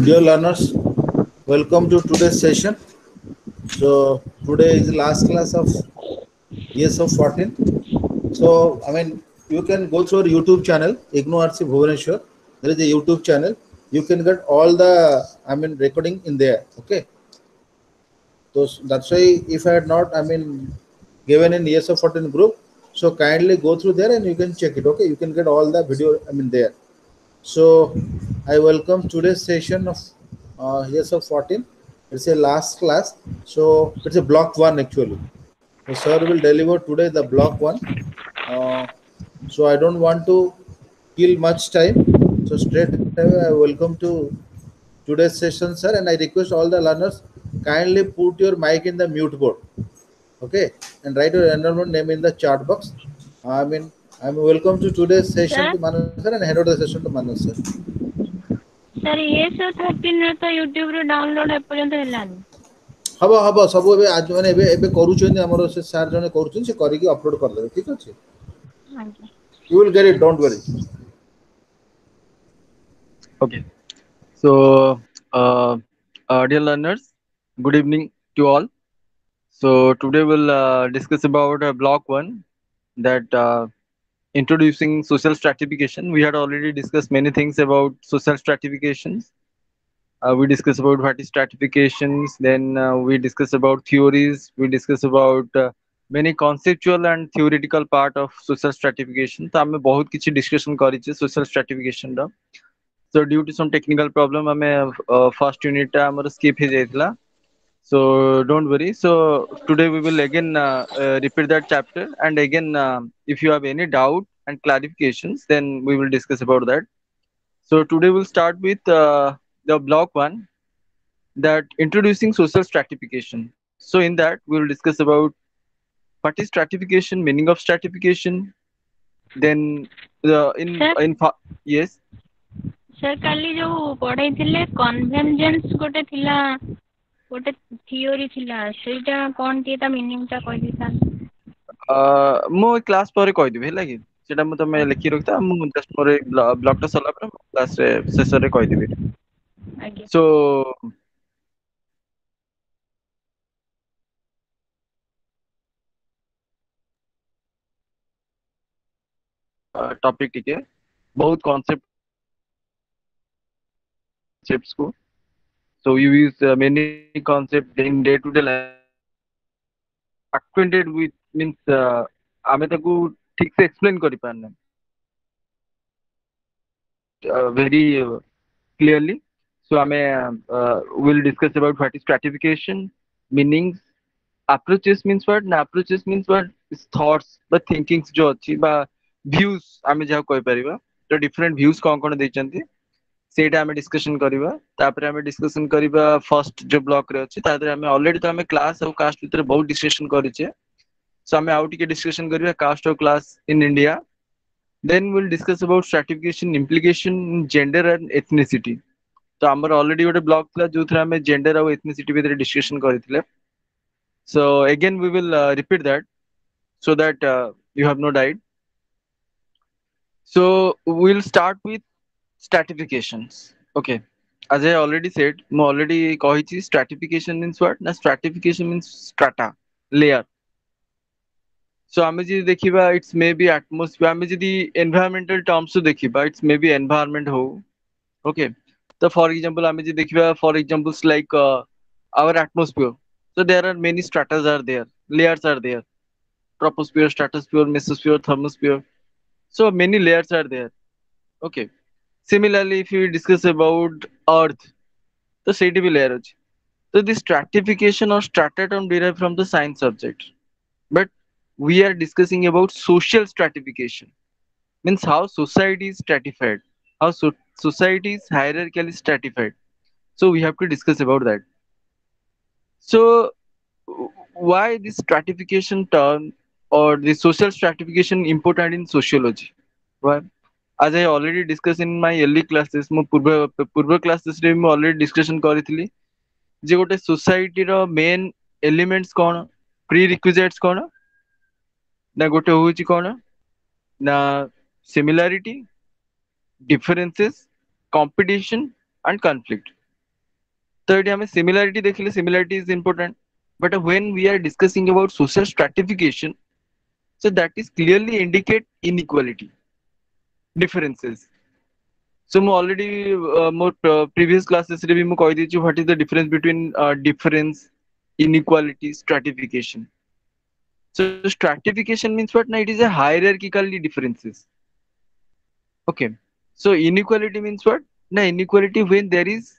Dear learners, welcome to today's session. So today is the last class of years of 14. So you can go through our YouTube channel, IGNORC Bhubaneswar. There is a YouTube channel. You can get all the recording in there. Okay. So that's why if I had not given in years of 14 group, so kindly go through there and you can check it. Okay, you can get all the video there. So I welcome today's session of years of 14. It's a last class. So it's a block one actually. So sir will deliver today the block one. Uh, so I don't want to kill much time. So straight away I welcome to today's session, sir, and I request all the learners kindly put your mic in the mute board. Okay, and write your enrollment name in the chat box. I mean, I'm welcome to today's session Sir, to Manu sir and hand over the session to Manu sir. sir ये सब 13 ରେ ତ YouTube ରେ download ଏପର୍ଯ୍ୟନ୍ତ ହେଲାନି। ହବ ହବ ସବୁ ଏବେ ଆଜି ମାନେ ଏବେ ଏବେ କରୁଛନ୍ତି ଆମର ସେ ସାର୍ ଜଣେ କରୁଛନ୍ତି ସେ କରିକି ଅପଲୋଡ କରିଦେବେ ଠିକ ଅଛି ଆଜ୍ଞା। you will get it don't worry Okay, so dear learners, good evening to all. So today we'll discuss about block one, that introducing social stratification. We had already discussed many things about social stratifications. We discussed about what is stratifications. Then we discussed about theories. We discussed about many conceptual and theoretical part of social stratification. तो हमें बहुत किसी discussion करी social stratification रा. So due to some technical problem हमें first unit टा हमारा skip he जाइतला. So don't worry. So today we will again repeat that chapter, and again if you have any doubt and clarifications, then we will discuss about that. So today we'll start with the block one, that introducing social stratification. So in that we will discuss about what is stratification, meaning of stratification. Then Sir, yes. sir କାଲି ଯୋଉ ପଢେଇଥିଲେ convergence ଗୋଟେ ଥିଲା, ଗୋଟେ theory ଥିଲା, ସେଇଟା କଣ ଟିକେ ତା meaning ଟା କହିଦେଇଥାନ୍ତେ। ମୁଁ କ୍ଲାସ୍ ପରେ କହିଦେବି ହେଲା କି, ସେଟା ମୁଁ ତମେ ଲେଖି ରଖିଥା, ମୁଁ ଜଷ୍ଟ ପରେ ବ୍ଲକ୍ ଟା ସରିଲା ପରେ କ୍ଲାସ୍ ରେ ଶେଷରେ କହିଦେବି। ଆଜ୍ଞା। So टॉपिक ଟିକେ ବହୁତ concepts को, so you use many concepts in day to day life, acquainted with means ଆମେ ତାକୁ ଠିକ ସେ explain କରିପାରନେ very clearly. So ଆମେ will discuss about what is stratification, meanings, approaches means what, na approaches means what is thoughts but thinkings जो ଅଛି ବା views ଆମେ ଯାହା କହିପାରିବା, ତ different views କଣ କଣ ଦେଇଛନ୍ତି ସେଇଟା ଆମେ discussion କରିବା। ତାପରେ ଆମେ discussion କରିବା first ଯୋଉ block ରେ ଅଛି, ତା ଦେହରେ ଆମେ already ତ ଆମେ class ଆଉ caste ଭିତରେ ବହୁତ discussion କରିଛେ, so ଆମେ ଆଉ ଟିକେ discussion କରିବା caste ଆଉ class in India. Then we'll discuss about stratification implication in gender and ethnicity. ତ ଆମର already ଗୋଟେ block ଥିଲା ଯୋଉଥିରେ ଆମେ gender ଆଉ ethnicity ଭିତରେ discussion କରିଥିଲେ। So again we will repeat that so that you have no doubt. So we'll start with stratifications. Okay, as I already said, ମୁଁ already କହିଛି stratification means what, na stratification means strata, layer. So ଆମେ ଯଦି ଦେଖିବା it's maybe atmosphere, ଆମେ ଯଦି environmental terms ରୁ ଦେଖିବା it's maybe environment ହଉ, okay, so for example ଆମେ ଯଦି ଦେଖିବା for examples like our atmosphere, so there are many stratas are there, layers are there, troposphere, stratosphere, mesosphere, thermosphere, so many layers are there, okay. Similarly if we discuss about earth, तो ସେଇଠି भी layer ଅଛି। So this stratification or strata term derived from the science subject, but we are discussing about social stratification, means how society is stratified, how society is hierarchically stratified. So we have to discuss about that. So why this stratification term or the social stratification important in sociology? Why? As I already discussed in my early classes, ମୁଁ ପୂର୍ବ classes ରେ ମୁଁ already discussion କରିଥିଲି ଯେ ଗୋଟେ society ର main elements କଣ, prerequisites କଣ, ନା ଗୋଟେ ହଉଛି କଣ ନା similarity, differences, competition and conflict. तो ये हमें सिमिलरिटी देखिले similarity is important, but when we are discussing about social stratification, so that is clearly indicate inequality differences. So ମୁଁ already ମୋ previous classes ରେ ବି ମୁଁ କହି ଦେଇଛି what is the difference between difference, inequality, stratification. So stratification means what? Na, it is a hierarchically differences. Okay. So inequality means what? Na, inequality when there is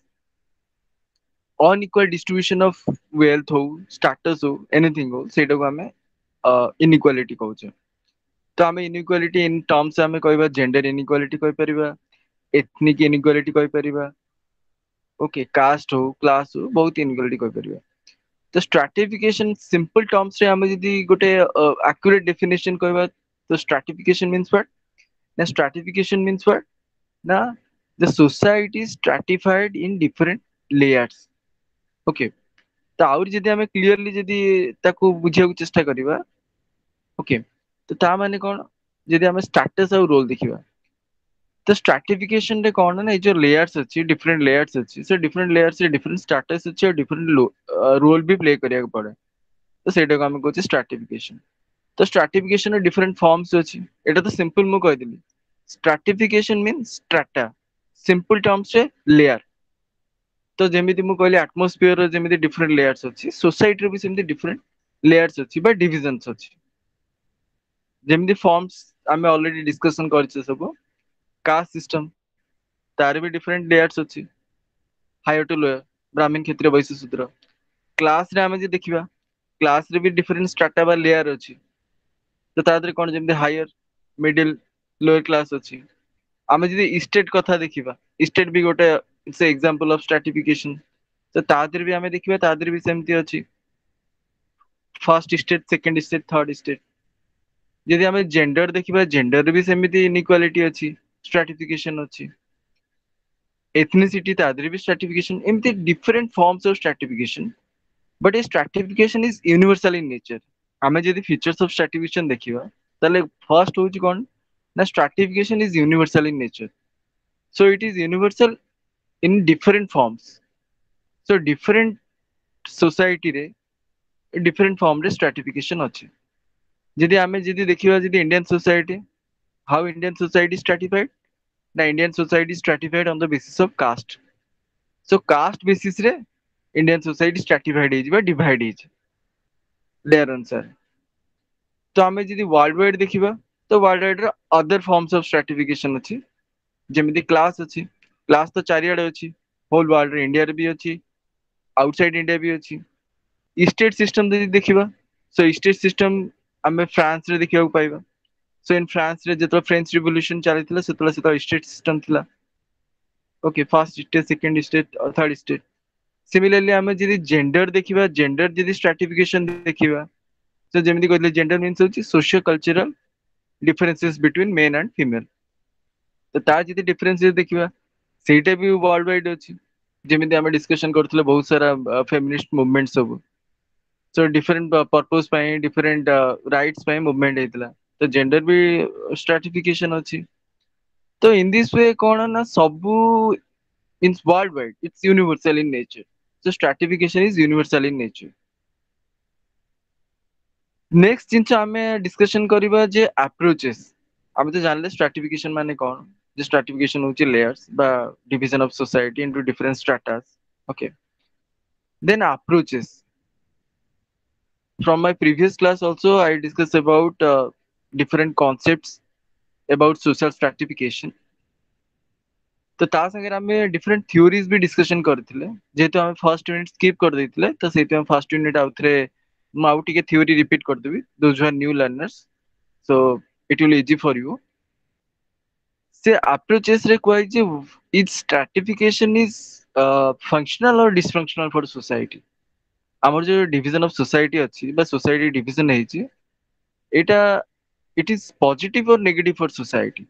unequal distribution of wealth हो, status हो, anything हो, ସେଇଟାକୁ ଆମେ inequality କହୁଛେ। ତ ଆମେ inequality in terms ଆମେ କହିବା gender inequality କହିପାରିବା, ethnic inequality କହିପାରିବା, okay, caste हो, class हो, ବହୁତ inequality କହିପାରିବା। ତ stratification simple terms ରେ ଆମେ ଯଦି ଗୋଟେ accurate definition କହିବା, ତ stratification means what? Na, stratification means what? Na, the society is stratified in different layers. Okay. ତ ଆହୁରି ଯଦି ଆମେ କ୍ଲିୟରଲି ଯଦି ତାକୁ ବୁଝିବାକୁ ଚେଷ୍ଟା କରିବା, ଓକେ, ତ ତା ମାନେ କଣ? ଯଦି ଆମେ ଷ୍ଟାଟସ୍ ଆଉ ରୋଲ ଦେଖିବା, ତ ଷ୍ଟ୍ରାଟିଫିକେସନ ରେ କଣ ନା, ଏଇ ଯୋଉ ଲେୟାର୍ସ ଅଛି, ଡିଫରେଣ୍ଟ ଲେୟାର୍ସ ଅଛି, ସେ ଡିଫରେଣ୍ଟ ଲେୟାର୍ସ ରେ ଡିଫରେଣ୍ଟ ଷ୍ଟାଟସ୍ ଅଛି ଆଉ ଡିଫରେଣ୍ଟ ରୋଲ ବି ପ୍ଲେ କରିବାକୁ ପଡେ। ତ ସେଇଟାକୁ ଆମେ କହୁଛେ ଷ୍ଟ୍ରାଟିଫିକେସନ। ତ ଷ୍ଟ୍ରାଟିଫିକେସନ ର ଡିଫରେଣ୍ଟ ଫର୍ମସ ଅଛି। ଏଇଟା ତ ସିମ୍ପଲ ମୁଁ କହିଦେଲି। ଷ୍ଟ୍ରାଟିଫିକେସନ ମିନ୍ସ ଷ୍ଟ୍ରାଟା, ସିମ୍ପଲ ଟର୍ମସ ରେ ଲେୟାର। ତ ଯେମିତି ମୁଁ କହିଲି ଆଟମୋସ୍ଫିୟର ର ଯେମିତି ଡିଫରେଣ୍ଟ ଲେୟାର୍ସ ଅଛି, ସୋସାଇଟିର ବି ସେମିତି ଡିଫରେଣ୍ଟ ଲେୟାର୍ସ ଅଛି ବା ଡିଭିଜନ୍ସ ଅଛି। ଯେମିତି ଫର୍ମସ ଆମେ ଅଲରେଡି ଡିସ୍କସନ କରିଛେ ସବୁ, କାଷ୍ଟ ସିଷ୍ଟମ, ତାର ବି ଡିଫରେଣ୍ଟ ଲେୟାର୍ସ ଅଛି, ହାୟର ଟୁ ଲୋୟର, ବ୍ରାହ୍ମଣ, କ୍ଷତ୍ରିୟ, ବୈଶ୍ୟ, ଶୂଦ୍ର। କ୍ଲାସ ରେ ଆମେ ଯଦି ଦେଖିବା, କ୍ଲାସ ରେ ବି ଡିଫରେଣ୍ଟ ଷ୍ଟ୍ରାଟା ବା ଲେୟାର ଅଛି। ତ ତା ଦେହରେ କଣ, ଯେମିତି ହାୟର, ମିଡିଲ, ଲୋୟର କ୍ଲାସ ଅଛି। ଆମେ ଯଦି ଇଷ୍ଟେଟ କଥା ଦେଖିବା, ଇଷ୍ଟେଟ ବି ଗୋଟେ ଇଟ୍ସ ଏକ୍ସାମ୍ପଲ ଅଫ ଷ୍ଟ୍ରାଟିଫିକେସନ। ତ ତା ଦେହରେ ବି ଆମେ ଦେଖିବା, ତା ଦେହରେ ବି ସେମିତି ଅଛି, first state, second state, third state. ଯଦି ଆମେ ଜେଣ୍ଡର ଦେଖିବା, ଜେଣ୍ଡର ବି ସେମିତି ଇନଇକ୍ୱାଲିଟି ଅଛି, ଷ୍ଟ୍ରାଟିଫିକେସନ ଅଛି। ଏଥନିସିଟି, ତା ଦେହରେ ବି ଷ୍ଟ୍ରାଟିଫିକେସନ, ଏମିତି different forms of stratification. But a stratification is universal in nature. ଆମେ ଯଦି ଫିଚର୍ସ ଅଫ ଷ୍ଟ୍ରାଟିଫିକେସନ ଦେଖିବା, ତାହେଲେ ଫର୍ଷ୍ଟ ହଉଛି କଣ ନା, stratification is universal in nature. So it is universal in different forms. So different ସୋସାଇଟିରେ ଡିଫରେଣ୍ଟ ଫର୍ମରେ ଷ୍ଟ୍ରାଟିଫିକେସନ ଅଛି। ଯଦି ଆମେ ଯଦି ଦେଖିବା, ଯଦି Indian society, how Indian society stratified ନା, Indian society stratified on the basis of caste. So caste basis ରେ ଇଣ୍ଡିଆନ ସୋସାଇଟି ଷ୍ଟ୍ରାଟିଫାଇଡ ହେଇଛି ବା ଡିଭାଇଡ ହେଇଛି ଲେୟାର ଅନୁସାରେ। ତ ଆମେ ଯଦି ୱାର୍ଲଡ ୱାଇଡ ଦେଖିବା, ତ ୱାର୍ଲଡ ୱାଇଡ ର ଅଦର ଫର୍ମସ ଅଫ ଷ୍ଟ୍ରାଟିଫିକେସନ ଅଛି। ଯେମିତି କ୍ଲାସ ଅଛି, କ୍ଲାସ ତ ଚାରିଆଡେ ଅଛି, ହୋଲ ୱାର୍ଲଡରେ, ଇଣ୍ଡିଆରେ ବି ଅଛି, ଆଉଟସାଇଡ ଇଣ୍ଡିଆ ବି ଅଛି। ଷ୍ଟେଟ ସିଷ୍ଟମ ଯଦି ଦେଖିବା, ସୋ ଷ୍ଟେଟ ସିଷ୍ଟମ ଆମେ ଫ୍ରାନ୍ସ ରେ ଦେଖିବାକୁ ପାଇବା। ସୋ ଇନ୍ ଫ୍ରାନ୍ସ ରେ ଯେତେବେଳେ ଫ୍ରେଞ୍ଚ ରିଭଲ୍ୟୁସନ ଚାଲିଥିଲା, ସେତେବେଳେ ଷ୍ଟେଟ ସିଷ୍ଟମ ଥିଲା। Okay, first state, second state, third state. Similarly ଆମେ ଯଦି ଜେଣ୍ଡର ଦେଖିବା, ଜେଣ୍ଡର ଯଦି ଷ୍ଟ୍ରାଟିଫିକେସନ ଦେଖିବା, ତ ଯେମିତି କହିଲେ, ଜେଣ୍ଡର ମିନ୍ସ ହଉଛି socio cultural differences between main and female. ତ ତାର ଯଦି ଡିଫରେନ୍ସ ଯଦି ଦେଖିବା, ସେଇଟା ବି ୱାର୍ଲଡ ୱାଇଡ ଅଛି। ଯେମିତି ଆମେ ଡିସ୍କସନ କରୁଥିଲେ, ବହୁତ ସାରା ଫେମିନିଷ୍ଟ ମୁଭମେଣ୍ଟ ସବୁ, ସୋ ଡିଫରେଣ୍ଟ ପର୍ପୋଜ ପାଇଁ, ଡିଫରେଣ୍ଟ ରାଇଟ୍ସ ପାଇଁ ମୁଭମେଣ୍ଟ ହେଇଥିଲା। ତ ଜେଣ୍ଡର ବି ଷ୍ଟ୍ରାଟିଫିକେସନ ଅଛି। ତ ଇନ୍ ଦିସ୍ ୱେ କଣ ନା, ସବୁ in world wide it's universal in nature. So stratification is universal in nature. Next ଜିନିଷ ଆମେ ଡିସ୍କସନ କରିବା ଯେ ଆପ୍ରୋଚେସ୍। ଆମେ ତ ଜାଣିଲେ ଷ୍ଟ୍ରାଟିଫିକେସନ ମାନେ କଣ, ଯେ ଷ୍ଟ୍ରାଟିଫିକେସନ ହଉଛି ଲେୟର୍ସ ବା division of society into different stratas. Okay, then approaches. From my previous class also I discussed about different concepts about social stratification. तो ତା ସାଙ୍ଗରେ ଆମେ different theories ବି discussion କରିଥିଲେ। ଯେହେତୁ ଆମେ first unit skip କରିଦେଇଥିଲେ, ତ ସେଇଥିପାଇଁ first unit ଆଉଥରେ ମୁଁ ଆଉ ଟିକେ theory repeat କରିଦେବି, those who are new learners, so it will easy for you. ସେ approaches ରେ କୁହାଯାଇଛି each stratification is functional or dysfunctional for society. ଆମର ଯୋଉ division of society ଅଛି ବା society division ହେଇଛି, ଏଇଟା it is positive or negative for society.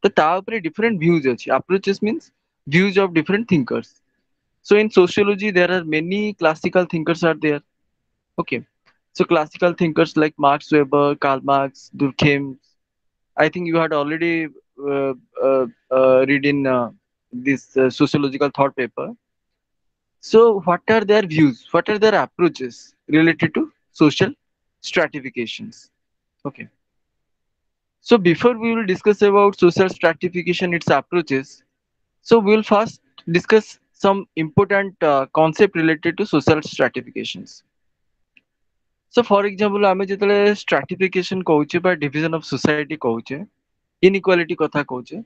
ତ ତା ଉପରେ different views ଅଛି. Approaches means views of different thinkers. So in sociology there are many classical thinkers are there. Okay, so classical thinkers like Max Weber, Karl Marx, Durkheim. I think you had already uh, read in this sociological thought paper. So, what are their views? What are their approaches related to social stratifications? Okay. So, before we will discuss about social stratification, its approaches, so we will first discuss some important concept related to social stratifications. So, for example, ଆମେ ଯେତେବେଳେ stratification କହୁଛେ ବା division of society କହୁଛେ, inequality କଥା କହୁଛେ,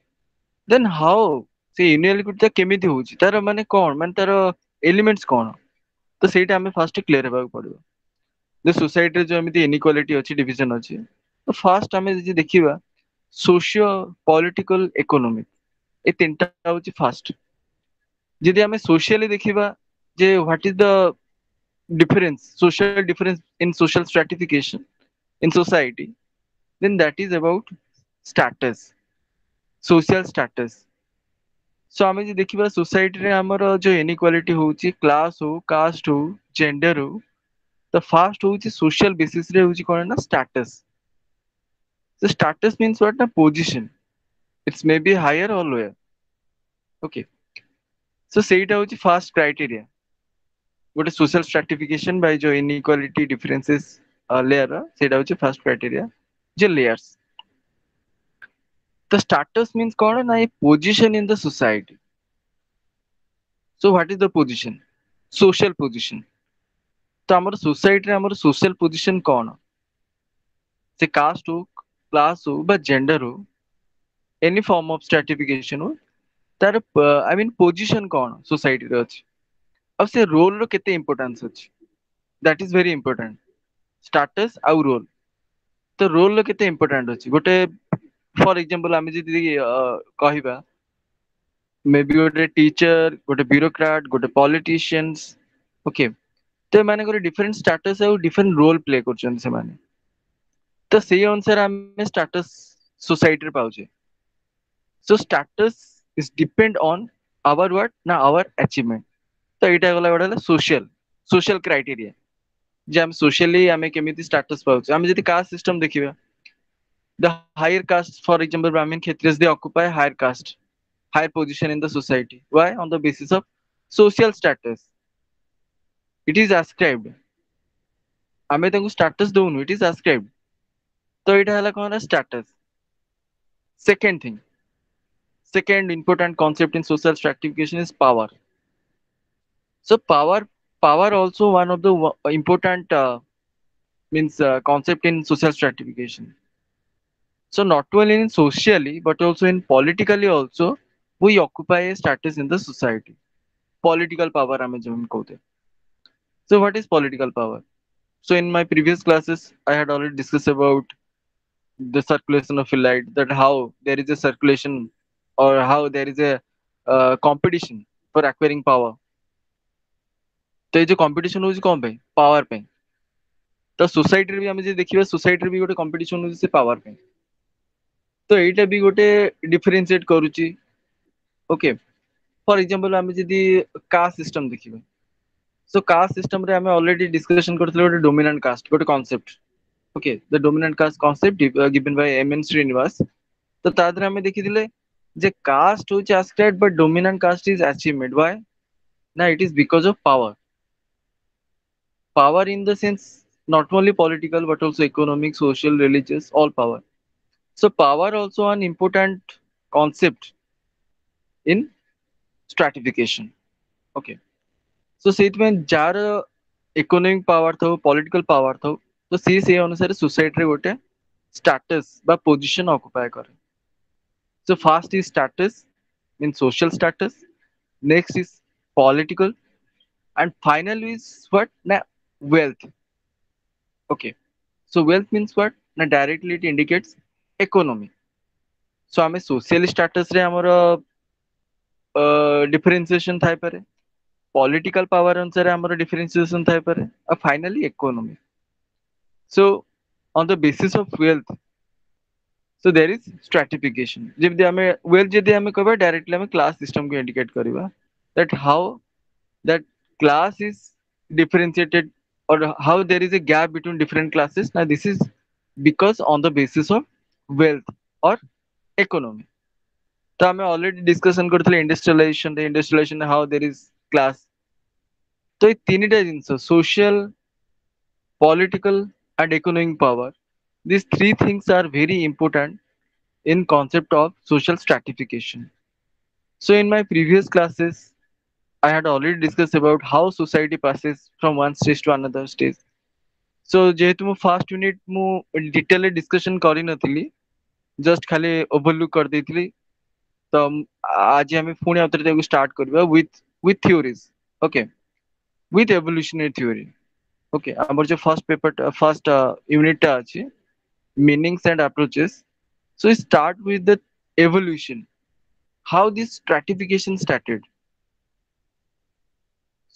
then how ସେ inequality ଟା କେମିତି ହଉଛି? ତାର ମାନେ କଣ? ମାନେ ତାର elements କଣ? ତ ସେଇଟା ଆମେ ଫାଷ୍ଟ କ୍ଲିୟର ହେବାକୁ ପଡିବ। ଯେ ସୋସାଇଟିରେ ଯୋଉ ଏମିତି ଇନିକ୍ୱାଲିଟି ଅଛି ଡିଭିଜନ ଅଛି, ତ ଫାଷ୍ଟ ଆମେ ଯଦି ଦେଖିବା ସୋସିଓ ପଲିଟିକାଲ ଇକୋନୋମିକ, ଏ ତିନିଟା ହଉଛି ଫାଷ୍ଟ। ଯଦି ଆମେ ସୋସିଆଲି ଦେଖିବା ଯେ what is the difference, social difference in social stratification in society, then that is about status, social status. So ଆମେ ଯଦି ଦେଖିବା ସୋସାଇଟିରେ ଆମର ଯୋଉ ଇନିକ୍ୱାଲିଟି ହଉଛି, କ୍ଲାସ ହଉ, କାଷ୍ଟ ହଉ, ଜେଣ୍ଡର ହଉ, ତ ଫାଷ୍ଟ ହଉଛି ସୋସିଆଲ ବେସିସ ରେ ହଉଛି କଣ ନା status. So status means what na position. It's maybe higher or lower. Okay. So ସେଇଟା ହଉଛି ଫାଷ୍ଟ କ୍ରାଇଟେରିଆ ଗୋଟେ ସୋସିଆଲ ସ୍ଟ୍ରାଟିଫିକେସନ ବାଇ ଯୋଉ ଇନଇକ୍ୱାଲିଟି ଡିଫରେନ୍ସେସ୍ ଲେୟର, ସେଇଟା ହଉଛି ଫାଷ୍ଟ କ୍ରାଇଟେରିଆ ଯେ ଲେୟର୍ସ। ତ ଷ୍ଟାଟସ ମିନ୍ସ କଣ ନା a position in the society. So what is the position? Social position. ତ ଆମର ସୋସାଇଟିରେ ଆମର ସୋସିଆଲ ପୋଜିସନ କଣ? ସେ କାଷ୍ଟ ହଉ, କ୍ଲାସ ହଉ ବା ଜେଣ୍ଡର ହଉ, ଏନି ଫର୍ମ ଅଫ ସ୍ଟ୍ରାଟିଫିକେସନ ହଉ, ତାର ଆଇ ମିନ୍ ପୋଜିସନ କଣ ସୋସାଇଟିରେ ଅଛି, ଆଉ ସେ ରୋଲର କେତେ ଇମ୍ପୋର୍ଟାନ୍ସ ଅଛି, that is very important. Status ଆଉ ରୋଲ, ତ ରୋଲର କେତେ ଇମ୍ପୋର୍ଟାଣ୍ଟ ଅଛି? ଗୋଟେ ଫର ଏକ୍ସାମ୍ପଲ ଆମେ ଯଦି କହିବା ମେ ବି ଗୋଟେ ଟିଚର, ଗୋଟେ ବ୍ୟୁରୋକ୍ରାଟ, ଗୋଟେ ପଲିଟିସିଆନ୍ସ, ଓକେ, ତ ଏମାନଙ୍କର ଡିଫରେଣ୍ଟ ଷ୍ଟାଟସ ଆଉ ଡିଫରେଣ୍ଟ ରୋଲ ପ୍ଲେ କରୁଛନ୍ତି ସେମାନେ। ତ ସେଇ ଅନୁସାରେ ଆମେ ଷ୍ଟାଟସ ସୋସାଇଟିରେ ପାଉଛେ। So status is depend on our what na our achievement. ତ ଏଇଟା ଗଲା ଗୋଟେ ହେଲା social criteria ଯେ ଆମେ socially ଆମେ କେମିତି status ପାଉଛେ। ଆମେ ଯଦି caste system ଦେଖିବା, the higher caste, for example Brahmin Kshatriyas, they occupy higher caste, higher position in the society. Why? On the basis of social status. It is ascribed, ଆମେ ତାଙ୍କୁ status ଦଉନୁ, it is ascribed। ତ ଏଇଟା ହେଲା କଣ ନା status। Second thing, second important concept in social stratification is power. So power also one of the important means concept in social stratification. So not only in socially but also in politically also we occupy a status in the society. Political power ଆମେ ଯୋଉ କହୁଛେ। So what is political power? So in my previous classes I had already discussed about the circulation of light, that how there is a circulation or how there is a competition for acquiring power। ତ ଏଇ ଯୋଉ competition ହଉଛି କଣ ପାଇଁ? Power ପାଇଁ। ତ ସୋସାଇଟିରେ ବି ଆମେ ଯଦି ଦେଖିବା, ସୋସାଇଟିରେ ବି ଗୋଟେ କମ୍ପିଟିସନ ହଉଛି ସେ ପାୱାର ପାଇଁ। ତ ଏଇଟା ବି ଗୋଟେ ଡିଫରେନ୍ସିଏଟ କରୁଛି। ଓକେ, ଫର ଏକ୍ସାମ୍ପଲ ଆମେ ଯଦି କାଷ୍ଟ ସିଷ୍ଟମ ଦେଖିବା, ସୋ କାଷ୍ଟ ସିଷ୍ଟମରେ ଆମେ ଅଲରେଡି ଡିସ୍କସନ କରିଥିଲେ ଗୋଟେ ଡୋମିନାଣ୍ଟ କାଷ୍ଟ ଗୋଟେ concept. Okay, the dominant caste concept given by M N. Srinivas. ତ ତା ଦେହରେ ଆମେ ଦେଖିଥିଲେ ଯେ କାଷ୍ଟ ହଉଛି ascribed but dominant caste is achievement. Why? ନା it is because of power. Power in the sense not only political but also economic, social, religious, all power. So power also an important concept in stratification. Okay. So ସେଇଥିପାଇଁ ଯାହାର economic power ଥାଉ, political power ଥାଉ, ତ ସିଏ ସେଇ ଅନୁସାରେ society ରେ ଗୋଟେ status ବା position occupy କରେ। So first is status, means social status. Next is political, and final is what? Na wealth. Okay. So wealth means what? Na directly it indicates economy. So ଆମେ social status ରେ ଆମର differentiation ଥାଇପାରେ, political power ଅନୁସାରେ ଆମର differentiation ଥାଇପାରେ, ଆଉ finally economy. So on the basis of wealth, so there is stratification। ଯେମିତି ଆମେ wealth ଯଦି ଆମେ କହିବା directly ଆମେ class system କୁ indicate କରିବା, that how that class is differentiated or how there is a gap between different classes. Now this is because on the basis of wealth or economy। ତ ଆମେ already discussion କରିଥିଲେ industrialization, the industrialization how there is class, तो ये तीनटा जिनस social, political and economic power, these three things are very important in concept of social stratification. So in my previous classes I had already discussed about how society passes from one stage to another stage. So ଯେହେତୁ ମୁଁ first unit ମୁଁ detail discussion କରିନଥିଲି, just ଖାଲି overlook କରିଦେଇଥିଲି, ତ ଆଜି ଆମେ ପୁଣି ଆଉଥରେ ତାକୁ start କରିବା with theories. Okay, with evolutionary theory. Okay, ଆମର ଯୋଉ first unit ଟା ଅଛି meanings and approaches. So we start with the evolution, how this stratification started.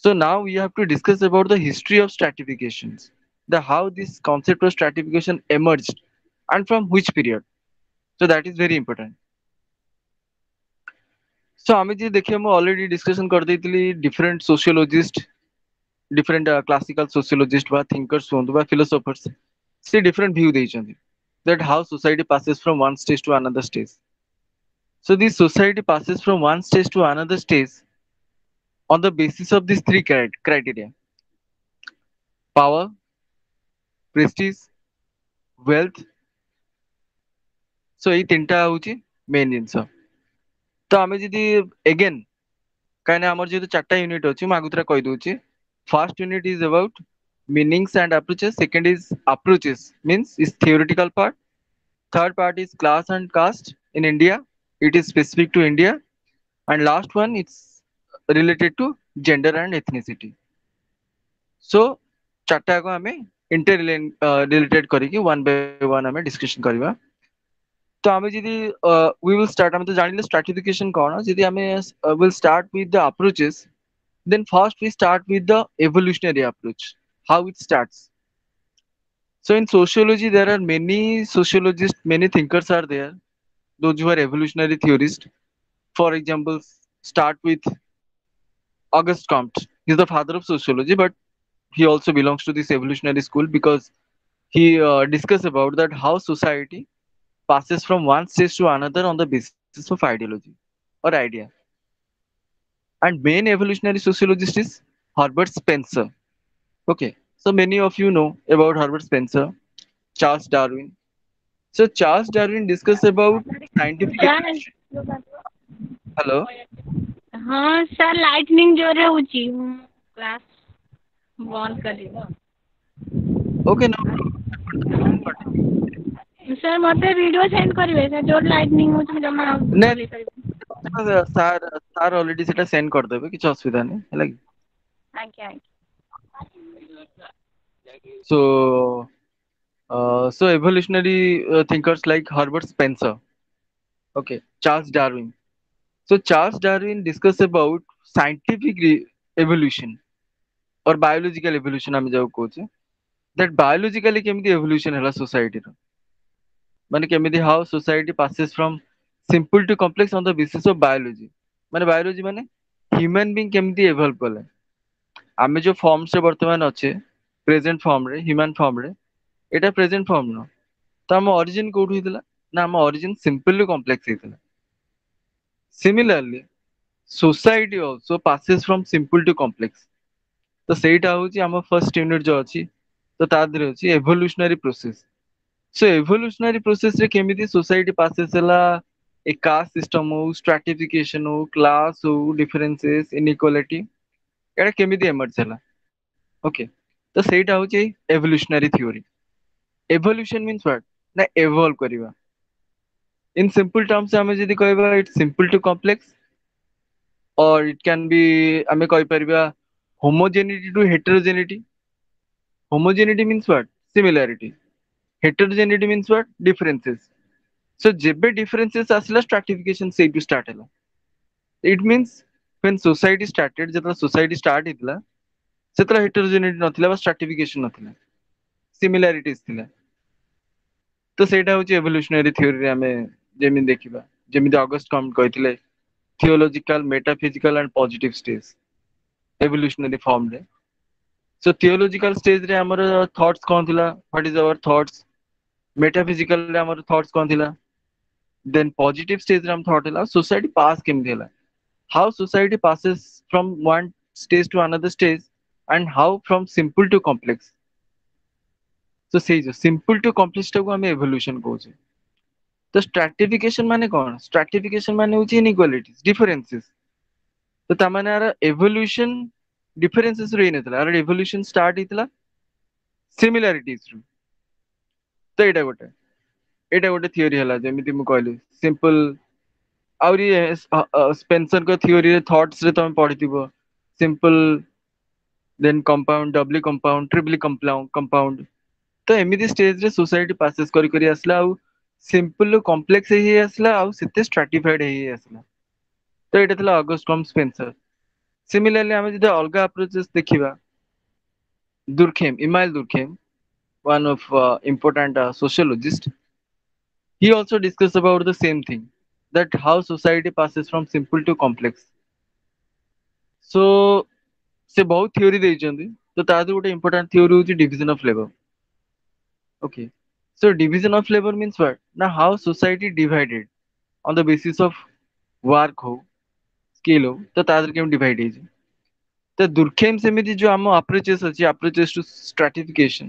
So now we have to discuss about the history of stratifications, the how this concept of stratification emerged and from which period. So that is very important. So ଆମେ ଯଦି ଦେଖିବା ମୁଁ already discussion କରିଦେଇଥିଲି different sociologist, different classical sociologist ବା thinkers ହୁଅନ୍ତୁ ବା philosophers, ସେ different view ଦେଇଛନ୍ତି that how society passes from one stage to another stage. So this society passes from one stage to another stage on the basis of these three criteria: power, prestige, wealth. So ଏଇ ତିନିଟା ହଉଛି main ଜିନିଷ। ତ ଆମେ ଯଦି again କାହିଁକିନା ଆମର ଯେହେତୁ ଚାରିଟା ୟୁନିଟ୍ ଅଛି ମୁଁ ଆଗତୁରା କହିଦଉଛି। First unit is about meanings and approaches. Second is approaches, means is theoretical part. Third part is class and caste in India. It is specific to India. And last one it's related to gender and ethnicity. So ଚାରିଟା ଯାକ ଆମେ inter related କରିକି one by one ଆମେ discussion କରିବା। तो ଆମେ ଯଦି we will start, ଆମେ ତ ଜାଣିଲେ stratification କଣ, ଯଦି ଆମେ will start with the approaches, then first we start with the evolutionary approach, how it starts. So in sociology there are many sociologists, many thinkers are there, those who are evolutionary theorists. For example, start with Auguste Comte. He's the father of sociology, but he also belongs to this evolutionary school because he discussed about that how society passes from one stage to another on the basis of ideology or idea. And main evolutionary sociologist is Herbert Spencer. Okay, so many of you know about Herbert Spencer, Charles Darwin. So Charles Darwin discussed about scientific sir evolution. Hello. ହଁ sir lightning ଜୋରରେ ହଉଛି, ମୁଁ class ବନ୍ଦ କରିବି। Okay, no problem. Sir ମୋତେ video send କରିବେ, sir ଜୋରରେ lightning ହଉଛି, ମୁଁ ଜମା ନାଇଁ ଚଲେଇ ପାରିବିନି। ସାର୍ ଅଲରେଡି ସେଟା ସେଣ୍ଡ କରିଦେବେ, କିଛି ଅସୁବିଧା ନାହିଁ ହେଲା କି। ଆଜ୍ଞା ଆଜ୍ଞା। So so evolutionary thinkers like Herbert Spencer, okay, Charles Darwin. So Charles Darwin discussed about scientific evolution or biological evolution ଆମେ ଯାହାକୁ କହୁଛେ, that biologically କେମିତି evolution ହେଲା society ର, ମାନେ କେମିତି how society passes from simple to complex on the basis of biology. ମାନେ biology ମାନେ human being କେମିତି evolve କଲେ, ଆମେ ଯୋଉ forms ରେ ବର୍ତ୍ତମାନ ଅଛେ present form ରେ, human form ରେ, ଏଇଟା present form ନୁହଁ। ତ ଆମ origin କୋଉଠୁ ହେଇଥିଲା ନା ଆମ origin simple ରୁ complex ହେଇଥିଲା। Similarly society also passes from simple to complex। ତ ସେଇଟା ହଉଛି ଆମ first unit ଯୋଉ ଅଛି, ତ ତା ଦେହରେ ଅଛି evolutionary process। So evolutionary process ରେ କେମିତି society passes ହେଲା, ଏ caste system ହଉ, stratification ହଉ, class ହଉ, differences, inequality, ଏଇଟା କେମିତି emerge ହେଲା। Okay, ତ ସେଇଟା ହଉଛି evolutionary theory। Evolution means what ନା evolve କରିବା। In simple terms ଆମେ ଯଦି କହିବା it's simple to complex, or it can be ଆମେ କହିପାରିବା homogeneity to heterogeneity। Homogeneity means what similarity, heterogeneity means what differences। So ଯେବେ differences ଆସିଲା stratification ସେଇଠୁ start ହେଲା। It means when society started, ଯେତେବେଳେ society start ହେଇଥିଲା ସେତେବେଳେ heterogeneity ନଥିଲା ବା stratification ନଥିଲା, similarities ଥିଲା। ତ ସେଇଟା ହଉଛି evolutionary theory ରେ ଆମେ ଯେମିତି ଦେଖିବା, ଯେମିତି ଅଗଷ୍ଟ କମ୍ଟ କହିଥିଲେ theological, metaphysical and positive stage evolutionary form ରେ। So theological stage ରେ ଆମର thoughts କଣ ଥିଲା, what is our thoughts, metaphysical ରେ ଆମର thoughts କଣ ଥିଲା, then positive stage ରେ ଆମ thought ହେଲା society pass କେମିତି ହେଲା, how society passes from one stage to another stage and how from simple to complex. So ସେଇ ଯୋଉ simple to complex ଟାକୁ ଆମେ evolution କହୁଛେ। ତ stratification ମାନେ କଣ? stratification ମାନେ ହଉଛି inequalities, differences। ତ ତାମାନେ ଆର evolution differences ରୁ ହେଇନଥିଲା, ଆର evolution start ହେଇଥିଲା similarities ରୁ। ତ ଏଇଟା ଗୋଟେ theory ହେଲା, ଯେମିତି ମୁଁ କହିଲି simple। ଆହୁରି ସ୍ପେନ୍ସରଙ୍କ ଥିଓରିରେ ଥଟ୍ସ ରେ ତମେ ପଢିଥିବ simple then compound, doubly compound, triply compound। ତ ଏମିତି ଷ୍ଟେଜରେ ସୋସାଇଟି ପାସେସ୍ କରି କରି ଆସିଲା, ଆଉ ସିମ୍ପଲ କମ୍ପ୍ଲେକ୍ସ ହେଇ ହେଇ ଆସିଲା, ଆଉ ସେତେ ଷ୍ଟ୍ରାଟିଫାଇଡ ହେଇ ହେଇ ଆସିଲା। ତ ଏଇଟା ଥିଲା ଅଗଷ୍ଟ କମ୍ ସ୍ପେନ୍ସର। ସିମିଲାରଲି ଆମେ ଯଦି ଅଲଗା ଆପ୍ରୋଚେସ୍ ଦେଖିବା, Emile ଦୁର୍ଖେମ୍, one of important sociologist, he also discussed about the same thing, that how society passes from simple to complex। so ସେ ବହୁତ ଥିଓରି ଦେଇଛନ୍ତି, ତ ତା ଦେହରୁ ଗୋଟେ ଇମ୍ପୋର୍ଟାଣ୍ଟ ଥିଓରି ହଉଛି division of labour. Okay, so division of labor means what? ନା how society divided on the basis of work ହଉ, ସ୍କିଲ୍ ହଉ, ତ ତା ଦେହରେ କେମିତି ଡିଭାଇଡ ହେଇଛି। ତ ଦୁର୍ଖେମ୍ ସେମିତି ଯୋଉ ଆମ ଆପ୍ରୋଚେସ୍ ଅଛି, approaches to stratification,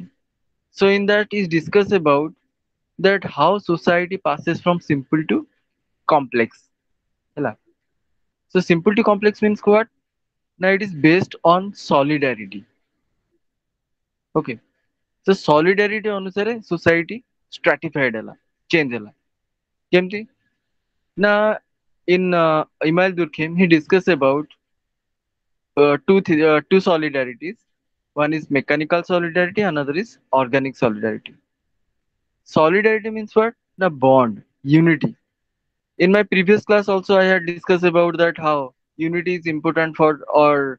so in that is discuss about that how society passes from simple to complex ହେଲା। so simple to complex means what? ନା it is based on solidarity। Okay, so solidarity ଅନୁସାରେ society stratified ହେଲା, change ହେଲା। କେମିତି? ନା in Emile Durkheim he discussed about two solidarities, one is mechanical solidarity, another is organic solidarity। solidarity means what? The bond, unity। in my previous class also I had discussed about that how unity is important for, or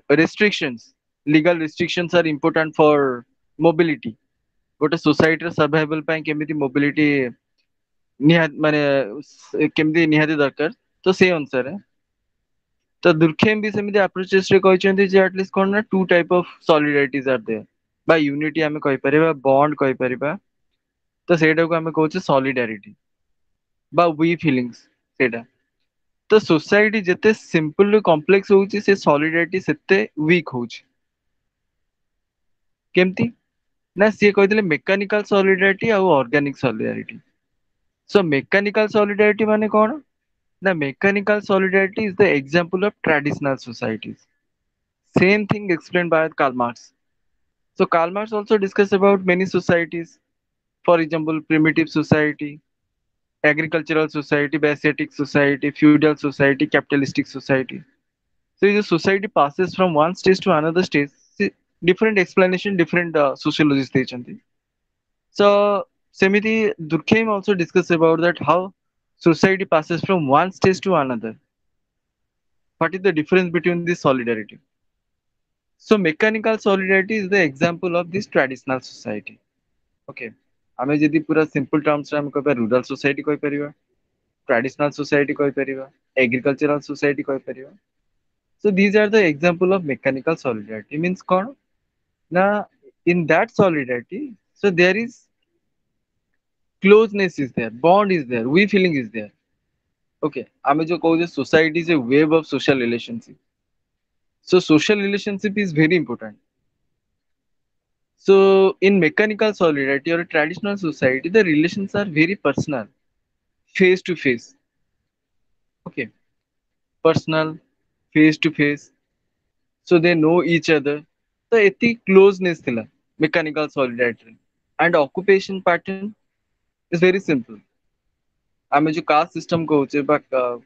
restrictions, legal restrictions are important for mobility। ଗୋଟେ society ର survival ପାଇଁ କେମିତି mobility ନିହାତି ମାନେ କେମିତି ନିହାତି ଦରକାର, ତ ସେଇ ଅନୁସାରେ ତ ଦୁର୍ଖେମ୍ ବି ସେମିତି ଆପ୍ରୋଚେସ୍ ରେ କହିଛନ୍ତି ଯେ ଆଟଲିଷ୍ଟ କଣ ନା ଟୁ ଟାଇପ ଅଫ ସଲିଡାରିଟିଜ ଆର୍ ଦେयर, ବା ୟୁନିଟି ଆମେ କହିପାରିବା, ବଣ୍ଡ କହିପାରିବା। ତ ସେଇଟାକୁ ଆମେ କହୁଛେ ସଲିଡାରିଟି ବା ୱି ଫିଲିଙ୍ଗସ୍ ସେଇଟା। ତ ସୋସାଇଟି ଯେତେ ସିମ୍ପଲ କମ୍ପ୍ଲେକ୍ସ ହଉଛି, ସେ ସଲିଡାରିଟି ସେତେ ୱିକ୍ ହଉଛି। କେମିତି? ନା ସିଏ କହିଥିଲେ ମେକାନିକାଲ ସଲିଡାରିଟି ଆଉ organic solidarity. So mechanical solidarity ମାନେ କଣ? ନା mechanical solidarity is the example of traditional societies। Same thing explained by Karl Marx। So Karl Marx also discussed about many societies, for example, primitive society, agricultural society, Asiatic society, feudal society, capitalistic society। So the society passes from one stage to another stage। See, different explanation, different sociologists ଦେଇଛନ୍ତି। So ସେମିତି Durkheim also discussed about that how society passes from one stage to another। What is the difference between this solidarity? So mechanical solidarity is the example of this traditional society। Okay, ଆମେ ଯଦି ପୁରା simple terms ରେ ଆମେ କହିବା rural society କହିପାରିବା, traditional society କହିପାରିବା, agricultural society କହିପାରିବା। So these are the example of mechanical solidarity। means କଣ ନା in that solidarity, so there is closeness is there, bond is there, we feeling is there। Okay, ଆମେ ଯୋଉ କହୁଛେ society is a web of social relationship। so social relationship is very important। So in mechanical solidarity or a traditional society, the relations are very personal, face to face। Okay, personal, face to face। So they know each other। So eti closeness thila mechanical solidarity। And occupation pattern is very simple। ଆମେ ଯୋଉ caste system କହୁଛେ ବା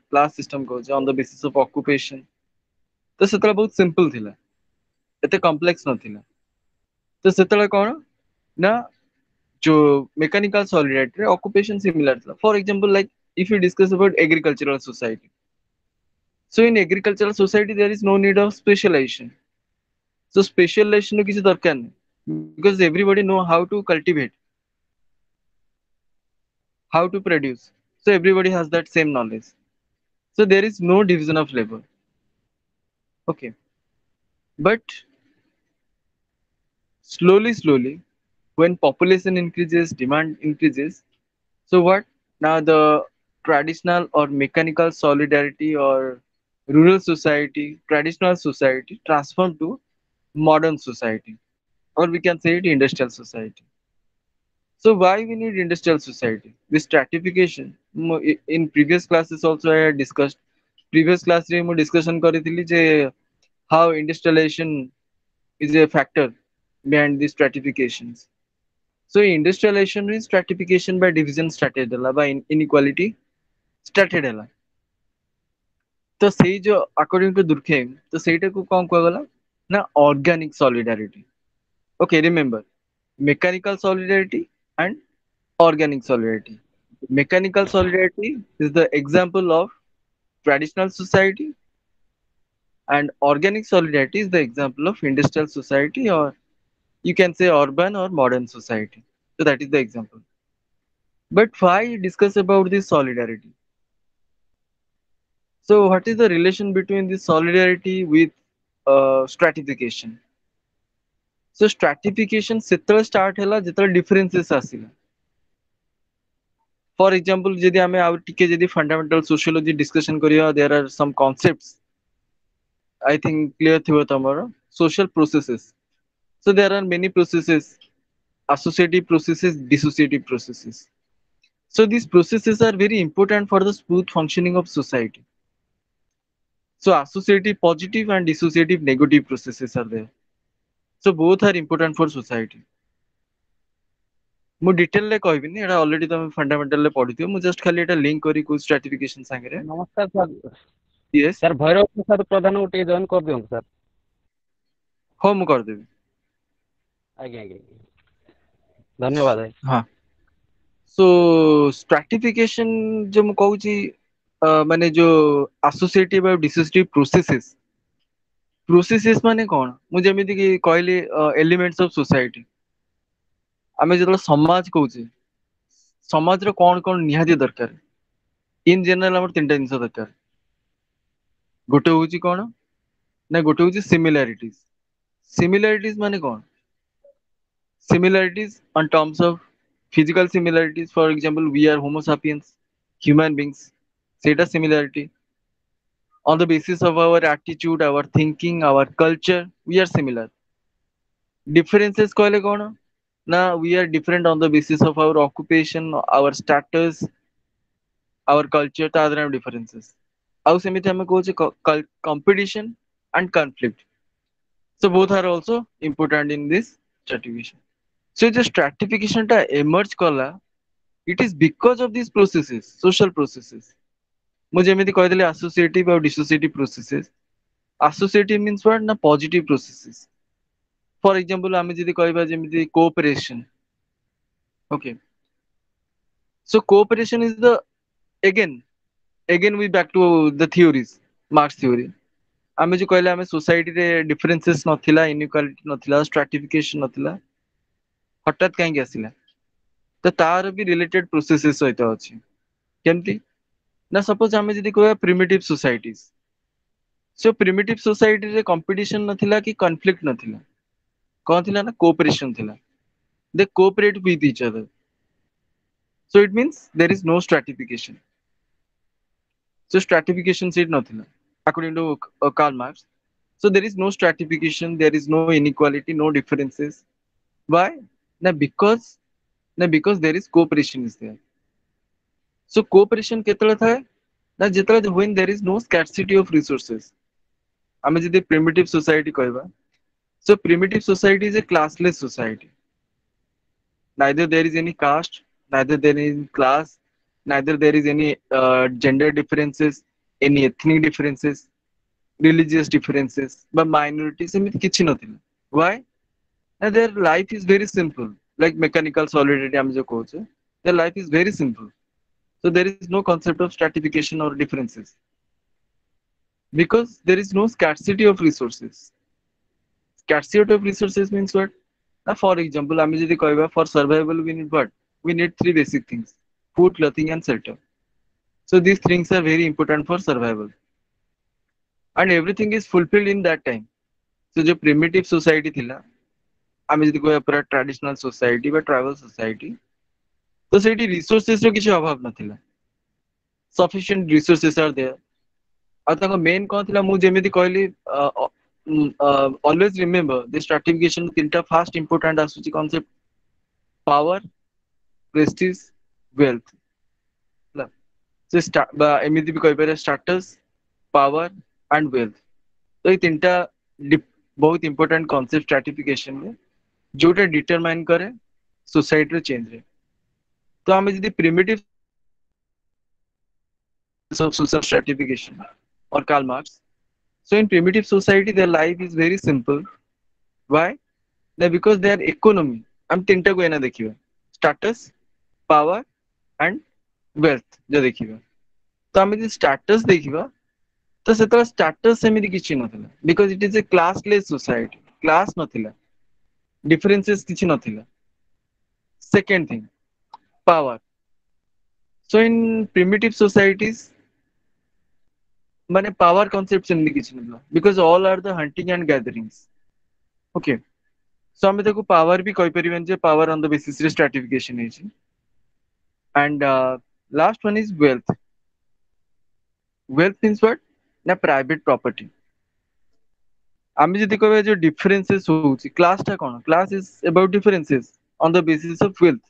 class system କହୁଛେ on the basis of occupation, ତ ସେତେବେଳେ ବହୁତ simple ଥିଲା, ଏତେ complex ନଥିଲା। ତ ସେତେବେଳେ କଣ ନା जो mechanical solidarity ରେ occupation similar ଥିଲା। For example, like if you discuss about agricultural society, so in agricultural society there is no need of specialization। so specialization ର କିଛି ଦରକାର ନାହିଁ, because everybody know how to cultivate, how to produce। so everybody has that same knowledge। so there is no division of labor। Okay, but slowly when population increases, demand increases, so what? Now the traditional or mechanical solidarity or rural society, traditional society transform to modern society, or we can say it industrial society. So why we need industrial society? This stratification. In previous classes also I had discussed. Previous class रे मैं discussion करी जे how industrialization is a factor behind these stratifications. So industrialization is stratification by division started ହେଲା by inequality started ହେଲା. तो ସେଇ जो according to Durkheim तो ସେଇଟାକୁ କଣ କୁହାଗଲା ନା organic solidarity. Okay, remember mechanical solidarity and organic solidarity. Mechanical solidarity is the example of traditional society, and organic solidarity is the example of industrial society, or you can say urban or modern society. So that is the example. But why discuss about this solidarity? So what is the relation between this solidarity with stratification? So stratification ସେତେବେଳେ start ହେଲା ଯେତେବେଳେ differences ଆସିଲା. For example, ଯଦି ଆମେ ଆଉ ଟିକେ ଯଦି fundamental sociology discussion କରିବା, there are some concepts I think clear ଥିବ ତମର. Social processes. So there are many processes, associative processes, dissociative processes. So these processes are very important for the smooth functioning of society. So associative positive and dissociative negative processes are there. So both are important for society. ମୁଁ detail ରେ କହିବିନି, ଏଟା already ତମେ fundamental ରେ ପଢିଥିବ, ମୁଁ just ଖାଲି ଏଟା link କରି କୋଉ ସ୍ଟ୍ରାଟିଫିକେସନ ସାଙ୍ଗରେ. ନମସ୍କାର ସାର୍। ୟେସ୍, ସାର୍ ଭୈରବ ପ୍ରସାଦ ପ୍ରଧାନକୁ ଟିକେ ଜଏନ୍ କରିଦିଅନ୍ତୁ ସାର୍। ହଉ ମୁଁ କରିଦେବି। ଆଜ୍ଞା ଆଜ୍ଞା ଧନ୍ୟବାଦ ଭାଇ। ହଁ, ସୋ ସ୍ଟ୍ରାଟିଫିକେସନ जो ମୁଁ କହୁଛି ମାନେ जो ଆସୋସିଏଟିଭ ଆଉ ଡିସୋସିଏଟିଭ ପ୍ରୋସେସେସ୍ ମାନେ କଣ? ମୁଁ ଯେମିତି କି କହିଲି ଏଲିମେଣ୍ଟସ ଅଫ ସୋସାଇଟି। ଆମେ ଯେତେବେଳେ ସମାଜ କହୁଛେ, ସମାଜର କଣ କଣ ନିହାତି ଦରକାର? ଇନ ଜେନେରାଲ ଆମର ତିନିଟା ଜିନିଷ ଦରକାର। ଗୋଟେ ହଉଛି କଣ ନା, ଗୋଟେ ହଉଛି ସିମିଲାରିଟିଜ। ସିମିଲାରିଟିଜ ମାନେ କଣ? Similarities on terms of physical similarities, for example we are homo sapiens, human beings, ସେଇଟା similarity. On the basis of our attitude, our thinking, our culture, we are similar. Differences କହିଲେ କଣ ନା, we are different on the basis of our occupation, our status, our culture, ତା ଦ୍ୱାରା differences. ଆଉ ସେମିତି ଆମେ କହୁଛେ competition and conflict. So both are also important in this stratification. So the stratification ଟା emerge କଲା, it is because of these processes, social processes. ମୁଁ ଯେମିତି କହିଥିଲି associative ଆଉ dissociative processes. Associative means what ନା positive processes. For example ଆମେ ଯଦି କହିବା ଯେମିତି cooperation. Okay. So cooperation is the again we back to the theories, Marx theory. ଆମେ ଯୋଉ କହିଲେ ଆମେ society ରେ differences ନଥିଲା, inequality ନଥିଲା, stratification ନଥିଲା, ହଠାତ୍ କାହିଁକି ଆସିଲା? ତ ତାର ବି ରିଲେଟେଡ ପ୍ରୋସେସେସ୍ ସହିତ ଅଛି। କେମିତି ନା, ସପୋଜ ଆମେ ଯଦି କହିବା ପ୍ରିମିଟିଭ ସୋସାଇଟିଜ, ସୋ ପ୍ରିମିଟିଭ ସୋସାଇଟିରେ କମ୍ପିଟିସନ ନଥିଲା କି କନଫ୍ଲିକ୍ଟ ନଥିଲା, କଣ ଥିଲା ନା କୋଅପରେସନ ଥିଲା। They cooperate with each other, so it means there is no stratification. So stratification ସେଠି ନଥିଲା according to Karl Marx. So there is no stratification, there is no inequality, no differences. Why? Because there is cooperation is there. So cooperation କେତେବେଳେ ଥାଏ ନା, ଯେତେବେଳେ when there is no scarcity of resources. ଆମେ ଯଦି primitive society କହିବା, so primitive society is a classless society. Neither there is any caste, neither there is class, neither there is any gender differences, any ethnic differences, religious differences, but minorities ଏମିତି କିଛି ନଥିଲା. Why? And their life is very simple, like mechanical solidarity ଆମେ ଯୋଉ କହୁଛେ, their life is very simple. So there is no concept of stratification or differences because there is no scarcity of resources. Scarcity of resources means what? Now, for example, ଆମେ ଯଦି କହିବା for survival we need what? We need three basic things: food, clothing, and shelter. So these things are very important for survival, and everything is fulfilled in that time. So जो primitive society ଥିଲା, ଆମେ ଯଦି କହିବା ପୁରା traditional society ବା tribal society, ତ ସେଇଠି resources ର କିଛି ଅଭାବ ନଥିଲା. Sufficient resources are there. ଆଉ ତାଙ୍କ ମେନ୍ କଣ ଥିଲା, ମୁଁ ଯେମିତି କହିଲି always remember the stratification tinta first important asuchi concept power prestige wealth ହେଲା ସେ ବା ଏମିତି ବି କହିପାରିବା status power and wealth ତ ଏଇ ତିନିଟା ବହୁତ important concept stratification ରେ ଯୋଉଟା determine କରେ society ର change ରେ ତ ଆମେ ଯଦି primitive of social stratification or Karl Marx. So in primitive society, their life is very simple. Why? That because their economy. हम तीनटा को एना देखिबा status, power and wealth जो देखिबा तो ଆମେ ଯଦି status ଦେଖିବା ତ ସେତେବେଳେ status ସେମିତି କିଛି ନଥିଲା because it is a classless society class ନଥିଲା differences କିଛି ନଥିଲା second thing power so in primitive societies ମାନେ power concept ସେମିତି କିଛି ନଥିଲା because all are the hunting and gatherings okay so ଆମେ ତାକୁ power ବି କହିପାରିବାନି ଯେ power on the basis ରେ stratification ହେଇଛି and last one is wealth wealth means what na private property ଆମେ ଯଦି କହିବା ଯେ differences ହଉଛି class ଟା କଣ class is about differences on the basis of wealth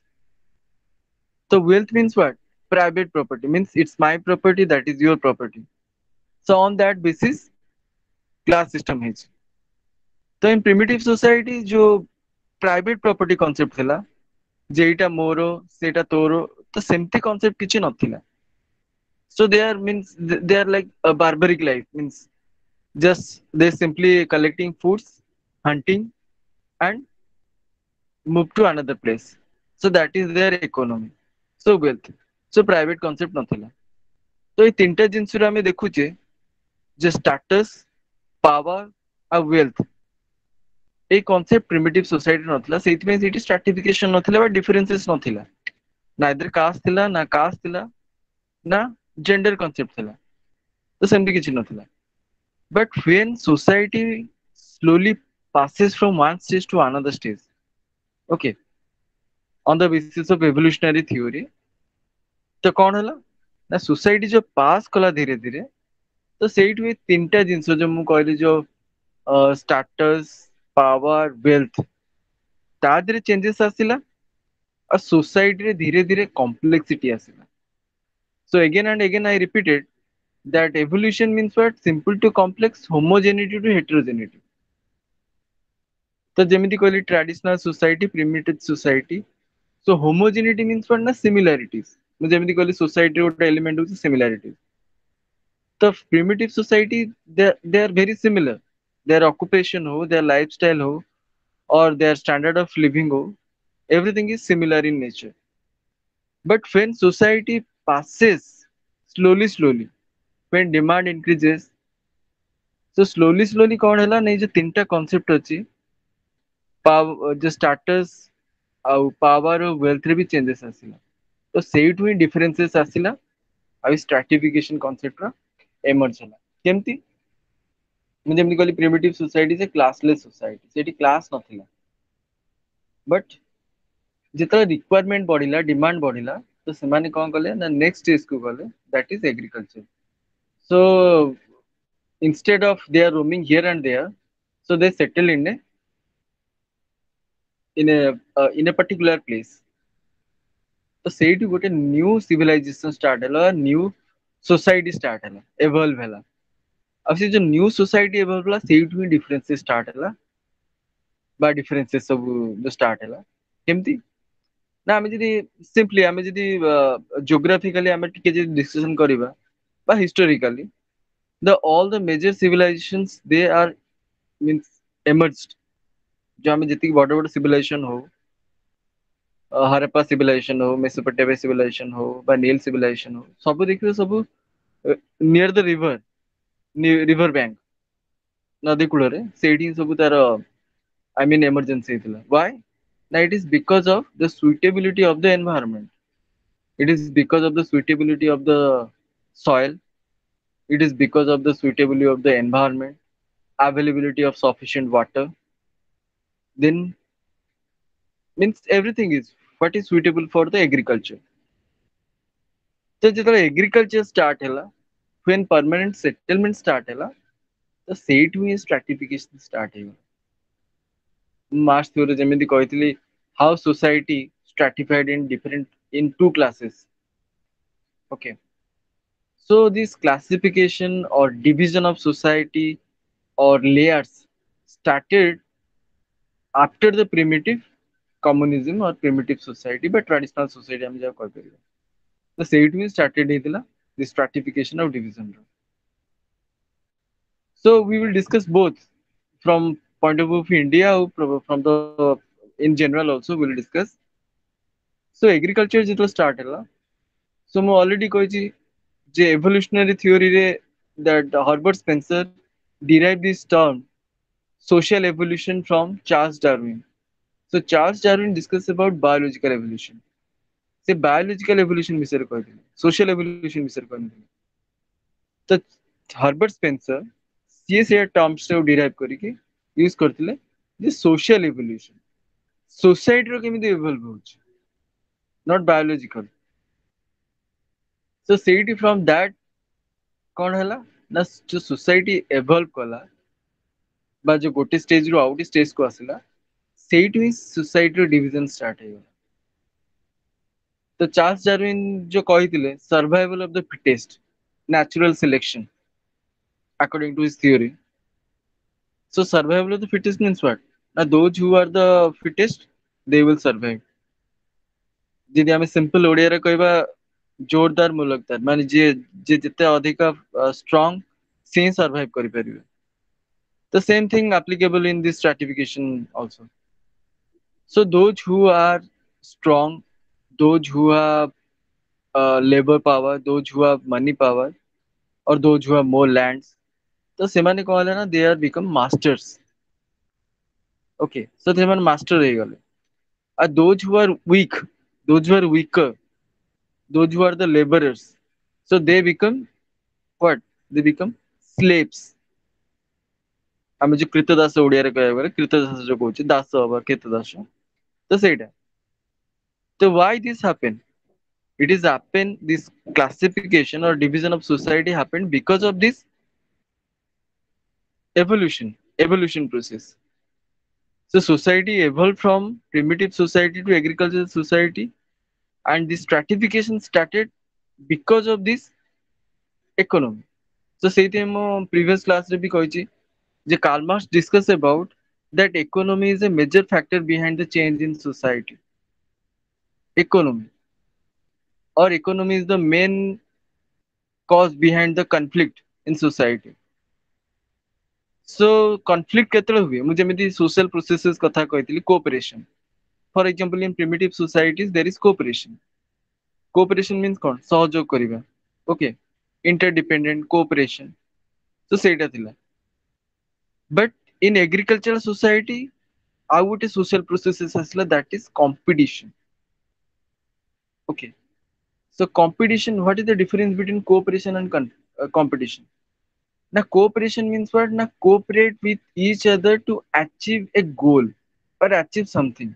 so wealth means what private property means it's my property that is your property so on that basis class system ହେଇଛି तो in primitive society जो private property conceptଥିଲା ଯେ ଏଇଟା ମୋର ସେଇଟା ତୋର ତ ସେମିତି concept କିଛି ନଥିଲା so they are means they are like a barbaric life means just they simply collecting foods hunting and move to another place so that is their economy so wealth so private concept ନଥିଲା ତ ଏଇ ତିନିଟା ଜିନିଷରୁ ଆମେ ଦେଖୁଛେ ଯେ status power ଆଉ wealth এই concept primitive society ନଥିଲା ସେଇଥିପାଇଁ ସେଇଠି stratification ନଥିଲା ବା differences ନଥିଲା neither caste ଥିଲା ନା caste ଥିଲା ନା gender concept ଥିଲା ତ ସେମିତି କିଛି ନଥିଲା but when society slowly passes from one stage to another stage okay on the basis of evolutionary theory ତ କଣ ହେଲା ନା society जो pass କଲା ଧୀରେ ଧୀରେ ତ ସେଇଠୁ ଏଇ ତିନିଟା ଜିନିଷ ଯୋଉ ମୁଁ କହିଲି ଯୋଉ status power wealth ତା ଦେହରେ changes ଆସିଲା ଆଉ society ରେ ଧୀରେ ଧୀରେ complexity ଆସିଲା so again and again I repeated that evolution means what simple to complex homogeneity to heterogeneity ତ ଯେମିତି କହିଲି traditional society primitive society so homogeneity means what ନା similarities ମୁଁ ଯେମିତି କହିଲି society ର ଗୋଟେ element ହଉଛି similarities ତ primitive society they are very similar their occupation ho their lifestyle ho or their standard of living ho everything is similar in nature but when society passes slowly when demand increases so slowly କଣ ହେଲା ନା ଏଇ ଯୋଉ ତିନିଟା concept ଅଛି ଯୋଉ status ଆଉ power ଆଉ wealth ରେ ବି changes ଆସିଲା ତ ସେଇଠୁ ହିଁ differences ଆସିଲା ଆଉ stratification concept ର emerge ହେଲା କେମିତି ମୁଁ ଯେମିତି କହିଲି primitive society ଯେ classless society ସେଇଠି class ନଥିଲା but ଯେତେବେଳେ requirement ବଢିଲା demand ବଢିଲା ତ ସେମାନେ କଣ କଲେ ନା next stage କୁ ଗଲେ that is agriculture so instead of they are roaming here and there so they settle in a particular place ତ ସେଇଠି ଗୋଟେ new civilization start ହେଲା new society start ହେଲା evolve ହେଲା ଆଉ ସେ ଯୋଉ new society evolve ହେଲା ସେଇଠୁ ହିଁ differences start ହେଲା ବା differences ସବୁ ଯୋଉ start ହେଲା କେମିତି ନା ଆମେ ଯଦି simply ଆମେ ଯଦି geographically ଆମେ ଟିକେ ଯଦି discussion କରିବା ବା historically all the major civilizations they are means emerged जो ଆମେ ଯେତିକି ବଡ ବଡ civilization ହଉ हरप्पा सिविलाइजेशन हो मेसोपोटामिया सिविलाइजेशन हो बा नील सिविलाइजेशन हो सब देखिए सब नियर द रिवर बैंक नदी कूल रे सेठी सब तार आई मीन इमरजेंसी हेतिला व्हाई ना it is because of the suitability of the environment it is because of the suitability of the soil it is because of the suitability of the environment availability of sufficient water then means everything is what is suitable for the agriculture तो ଯେତେବେଳେ agriculture start ହେଲା when permanent settlement start ହେଲା ତ ସେଇଠୁ ହିଁ stratification start ହେଇଗଲା। Marks ଥ୍योरी ଯେମିତି କହିଥିଲି how society stratified in different in two classes. Okay, so this classification or division of society or layers started after the primitive communism or primitive society বা traditional society ଆମେ ଯାହା କହିପାରିବା। ତ ସେଇଠୁ ହିଁ started ହେଇଥିଲା the stratification of division ର। So we will discuss both from point of view of India or from the in general also we will discuss. So agriculture ଯେତେବେଳେ start ହେଲା, so ମୁଁ already କହିଛି ଯେ evolutionary theory ରେ that Herbert Spencer derived this term social evolution from Charles Darwin. So Charles Darwin discussed about biological evolution. ସେ biological evolution ବିଷୟରେ କହିଥିଲେ, social evolution ବିଷୟରେ କହିଥିଲେ। ତ ହର୍ବର୍ଟ ସ୍ପେନ୍ସର ସିଏ ସେ ଟର୍ମସ୍ ଟାକୁ ଡିରାଇଭ୍ କରିକି ୟୁଜ୍ କରିଥିଲେ ଯେ social evolution, societyର କେମିତି evolve ହଉଛି, not biological। So ସେଇଠି from that କଣ ହେଲା ନା ଯୋଉ society evolve କଲା ବା ଯୋଉ ଗୋଟେ stage ରୁ ଆଉ ଗୋଟେ stage କୁ ଆସିଲା, ସେଇଠୁ ହିଁ societyର division start ହେଇଗଲା। ତ ଚାର୍ଲ୍ସ ଡାରୱିନ ଯୋଉ କହିଥିଲେ survival of the fittest, natural selection according to his theory. So survival of the fittest means what? Now those who are the fittest, they will survive. ଯଦି ଆମେ simple ଓଡ଼ିଆରେ କହିବା ଜୋରଦାର ମୁଲକଦାର, ମାନେ ଯିଏ ଯିଏ ଯେତେ ଅଧିକ strong ସେ ହିଁ survive କରିପାରିବେ। The same thing applicable in this stratification also. So those who are strong, those who have labor power, those who have money power, or those who have more lands, ତ ସେମାନେ କଣ ହେଲେ ନା they are become masters. Okay, so ସେମାନେ master ହେଇଗଲେ। And those who are weak, those who are weaker, those who are the laborers, so they become what? They become slaves। ଆମେ ଯୋଉ କ୍ରୀତଦାସ ଓଡ଼ିଆରେ କହିବାକୁ ଗଲେ କ୍ରୀତଦାସ ଯୋଉ କହୁଛେ ଦାସ ବା କ୍ରୀତଦାସ, ତ ସେଇଟା। ତ why this happen? It is happen, this classification or division of society happened because of this evolution process। So society evolved from primitive society to agricultural society, and this stratification started because of this economy। So ସେଇଥିପାଇଁ ମୁଁ previous class ରେ ବି କହିଛି ଯେ Karl Marx discuss about that economy is a major factor behind the change in society। Economy or economy is the main cause behind the conflict in society। So conflict କେତେବେଳେ ହୁଏ, ମୁଁ ଯେମିତି social processes କଥା କହିଥିଲି, cooperation। For example, in primitive societies there is cooperation। Cooperation means କଣ? ସହଯୋଗ କରିବା। Okay, interdependent cooperation। So ସେଇଟା ଥିଲା। But in agricultural society ଆଉ ଗୋଟେ social processes ଆସିଲା, that is competition। Okay, so competition, what is the difference between cooperation and competition? Now cooperation means what? Now cooperate with each other to achieve a goal or achieve something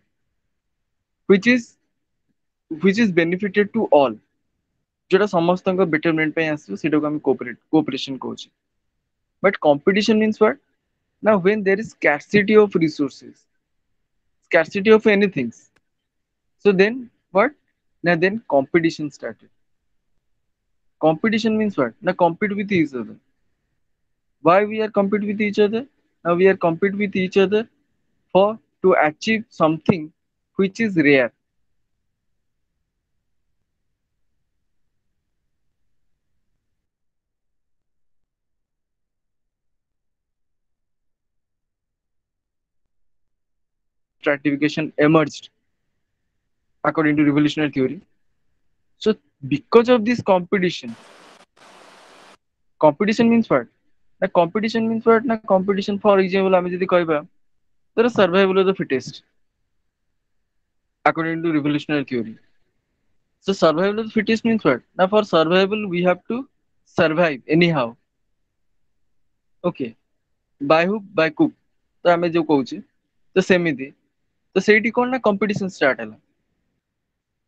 which is benefited to all। जोटा समस्तଙ୍କ betterment ପାଇଁ ଆସିବ ସେଟାକୁ ଆମେ cooperation କହୁଛେ। But competition means what? Now when there is scarcity of resources, scarcity of anything, so then what? Now then competition started। Competition means what? Now compete with each other। Why we are compete with each other? Now we are compete with each other for to achieve something which is rare। Stratification emerged according to revolutionary theory। So because of this competition, competition means what? Na competition means what? Na competition, for example ଆମେ ଯଦି କହିବା there is survival of the fittest according to revolutionary theory। So survival of the fittest means what? Now for survival we have to survive anyhow। Okay, by hook by crook, ତ ଆମେ ଯୋଉ କହୁଛେ ତ ସେମିତି, ତ ସେଇଠି କଣ ନା competition start ହେଲା।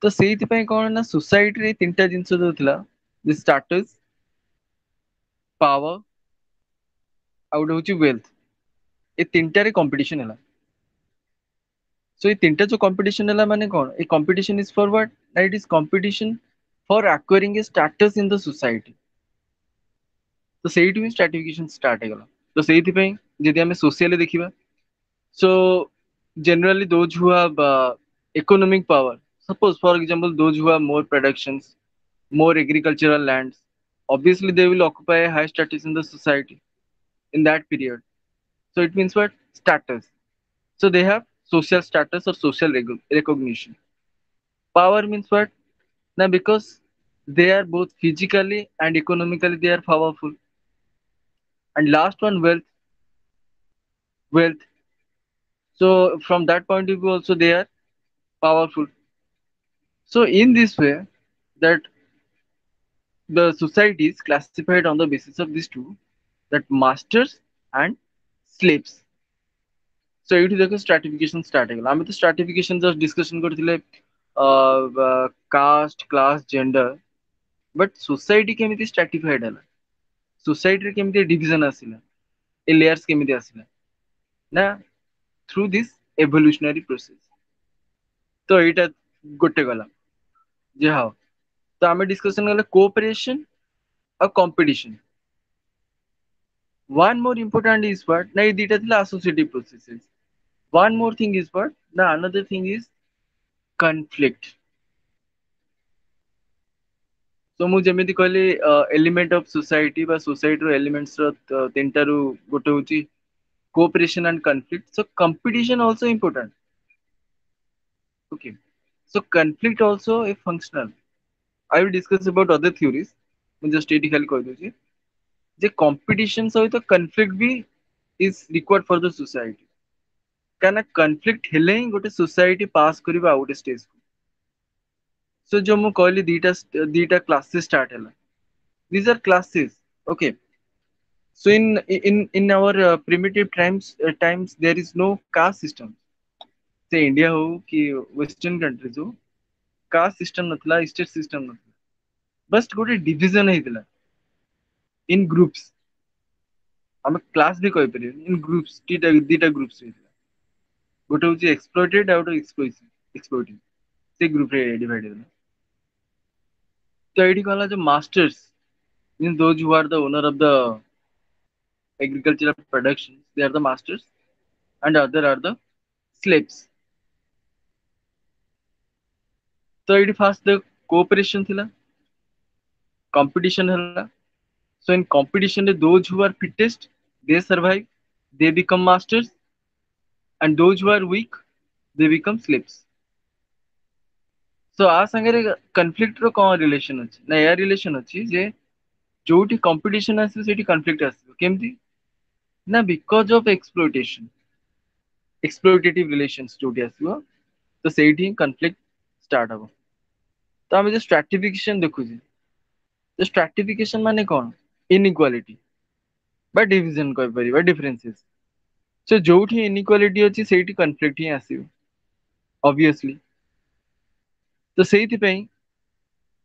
ତ ସେଇଥିପାଇଁ କଣ ନା society ରେ ତିନିଟା ଜିନିଷ ଯୋଉ ଥିଲା, the status, power ଆଉ ଗୋଟେ ହଉଛି ୱେଲ୍ଥ। ଏ ତିନିଟାରେ କମ୍ପିଟିସନ ହେଲା। ସୋ ଏ ତିନିଟା ଯୋଉ କମ୍ପିଟିସନ ହେଲା ମାନେ କଣ, a competition is for what, ନା it is competition for acquiring a status in the society. ତ ସେଇଠୁ ହିଁ ଷ୍ଟ୍ରାଟିଫିକେସନ ଷ୍ଟାର୍ଟ ହେଇଗଲା। ତ ସେଇଥିପାଇଁ ଯଦି ଆମେ ସୋସିଆଲି ଦେଖିବା, so generally those who have economic power, suppose for example those who have more productions, more agricultural lands, obviously they will occupy a high status in the society in that period. So it means what, status. So they have social status or social recognition. Power means what, now because they are both physically and economically they are powerful. And last one, wealth. So from that point of view also they are powerful. So in this way, that the society is classified on the basis of these two, that masters and slaves. So ଏଇଠି ଦେଖ stratification start ହେଇଗଲା। ଆମେ ତ stratification just discussion କରିଥିଲେ caste, class, gender, but society କେମିତି stratified ହେଲା, society ରେ କେମିତି division ଆସିଲା, ଏ layers କେମିତି ଆସିଲା, ନା through this evolutionary process। ତ ଏଇଟା ଗୋଟେ ଗଲା ଯେ ହଁ। ତ ଆମେ discussion କଲେ cooperation ଆଉ competition। One more important is what, na ଏ ଦିଟା ଥିଲା associative processes। One more thing is what, the another thing is conflict। So ମୁଁ ଯେମିତି କହିଲି element of society ବା society ର elements ର ତିନିଟାରୁ ଗୋଟେ ହଉଛି cooperation and conflict। So competition also important। Okay, so conflict also a functional। I will discuss about other theories। ମୁଁ just ଏଇଠି ଖାଲି କହିଦଉଛି ଯେ competition ସହିତ conflict B is required for the society। କାହିଁକିନା conflict ହେଲେ ହିଁ ଗୋଟେ society pass କରିବ ଆଉ ଗୋଟେ stage କୁ। So जो ମୁଁ କହିଲି ଦିଟା classes start ହେଲା, these are classes। Okay, so in our primitive times there is no caste system। से इंडिया हो कि वेस्टर्न कंट्रीज हो, कास्ट सिस्टम नथला, स्टेट सिस्टम नथला, बस गोटे डिविजन हेतिला इन ग्रुप्स। हम क्लास भी कहि परियो इन ग्रुप्स, दीटा ग्रुप्स हेतिला। गोटे होची एक्सप्लॉइटेड आउट ऑफ एक्सप्लॉइटिंग, से ग्रुप रे डिवाइड हेतिला। तो एडी कहला जो masters mean those who are the owner of the agricultural production, they are the masters and other are the slaves। तो एडी फास्ट द कोऑपरेशन थिला, कंपटीशन हला। So in competition, those who are fittest, they survive, they become masters, and those who are weak, they become slaves। So आ संगे conflict रो कौन relation अछि, ना या relation अछि जे जोटी competition आसे सेठी conflict आसे केमती, ना because of exploitation, exploitative relations जोटी आसीबो, तो सेठी conflict start हबो। तो हम जो stratification देखुजी, तो stratification माने कौन, inequality बा division कहि परिबा, differences। So जोठी inequality अछि सेठी conflict ही आसीबो obviously। तो ସେଇଥିପାଇଁ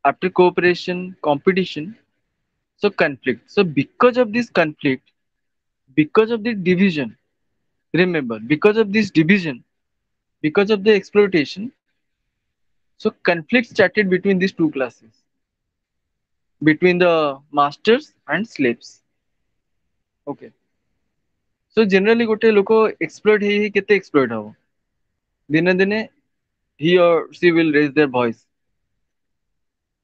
after cooperation, competition, so conflict। So because of this conflict, because of the division, remember, because of this division, because of the exploitation, so conflict started between these two classes, between the masters and slaves। Okay, so generally गोटे लोक exploit ही केते exploit हबो, दिने दिने he or she will raise their voice।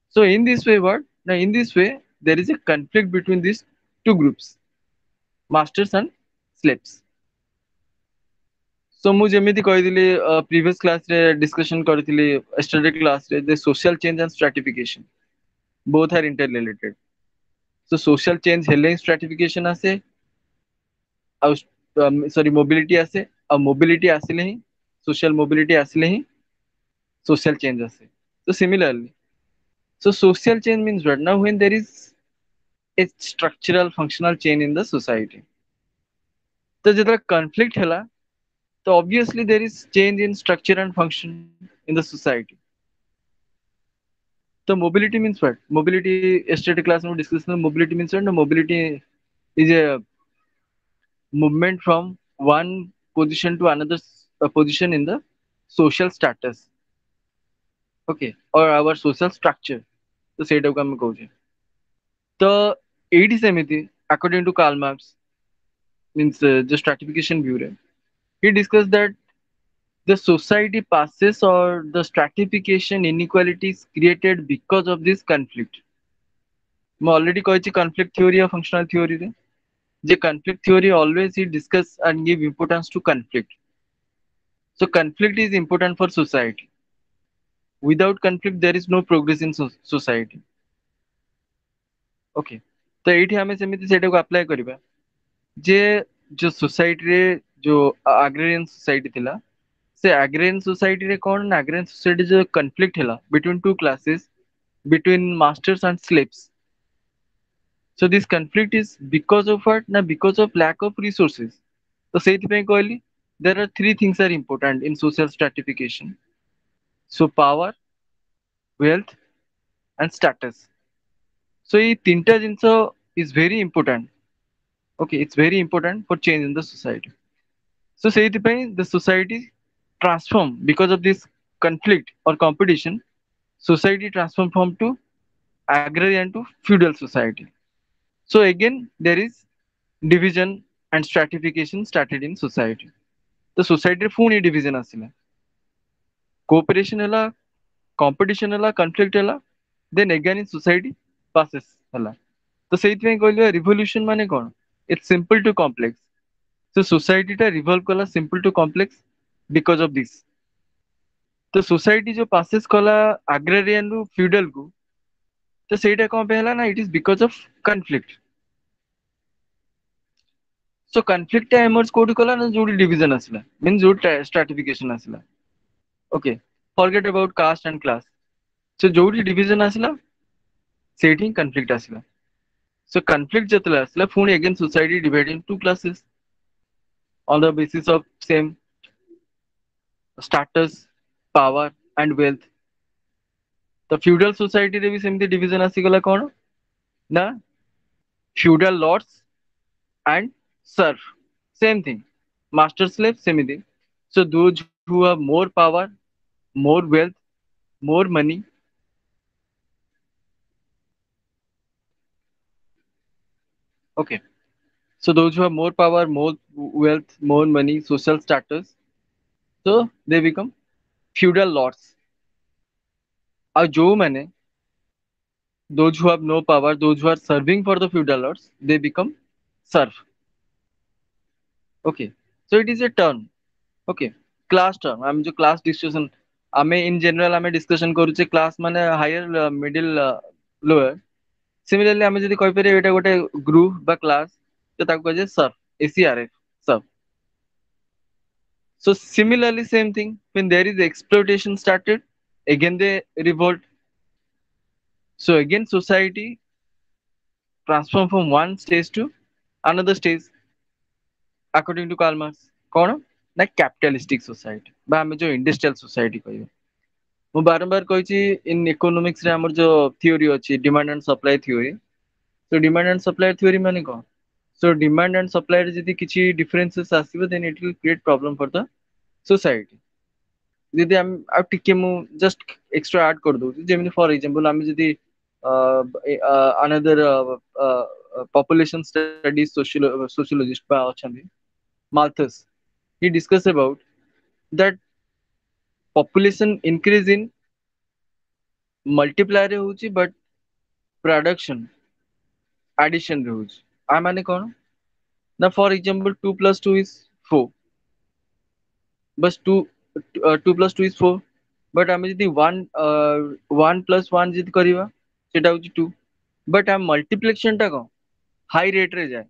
So in this way what, now in this way there is a conflict between these two groups, masters and slaves। So ମୁଁ ଯେମିତି କହିଥିଲି previous class ରେ discussion କରିଥିଲି, yesterday class ରେ, the social change and stratification both are interrelated। So social change ହେଲେ ହିଁ stratification ଆସେ, ଆଉ sorry mobility ଆସେ, ଆଉ mobility ଆସିଲେ ହିଁ, social mobility ଆସିଲେ ହିଁ social change आसे। So similarly, so social change means what, now when there is a structural functional change in the society। तो ଯେତେବେଳେ conflict ହେଲା, so obviously there is change in structure and function in the society। So mobility means what, mobility yesterday class में discuss, mobility means what, no, mobility is a movement from one position to another position in the social status, okay, or our social structure. तो ସେଇଟାକୁ ଆମେ କହୁଛେ। ତ ଏଇଠି ସେମିତି according to Karl Marx means the stratification view ରେ he discussed that the society passes or the stratification inequalities created because of this conflict। ମୁଁ already କହିଛି conflict theory ଆଉ functional theory ରେ ଯେ conflict theory always he discuss and give importance to conflict। So conflict is important for society। Without conflict there is no progress in society। Okay, ତ ଏଇଠି ଆମେ ସେମିତି ସେଇଟାକୁ ଆପ୍ଲାଏ କରିବା ଯେ ଯୋଉ ସୋସାଇଟିରେ ଯୋଉ ଆଗ୍ରେରିଆନ ସୋସାଇଟି ଥିଲା ସେ ଆଗ୍ରେରିଆନ ସୋସାଇଟିରେ କଣ ନା ଆଗ୍ରେରିଆନ ସୋସାଇଟି ଯୋଉ କନଫ୍ଲିକ୍ଟ ହେଲା between two classes between masters and slaves. So this conflict is because of what na because of lack of resources। ତ ସେଇଥିପାଇଁ କହିଲି there are three things are important in social stratification। So power, wealth and status। So ଏଇ ତିନିଟା ଜିନିଷ is very important। Okay, it's very important for change in the society। So ସେଇଥିପାଇଁ the society transform because of this conflict or competition। Society transform from to agrarian to feudal society। So again there is division and stratification started in society। तो society ରେ ପୁଣି division ଆସିଲା, cooperation ହେଲା, competition ହେଲା, conflict ହେଲା, then again in society passes ହେଲା। ତ ସେଇଥିପାଇଁ କହିଲି revolution ମାନେ କଣ? It's simple to complex। So society ଟା revolve କଲା simple to complex because of this। ତ society ଯୋଉ passes କଲା agrarian ରୁ feudal କୁ ତ ସେଇଟା କଣ ପାଇଁ ହେଲା ନା it is because of conflict। So conflict ଟା emerge କୋଉଠି କଲା ନା ଯୋଉଠି division ଆସିଲା means ଯୋଉଠି stratification ଆସିଲା। Okay, forget about caste and class। So ଯୋଉଠି division ଆସିଲା ସେଇଠି conflict ଆସିଲା। So conflict ଯେତେବେଳେ ଆସିଲା ପୁଣି again society divided in two classes on the basis of same status, power and wealth। ତ feudal society ରେ ବି ସେମିତି division ଆସିଗଲା କଣ ନା feudal lords and serf, same thing, master slave ସେମିତି। So those who have more power, more wealth, more money, okay, so those who have more power, more wealth, more money, social status, so they become feudal lords। ଆଉ ଯୋଉମାନେ those who have no power, those who are serving for the feudal lords, they become serf। Okay, so it is a term। Okay, class term ଆମେ ଯୋଉ class discussion ଆମେ in general ଆମେ discussion କରୁଛେ class ମାନେ higher middle lower। Similarly ଆମେ ଯଦି କହିପାରିବା ଏଇଟା ଗୋଟେ group ବା class ତ ତାକୁ କୁହାଯାଏ serf, SERF, serf। So similarly same thing when there is exploitation started again they revolt। So again society transform from one stage to another stage according to Karl Marx। କଣ ନା କ୍ୟାପିଟାଲିଷ୍ଟିକ society ବା ଆମେ ଯୋଉ industrial society କହିବା। ମୁଁ ବାରମ୍ବାର କହିଛି in economics ରେ ଆମର ଯୋଉ ଥିଓରି ଅଛି ଡିମାଣ୍ଡ ଆଣ୍ଡ ସପ୍ଲାଏ ଥିଓରି। ତ ଡିମାଣ୍ଡ ଆଣ୍ଡ ସପ୍ଲାଏ ଥିଓରି ମାନେ କଣ? So demand and supply ରେ ଯଦି କିଛି differences ଆସିବ then it will create problem for the society। ଯଦି ଆମେ ଆଉ ଟିକେ ମୁଁ just extra add କରିଦଉଛି ଯେମିତି for example ଆମେ ଯଦି another population studies sociologist ବା ଅଛନ୍ତି Malthus, he discussed about that population increase in multiply ରେ ହଉଛି but production addition ରେ ହଉଛି। ଆ ମାନେ କଣ ନା for example 2 plus 2 is 4 बस 2 2 plus 2 is 4 but ଆମେ ଯଦି 1 plus 1 ଯଦି କରିବା ସେଟା ହଉଛି 2 but ଆମ multiplication ଟା କଣ ହାଇ ରେଟ୍ ରେ ଯାଏ।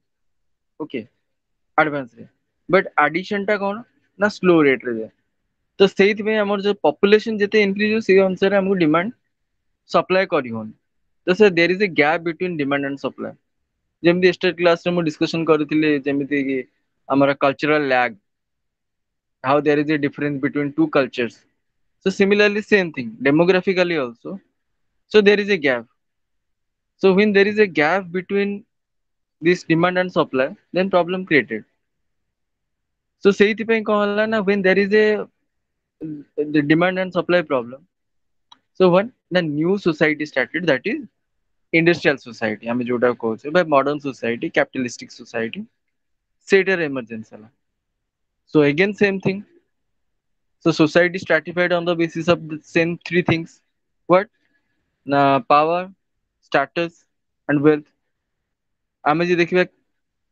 ଓକେ, ଆଡଭାନ୍ସ ରେ, but addition ଟା କଣ ନା ସ୍ଲୋ ରେଟ୍ ରେ ଯାଏ। ତ ସେଇଥିପାଇଁ ଆମର ଯୋଉ population ଯେତେ increase ହଉଛି ସେଇ ଅନୁସାରେ ଆମକୁ demand supply କରିହଉନି। ତ ସେ there is a gap between demand and supply। ଯେମିତି ଷ୍ଟେଟ କ୍ଲାସ ରେ ମୁଁ ଡିସ୍କସନ କରିଥିଲି ଯେମିତି କି ଆମର cultural lag, how there is a difference between two cultures। So similarly same thing demographically also। So there is a gap। So when there is a gap between this demand and supply then problem created। So ସେଇଥିପାଇଁ କଣ ହେଲା ନା when there is a the demand and supply problem, so one the new society started, that is industrial society ଆମେ ଯୋଉଟା କହୁଛେ ବା modern society, capitalistic society, ସେଇଟାର emergence ହେଲା. So again same thing. So society stratified on the basis of the same three things. What? Na power, status and wealth. ଆମେ ଯଦି ଦେଖିବା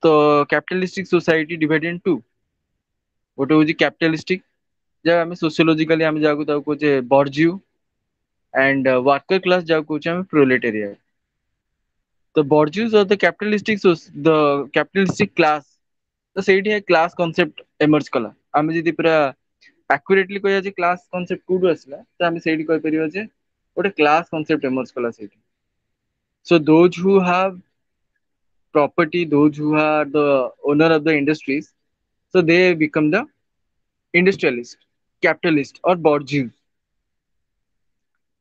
ତ capitalistic society divided in two. ଗୋଟେ ହଉଛି capitalistic, ଯାହା ଆମେ sociologically ଆମେ ଯାହାକୁ ତାକୁ କହୁଛେ bourgeois, and worker class ଯାହାକୁ କହୁଛେ ଆମେ proletariat. The bourgeois or the capitalistic the capitalistic class, ତ ସେଇଠି class concept emerge କଲା. ଆମେ ଯଦି ପୁରା accurately କହିବା ଯେ class concept କୋଉଠୁ ଆସିଲା, ତ ଆମେ ସେଇଠି କହିପାରିବା ଯେ ଗୋଟେ class concept emerge କଲା ସେଇଠି. So those who have property, those who are the owner of the industries, so they become the industrialist, capitalist or bourgeois.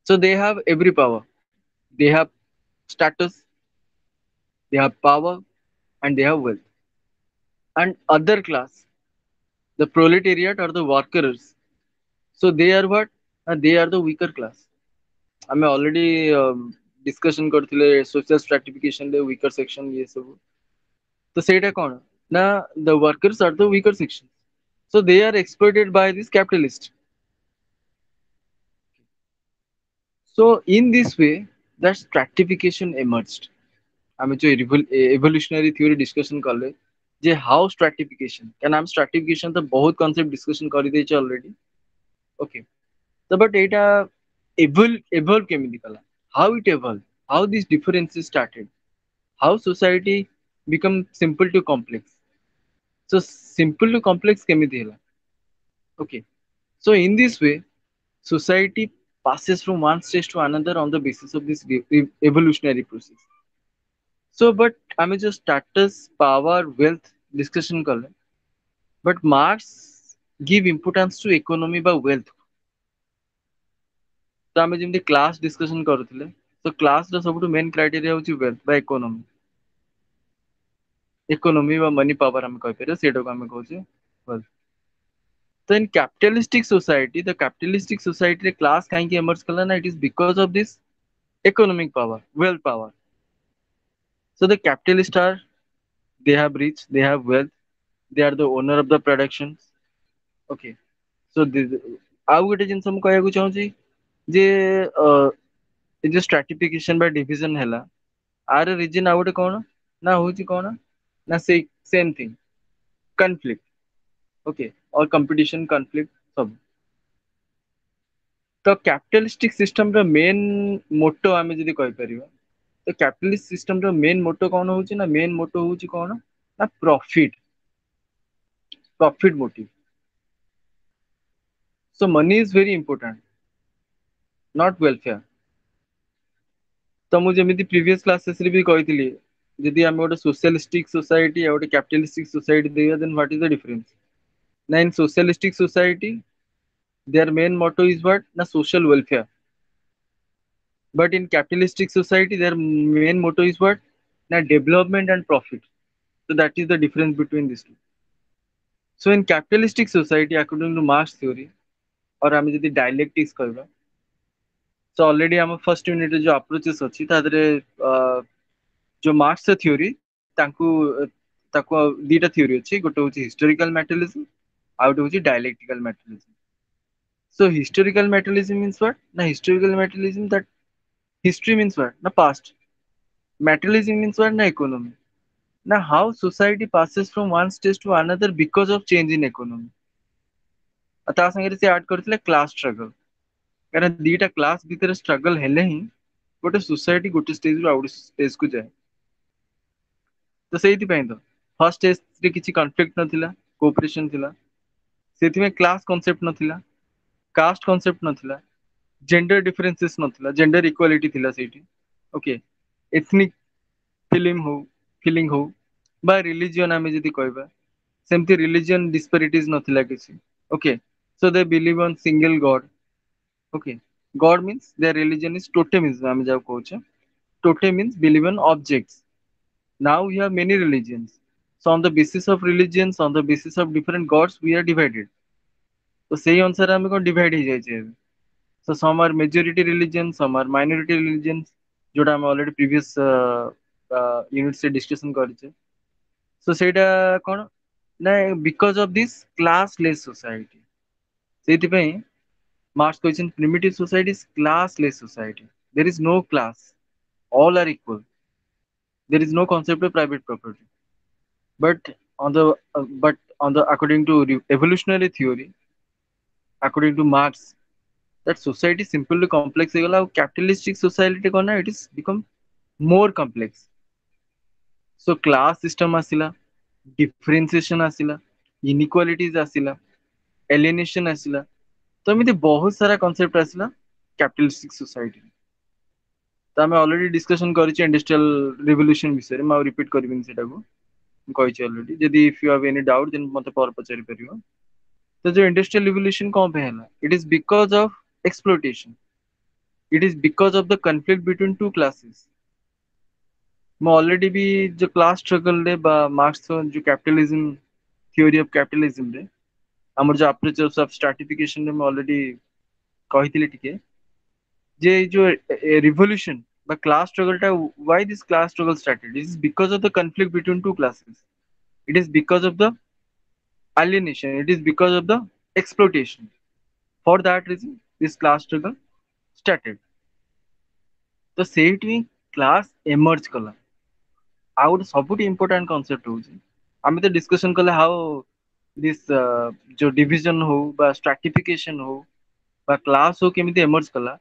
So they have every power. They have status, they have power, and they have wealth. And other class, the proletariat or the workers, so they are what? They are the weaker class. ଆମେ already discussion କରିଥିଲେ social stratification ରେ weaker section ଇଏ ସବୁ. ତ ସେଇଟା କଣ ନା the workers are the weaker section. So they are exploited by this capitalist. So in this way, that stratification emerged. ଆମେ जो evolutionary theory discussion कले जे how stratification, କାରଣ ଆମେ stratification ତ बहुत concept discussion କରିଦେଇଛେ already. Okay. So but ଏଇଟା evolve କେମିତି କଲା? How it evolved? How these differences started? How society become simple to complex? So simple to complex କେମିତି ହେଲା? Okay. So in this way, society passes from one stage to another on the basis of this evolutionary process. So, but ଆମେ just status, power, wealth discussion कले, but Marx give importance to economy by wealth. तो ଆମେ ଯେମିତି class discussion କରୁଥିଲେ, so class ର ସବୁଠୁ main criteria ହଉଛି wealth ବା economy. Economy ବା money power ଆମେ କହିପାରିବା, ସେଇଟାକୁ ଆମେ କହୁଛେ wealth. So in the capitalistic society ରେ class କାହିଁକି emerge କଲା ନା, it is because of this economic power, wealth power. So the capitalists are, they have rich, they have wealth, they are the owner of the productions. Okay. So ଆଉ ଗୋଟେ ଜିନିଷ ମୁଁ କହିବାକୁ ଚାହୁଁଛି ଯେ ଏ ଯୋଉ stratification ବା division ହେଲା, ଆର reason ଆଉ ଗୋଟେ କଣ ନା ହଉଛି କଣ ନା ସେଇ same thing, conflict. Okay, or competition, conflict ସବୁ. ତ capitalistic system ର main motto ଆମେ ଯଦି କହିପାରିବା, ତ capitalist system ର main motto କଣ ହଉଛି ନା, main motto ହଉଛି କଣ ନା profit motive. So money is very important, not welfare. ତ ମୁଁ ଯେମିତି previous classes ରେ ବି କହିଥିଲି, ଯଦି ଆମେ ଗୋଟେ socialistic society ଆଉ ଗୋଟେ capitalistic society ଦେଇବା, then what is the difference? Na in socialistic society, their main motto is what? Na social welfare. But in capitalistic society, their main motto is what? Na development and profit. So that is the difference between these two. So in capitalistic society, according to Marx theory, or ଆମେ ଯଦି dialectics କହିବା, so already ଆମ first unit ରେ ଯୋଉ approaches ଅଛି ତା ଦେହରେ ଯୋଉ Marx ର theory, ତାକୁ ଦିଟା theory ଅଛି, ଗୋଟେ ହଉଛି historical materialism, ଆଉ ଗୋଟେ ହଉଛି dialectical materialism. So historical materialism means what? Na historical materialism, that history means what? Na past. Materialism means what? Na economy. Na how society passes from one stage to another because of change in economy. ତା ସାଙ୍ଗରେ ସେ add କରିଥିଲେ class struggle. କାରଣ ଦିଟା class ଭିତରେ struggle ହେଲେ ହିଁ ଗୋଟେ society ଗୋଟେ stage ରୁ ଆଉ ଗୋଟେ stage କୁ ଯାଏ. ତ ସେଇଥିପାଇଁ ତ first stage ରେ କିଛି conflict ନଥିଲା, cooperation ଥିଲା. ସେଥିପାଇଁ class concept ନଥିଲା, caste concept ନଥିଲା, gender differences ନଥିଲା, gender equality ଥିଲା ସେଇଠି. Okay, ethnic feeling ହଉ ବା religion ଆମେ ଯଦି କହିବା, ସେମିତି religion disparities ନଥିଲା କିଛି. Okay, so they believe on single God. Okay, God means their religion is totemism ଆମେ ଯାହାକୁ କହୁଛେ. Totem means believe on objects. Now we have many religions. So on the basis of religions, on the basis of different gods, we are divided. तो ସେଇ ଅନୁସାରେ ଆମେ କଣ divide ହେଇଯାଇଛେ ଏବେ। So some are majority religions, some are minority religions, जोटा ଆମେ already previous units ରେ discussion କରିଛେ। So ସେଇଟା କଣ ନା because of this classless society, ସେଇଥିପାଇଁ Marx କହିଛନ୍ତି primitive society is classless society. There is no class, all are equal. There is no concept of private property. But on the according to evolutionary theory, according to Marx, that society simply complex ହେଇଗଲା ଆଉ capitalistic society କଣ ନା it is become more complex. So class system ଆସିଲା, differentiation ଆସିଲା, inequalities ଆସିଲା, alienation ଆସିଲା, ତ ଏମିତି ବହୁତ ସାରା concept ଆସିଲା capitalistic society। ତ ଆମେ already discussion କରିଛେ industrial revolution ବିଷୟରେ, ମୁଁ ଆଉ repeat କରିବିନି ସେଟାକୁ, ମୁଁ କହିଛି already। ଯଦି if you have any doubt then ମତେ ପରେ ପଚାରି ପାରିବ। ତ ଯୋଉ industrial revolution କଣ ପାଇଁ ହେଲା? It is because of exploitation. It is because of the conflict between two classes। मैं ऑलरेडी भी जो क्लास स्ट्रगल रे बा मार्क्स जो कैपिटलिज्म थ्योरी ऑफ कैपिटलिज्म रे हमर जो अप्रोचेस ऑफ स्ट्रैटिफिकेशन रे मैं ऑलरेडी कहितली टिके जे जो रिवोल्यूशन बा क्लास स्ट्रगल टा why this class struggle started is because of the conflict between two classes. It is because of the alienation, it is because of the exploitation। for that reason this class struggle started। तो ସେଇଠି class emerge कला। ଆଉ ଗୋଟେ ସବୁଠୁ important concept ହଉଛି ଆମେ ତ discussion କଲେ ହାଉ ଦିସ୍ ଯୋଉ ଡିଭିଜନ ହଉ ବା ଷ୍ଟ୍ରାଟିଫିକେସନ ହଉ ବା କ୍ଲାସ ହଉ କେମିତି ଏମର୍ଜ କଲା।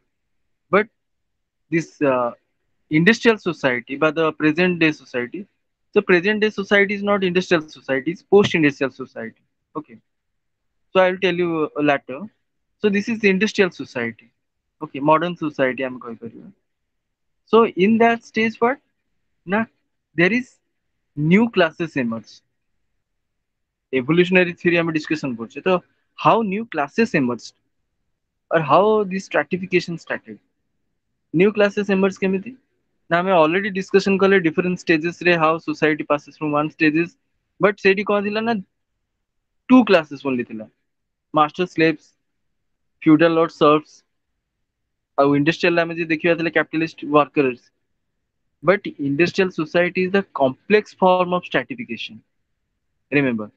But this industrial society by the present day society, so present day society is not industrial society, it's post industrial society। Okay, so I will tell you later। So this is the industrial society, okay, modern society I'm going to। So in that stage what na there is new classes emerge। evolutionary theory ଆମେ discussion କରୁଛେ ତ how new classes emerged or how this stratification started। new classes emerge କେମିତି ନା ଆମେ already discussion କଲେ different stages ରେ how society passes from one stages। but ସେଇଠି କଣ ଥିଲା ନା two classes only ଥିଲା, master slaves, feudal lord serfs ଆଉ industrial ଆମେ ଯଦି ଦେଖିବା ତାହେଲେ capitalist workers। but industrial society is the complex form of stratification, remember।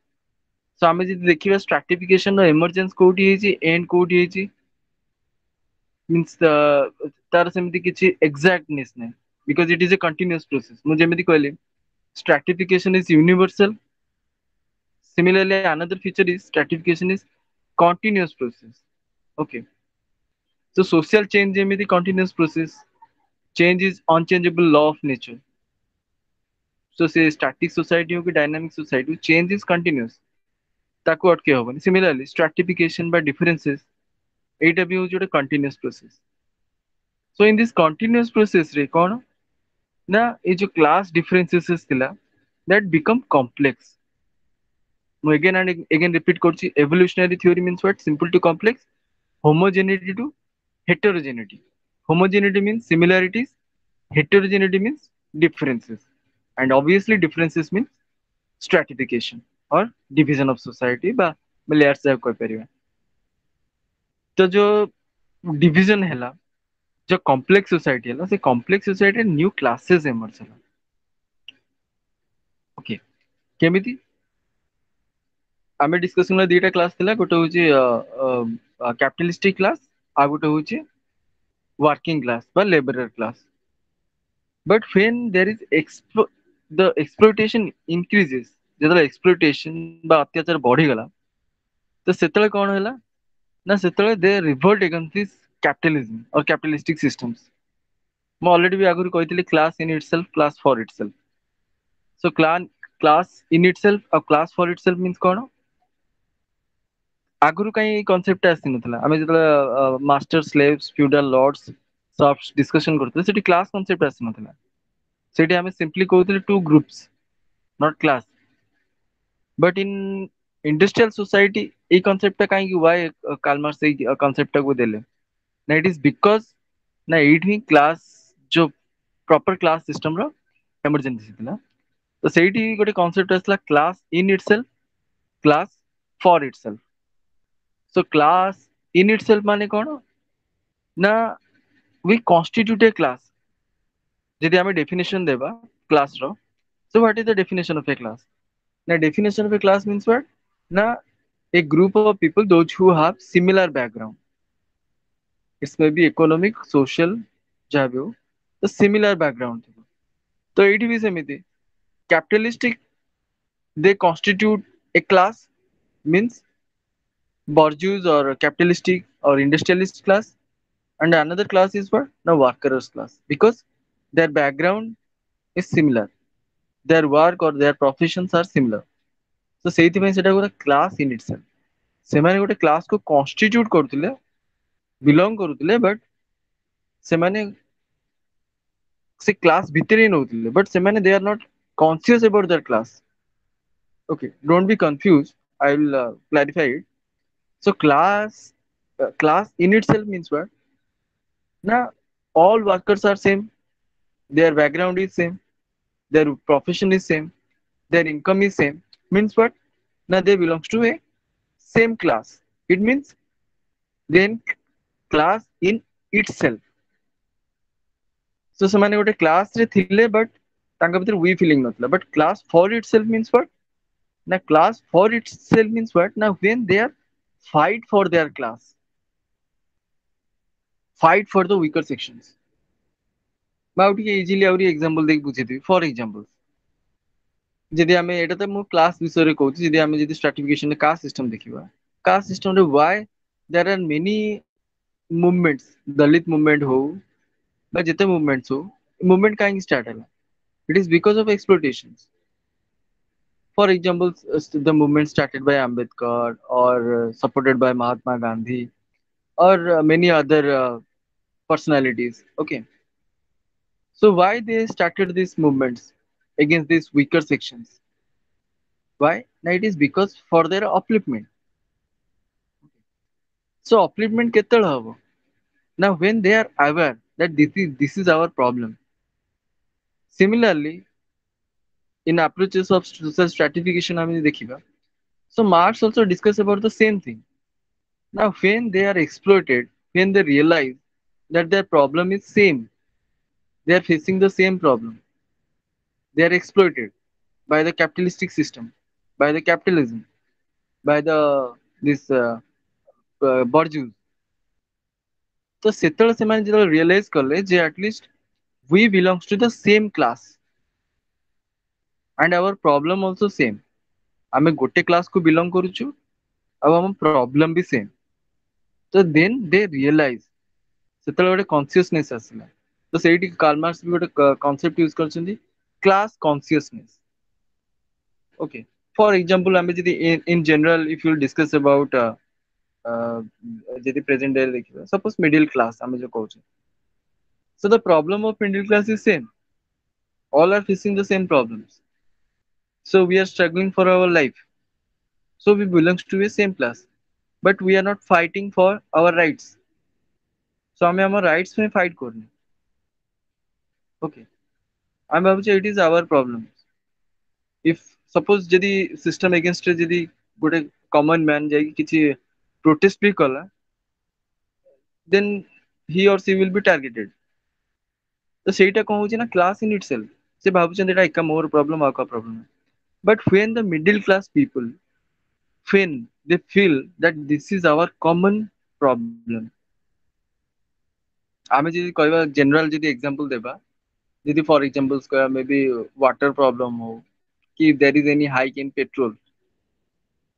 so ଆମେ ଯଦି ଦେଖିବା stratification ର emergence କୋଉଠି ହେଇଛି, end କୋଉଠି ହେଇଛି, means ତାର ସେମିତି କିଛି exactness ନାହିଁ because it is a continuous process। ମୁଁ ଯେମିତି କହିଲି stratification is universal, similarly another feature is stratification is continuous process। okay, so social change ଯେମିତି continuous process, change is unchangeable law of nature। so ସେ static society ହଉ କି dynamic society, change is continuous, ତାକୁ ଅଟକେଇ ହବନି। similarly stratification by differences ଏଇଟା ବି ହଉଛି ଗୋଟେ continuous process। so in this continuous process ରେ କଣ ନା ଏଇ ଯୋଉ class differences ଥିଲା that become complex। ମୁଁ again and again repeat କରୁଛି evolutionary theory means what, simple to complex, homogeneity to heterogeneity। homogeneity means similarities, heterogeneity means differences, and obviously differences means stratification or division of society ବା layers ଯାହା କହିପାରିବା। ତ ଯୋଉ division ହେଲା, जो complex society है ना, से complex society new classes emerge है। ओके, केमिति आमे डिस्कशन में दुईटा क्लास थिला, गोटे होची कैपिटलिस्टिक क्लास आ गोटे होची वर्किंग क्लास बा labourer class. But when there is the exploitation increases, जेतला एक्सप्लॉयटेशन बा अत्याचार बढ़ी गला तो सेतले कोन होला ना, सेतले they revolt against this capitalism और कैपिटलिस्टिक सिस्टम्स। मैं ऑलरेडी भी आगुरी कहती class in itself, class for itself. So class in itself और क्लास फॉर इटसेल्फ मींस कोन, आगुरी कहीं कांसेप्ट आसी नथला। आमे जेतला master slaves, feudal lords, serfs discussion करते सेठी क्लास कांसेप्ट आसी नथला। सेठी आमे सिंपली कहउतले two groups, not class. But in industrial society ए कांसेप्ट कहीं व्हाई कार्ल मार्क्स ए कांसेप्ट को देले ना, इट इज बिकॉज ना एट ही क्लास जो प्रॉपर क्लास सिस्टम रो इमरजेंसी थिला। तो ସେଇଠି ଗୋଟେ concept ଆସିଲା class in itself, class for itself. So class in itself ମାନେ କଣ ନା we constitute a class. ଯଦି ଆମେ definition ଦେବା class ର, so what is the definition of a class? Now definition of a class means what? Na a group of people those who have similar background. It may be economic, social, ଯାହା ବି ହଉ, the similar background ଥିବ. ତ ଏଇଠି ବି ସେମିତି capitalistic they constitute a class means bourgeois or capitalistic or industrialist class, and another class is what? The workers class, because their background is similar, their work or their professions are similar. So ସେଇଥିପାଇଁ ସେଟା ଗୋଟେ class in itself. ସେମାନେ ଗୋଟେ class କୁ constitute କରୁଥିଲେ, belong କରୁଥିଲେ, but ସେମାନେ ସେ class ଭିତରେ ହିଁ ରହୁଥିଲେ, but ସେମାନେ they are not conscious about their class. Okay, don't be confused, I will clarify it. So class in itself means what? Na all workers are same, their background is same, their profession is same, their income is same, means what? Na they belongs to a same class. It means then class in itself. So ସେମାନେ ଗୋଟେ class ରେ ଥିଲେ, but ତାଙ୍କ ଭିତରେ we feeling ନଥିଲା, but class for itself means what? Na class for itself means what? Na when they are fight for their class, fight for the weaker sections. ମୁଁ ଆଉ ଟିକେ ଇଜିଲି ଆହୁରି ଏକ୍ସାମ୍ପଲ ଦେଇକି ବୁଝେଇଦେବି. ଫର ଏକ୍ସାମ୍ପଲ, ଯଦି ଆମେ ଏଇଟା ତ ମୁଁ କ୍ଲାସ ବିଷୟରେ କହୁଛି, ଯଦି ଆମେ ଯଦି ଷ୍ଟ୍ରାଟିଫିକେସନରେ କାଷ୍ଟ ସିଷ୍ଟମ ଦେଖିବା, କାଷ୍ଟ ସିଷ୍ଟମରେ why there are many movements, Dalit movement ହଉ ବା ଯେତେ ମୁଭମେଣ୍ଟସ ହଉ, ମୁଭମେଣ୍ଟ କାହିଁକି ଷ୍ଟାର୍ଟ ହେଲା? It is because of exploitations. For example, the movement started by Ambedkar or supported by Mahatma Gandhi or many other personalities. Okay, so why they started these movements against these weaker sections? Why? Now it is because for their upliftment. So upliftment କେତେବେଳେ ହବ? Now when they are aware that this is our problem. Similarly, in approaches of social stratification ଆମେ ଦେଖିବା, so Marx also discuss about the same thing. Now when they are exploited, when they realize that their problem is same, they are facing the same problem, they are exploited by the capitalistic system, by the capitalism, by the this bourgeois. ତ ସେତେବେଳେ ସେମାନେ ଯେତେବେଳେ realise କଲେ ଯେ at least we belongs to the same class and our problem also same. ଆମେ ଗୋଟେ class କୁ ବିଲଙ୍ଗ କରୁଛୁ ଆଉ ଆମ ପ୍ରୋବ୍ଲେମ ବି ସେମ୍. ତ ଦେନ୍ ଦେ ରିଅଲାଇଜ, ସେତେବେଳେ ଗୋଟେ କନସିୟସନେସ୍ ଆସିଲା. ତ ସେଇଠି କାର୍ଲ ମାର୍କ୍ସ ବି ଗୋଟେ କନସେପ୍ଟ ୟୁଜ କରିଛନ୍ତି, class consciousness. Okay, for example ଆମେ ଯଦି in general if you discuss about ଯଦି ପ୍ରେଜେଣ୍ଟ ଡେ ଦେଖିବା, ସପୋଜ ମିଡିଲ କ୍ଲାସ ଆମେ ଯୋଉ କହୁଛେ, so the problem of middle class is same, all are facing the same problems, so we are struggling for our life, so we belongs to a same class, but we are not fighting for our rights. So ଆମେ ଆମ rights ପାଇଁ fight କରୁନେ. Okay, ଆମେ ଭାବୁଛେ it is our problem. If suppose ଯଦି system against ରେ ଯଦି ଗୋଟେ common man ଯାଇକି କିଛି protest ବି କଲା, then he or she will be targeted. ତ ସେଇଟା କଣ ହଉଛି ନା class in itself, ସେ ଭାବୁଛନ୍ତି ଏଟା ଏକା ମୋର problem ଆଉ କାହା problem. But when the middle class people, when they feel that this is our common problem, ଆମେ ଯଦି କହିବା general ଯଦି example ଦେବା, ଯଦି for example କହିବା maybe water problem ହଉ କି if there is any hike in petrol.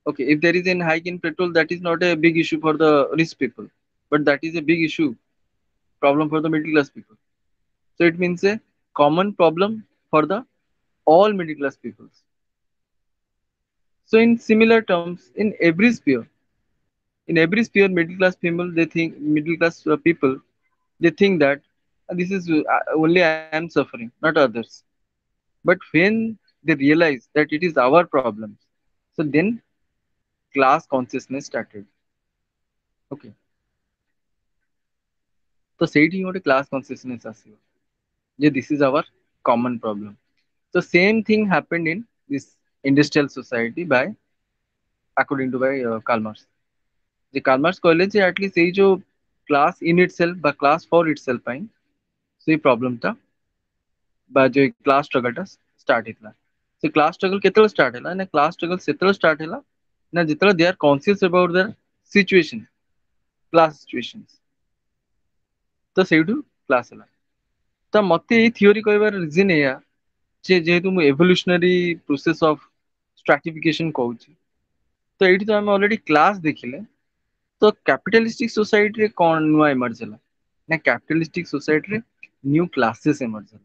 Okay, if there is any hike in petrol, that is not a big issue for the rich people, but that is a big issue, problem for the middle class people. So it means a common problem for the all middle class people. So in similar terms, in every sphere, middle class people they think, middle class people they think that this is only I am suffering, not others. But when they realize that it is our problem, so then class consciousness started. Okay, ତ ସେଇଠି ଗୋଟେ class consciousness ଆସିବ ଯେ this is our common problem. So same thing happened in this industrial society by according to by Karl Marx. The Karl Marx कहले जे at least ये जो class in itself बा class for itself ପାଇଁ से problem था बा जो क्लास स्ट्रगल टा स्टार्ट हेतला से क्लास स्ट्रगल केतल स्टार्ट हैला ना क्लास स्ट्रगल सेतल स्टार्ट हैला ना जितल they are conscious about their situation class situations तो सेठू क्लास हैला तो मते ए थ्योरी कहबार रीजन एया जे जेहेतु मु एवोल्यूशनरी प्रोसेस ऑफ स्ट्रैटिफिकेशन कहूँ तो ये तो आम ऑलरेडी क्लास देखिले तो कैपिटलिस्टिक सोसाइटी रे कौन नुआ इमर्ज होला ना कैपिटलिस्टिक सोसाइटी रे न्यू क्लासेस इमर्ज होला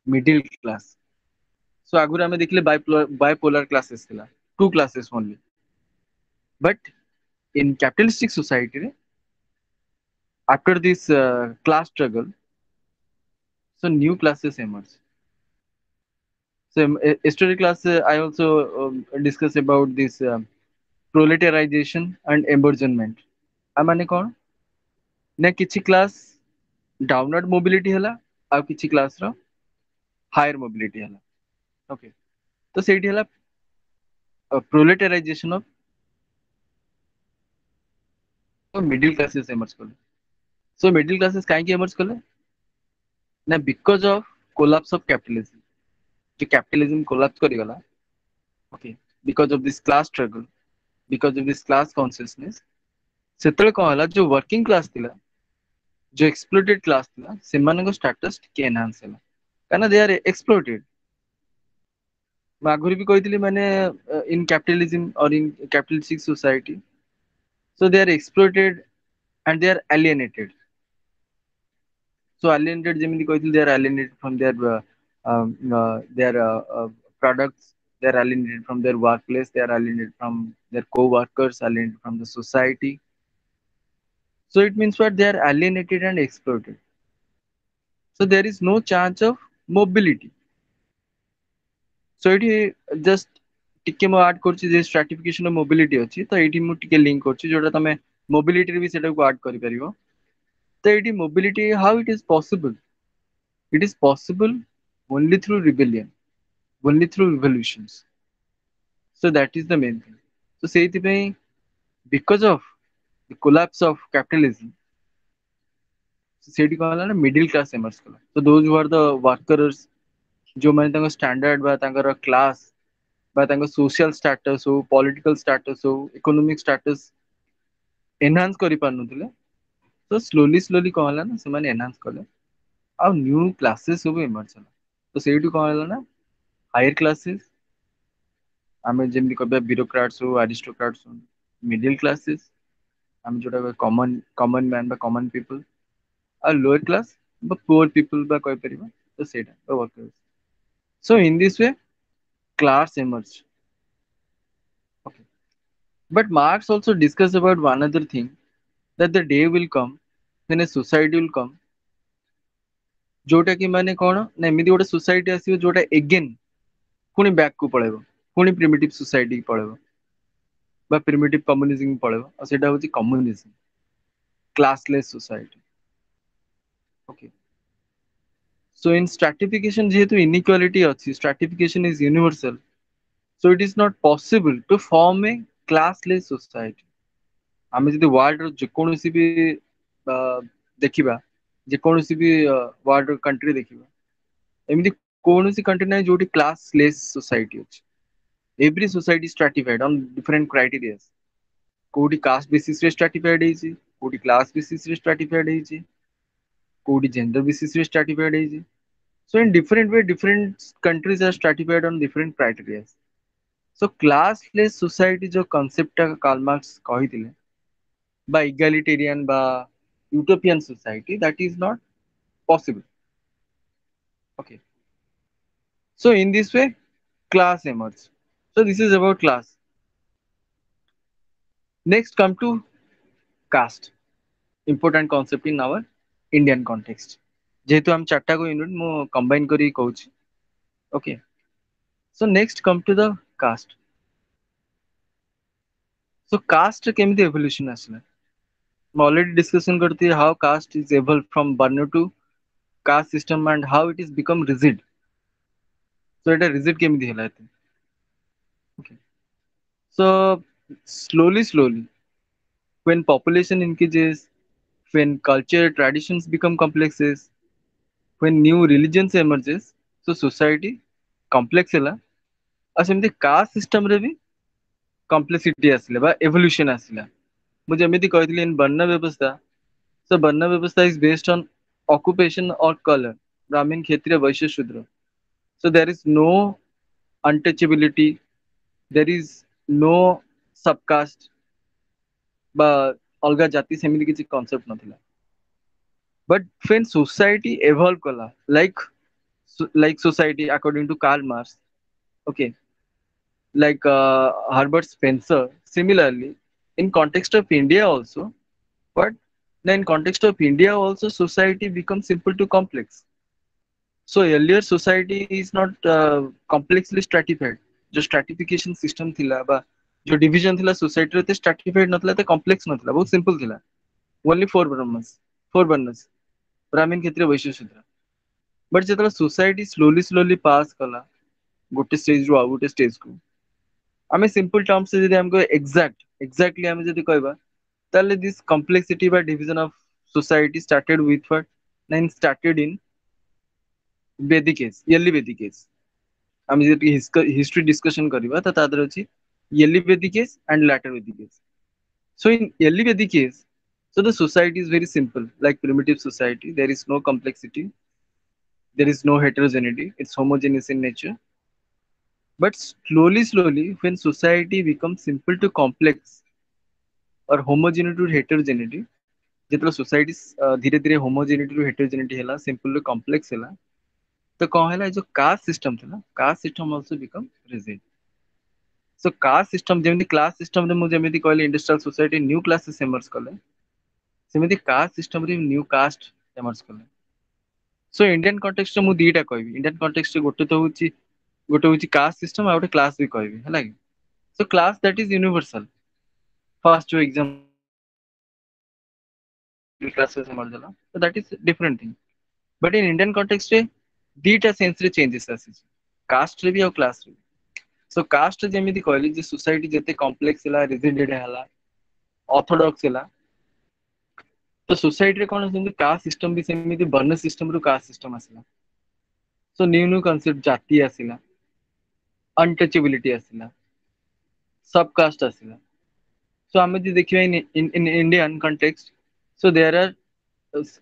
मिडिल क्लास सो आगुर आमे देखिले बाइपोलर क्लासेस थिला two classes only but in capitalistic society रे after this class struggle so new classes emerge so yesterday class I also discuss about this proletarization and emergement आ माने कौन ना किछि class downward mobility हला आ किछि class रो हायर मोबिलिटी हला ओके तो सेठी हला proletarianization of middle classes emerge कले सो मिडिल क्लासेस काहे की एमर्ज कले ना because of collapse of capitalism जो कैपिटलिज्म कोलैप्स करि गला okay because of this class struggle because of this class consciousness सेतले को हला जो वर्किंग क्लास थिला जो एक्सप्लोइटेड क्लास थिला सेमानक स्टेटस के एनहांस हला काना दे आर एक्सप्लोइटेड आगुरी भी कहती मैंने इन कैपिटलिज्म और in capitalistic society so they are exploited and they are alienated so alienated जेमिति कहती they are alienated from their products they are alienated from their workplace they are alienated from their co-workers alienated from the society so it means what they are alienated and exploited so there is no chance of mobility so it just टिके मो add करछि जे stratification of mobility अछि तो एठी मु टिके link करछि जोटा तमे मोबिलिटी रे भी सेटा को ऐड करि परिबो तो एठी mobility how it is possible it is possible only through rebellion only through revolutions so that is the main thing so सेति पई because of the collapse of capitalism सेठी कहला ना मिडिल क्लास एमर्ज कला so those who are the workers जो माने तांको standard बा तांकर क्लास बा तांको सोशल स्टेटस हो पॉलिटिकल स्टेटस हो इकोनॉमिक स्टेटस एनहांस करि पानुथिले तो स्लोली स्लोली कहला ना से माने एनहांस कले आ न्यू क्लासेस सब इमर्ज होला तो सेठी कहला ना हायर क्लासेस आमे जेमि कहबा ब्यूरोक्रेट्स हो एरिस्टोक्रेट्स हो मिडिल क्लासेस आमे जोटा कॉमन मैन बा कॉमन पीपल आ लोअर क्लास बा पुअर पीपल बा कहि परिबा तो सेटा workers so in this way class emerged okay but Marx also discussed about one other thing that the day will come when a society will come जोटा कि माने कोन ना एमिति गोटे सोसाइटी आसीबो जोटा अगेन पुनी बैक को पळेबो पुनी प्रिमिटिव सोसाइटी पळेबो बा प्रिमिटिव कम्युनिज्म पळेबो आ सेटा होची communism classless society okay so in stratification जेहेतु inequality अछि stratification is universal so it is not possible to form a classless society आमे जदि वर्ल्ड रो जेकोनोसी भी देखिबा जेकोनोसी भी वर्ल्ड कंट्री देखिबा एमिति कोनोसी कंट्री नै जोटी क्लासलेस सोसाइटी अछि every society stratified on different criteria कोडी कास्ट बेसिस रे स्ट्रैटिफाइड हेछि कोडी क्लास बेसिस रे स्ट्रैटिफाइड हेछि कोडी जेंडर बेसिस रे stratified हेछि so in different way different countries are stratified on different criteria so classless society जो concept टा Karl Marx कहिथिले बा egalitarian बा utopian society that is not possible okay so in this way class emerges so this is about class next come to caste important concept in our Indian context जेहेतु हम चारटा को unit मु combine करी कहूची okay so next come to the caste so caste केमिति evolution आसला हम already discussion करती how caste is evolve from varna to caste system and how it is become rigid So it rigid केमिति ହେଲା एते. Okay. So slowly, when population increases, when culture traditions become complexes, when new religions emerges, so society complex ହେଲା. ଆଉ ସେମିତି caste system ରେ ବି complexity ଆସିଲା ବା evolution ଆସିଲା. ମୁଁ ଯେମିତି କହିଥିଲି in ବର୍ଣ୍ଣ ବ୍ୟବସ୍ଥା, so ବର୍ଣ୍ଣ ବ୍ୟବସ୍ଥା is based on occupation or color. Brahmin, Kshatriya, Vaishya, Shudra. So there is no untouchability, there is no subcaste বা ଅଲଗା ଜାତି ସେମିତି କିଛି concept ନଥିଲା. But when society evolve kala, like society according to Karl Marx, okay, like Herbert Spencer, similarly, in context of India also, but in context of India also, society becomes simple to complex. So earlier society is not complexly stratified. जो stratification system थिला बा जो division थिला society रे ते stratified नथला ते complex नथला बहुत simple थिला. Only four varnas, Brahmin, Kshatriya, Vaishya, Shudra. But ଯେତେବେଳେ society slowly pass କଲା ଗୋଟେ stage ରୁ ଆଉ ଗୋଟେ stage କୁ, ଆମେ simple terms ରେ ଯଦି ଆମକୁ exactly ଆମେ ଯଦି କହିବା, ତାହେଲେ this complexity by division of society started with what? Then started in Vedic age, early Vedic age. ଆମେ ଯଦି history discussion କରିବା ତ ତା ଦେହରେ ଅଛି early Vedic age and later Vedic age. So in early Vedic age, so the society is very simple, like primitive society. There is no complexity, there is no heterogeneity. It's homogeneous in nature. But slowly, when society becomes simple to complex or homogeneity to heterogeneity, ଯେତେବେଳେ society ଧୀରେ ଧୀରେ homogeneity ରୁ heterogeneity ହେଲା, simple ରୁ complex ହେଲା, ତ କଣ ହେଲା ଏ ଯୋଉ caste system ଥିଲା, caste system also become rigid. So caste system ଯେମିତି class system ରେ ମୁଁ ଯେମିତି କହିଲି industrial society new classes emerge କଲେ, ସେମିତି caste system ରେ new caste emerge କଲେ. So Indian context ରେ ମୁଁ ଦିଟା କହିବି. Indian context ରେ ଗୋଟେ ହଉଛି caste system ଆଉ ଗୋଟେ class ବି କହିବି, ହେଲା କି? So class that is universal. First जो exam classes emerge ହେଲା, so that is different thing. But in Indian context ରେ ଦିଟା sense ରେ changes ଆସିଛି. Caste ରେ ବି ଆଉ class ରେ ବି. So caste ରେ ଯେମିତି କହିଲି ଯେ society ଯେତେ complex ହେଲା, rigid ହେଲା, orthodox ହେଲା, ତ society ରେ କଣ ସେମିତି caste system ବି ସେମିତି ବର୍ଣ୍ଣ system ରୁ caste system ଆସିଲା. So new concept ଜାତି ଆସିଲା, untouchability ଆସିଲା, subcaste ଆସିଲା. So ଆମେ ଯଦି ଦେଖିବା in Indian context, so there are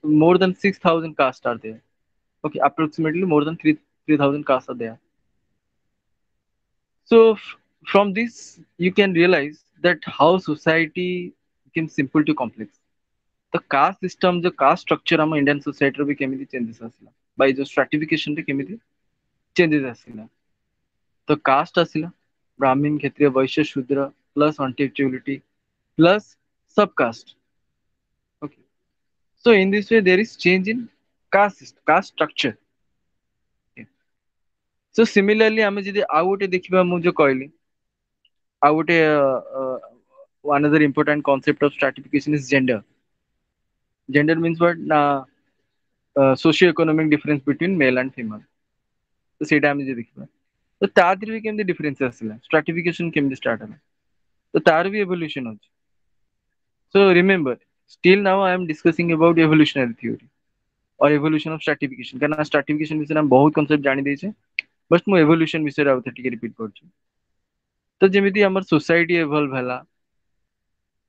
more than 6,000 castes are there. Okay, approximately more than 3,000 castes are there. So from this you can realize that how society became simple to complex. The caste system, the caste structure ଆମ Indian society ର ବି କେମିତି changes ଆସିଲା, by ଯୋଉ stratification ରେ କେମିତି changes ଆସିଲା. ତ caste ଆସିଲା, Brahmin, Kshatriya, Vaishya, Shudra plus untouchability plus subcaste. Okay. So in this way there is change in caste structure. Okay. So similarly ଆମେ ଯଦି ଆଉ ଗୋଟେ ଦେଖିବା ମୁଁ ଯୋଉ କହିଲି ଆଉ ଗୋଟେ another important concept of stratification is gender. Gender means what? Socio-economic difference between male and female. ତ ସେଇଟା ଆମେ ଯଦି ଦେଖିବା ତ ତା ଦେହରେ ବି କେମିତି difference ଆସିଲା, stratification କେମିତି start ହେଲା, ତ ତାର ବି evolution ଅଛି. So remember, still now I am discussing about evolutionary theory or evolution of stratification. କାରଣ stratification ବିଷୟରେ ଆମେ ବହୁତ concept ଜାଣି ଦେଇଛେ, but ମୁଁ evolution ବିଷୟରେ ଆଉ ଥରେ ଟିକେ repeat କରୁଛି. ତ ଯେମିତି ଆମର society evolve ହେଲା,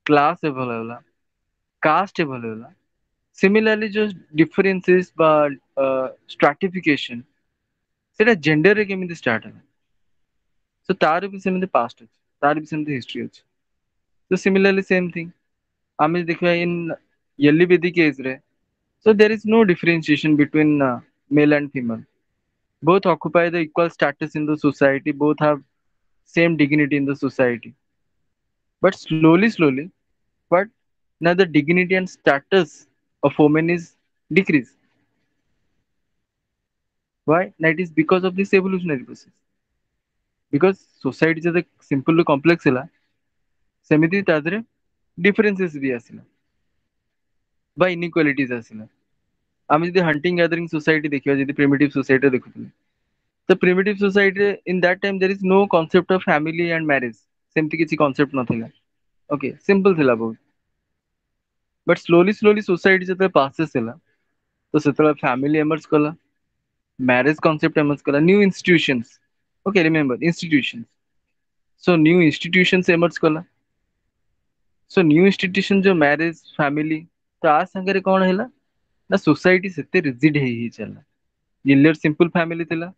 class evolve ହେଲା, caste evolve ହେଲା, similarly जो differences বা stratification ସେଟା gender ରେ କେମିତି start ହେଲା, so ତାର ବି ସେମିତି past ଅଛି, ତାର ବି ସେମିତି history ଅଛି. So similarly same thing ଆମେ ଦେଖିବା in early Vedic age ରେ, so there is no differentiation between male and female. Both occupy the equal status in the society, both have same dignity in the society. But slowly, but now the dignity and status of women is decreased. Why? That is because of this evolutionary process. Because society ଯେତେ simple ରୁ complex ହେଲା, ସେମିତି ତା ଦେହରେ differences ବି ଆସିଲା ବା inequalities ଆସିଲା. ଆମେ ଯଦି hunting gathering society ଦେଖିବା, ଯଦି primitive society ଦେଖୁଥିଲେ, The primitive society in that time there is no concept of family and marriage. सेमती किसी concept नथिला. Okay, simple थिला बहुत. But slowly society ଯେତେବେଳେ passes ହେଲା ତ ସେତେବେଳେ family emerge କଲା, marriage concept emerge କଲା, new institutions. Okay, remember institutions. So new institutions emerge କଲା. So new institution जो marriage family ତ ଆ ସାଙ୍ଗରେ କଣ ହେଲା ନା society ସେତେ rigid ହେଇ ଚାଲିଲା. earlier simple family ଥିଲା.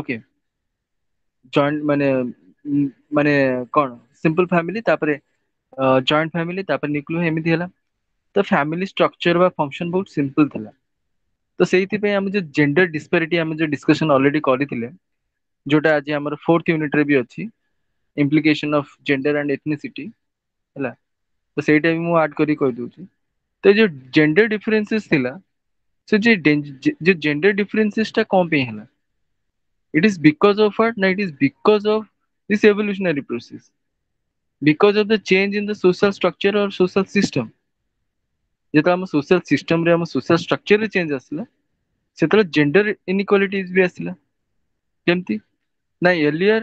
Okay, joint ମାନେ କଣ simple family ତାପରେ joint family ତାପରେ nuclear ଏମିତି ହେଲା. ତ family structure ବା function ବହୁତ simple ଥିଲା. ତ ସେଇଥିପାଇଁ ଆମେ ଯୋଉ gender disparity ଆମେ ଯୋଉ discussion already କରିଥିଲେ ଯୋଉଟା ଆଜି ଆମର 4th unit ରେ ବି ଅଛି, implication of gender and ethnicity ହେଲା, ତ ସେଇଟା ବି ମୁଁ add କରି କହିଦଉଛି. ତ ଏ ଯୋଉ gender differences ଥିଲା, ସେ ଯୋଉ gender differences ଟା କଣ ପାଇଁ ହେଲା? It is because of what? No, it is because of this evolutionary process. Because of the change in the social structure or social system. ଯେତେବେଳେ ଆମ social system ରେ ଆମ social structure ରେ change ଆସିଲା ସେତେବେଳେ gender inequalities ବି ଆସିଲା. କେମିତି ନା earlier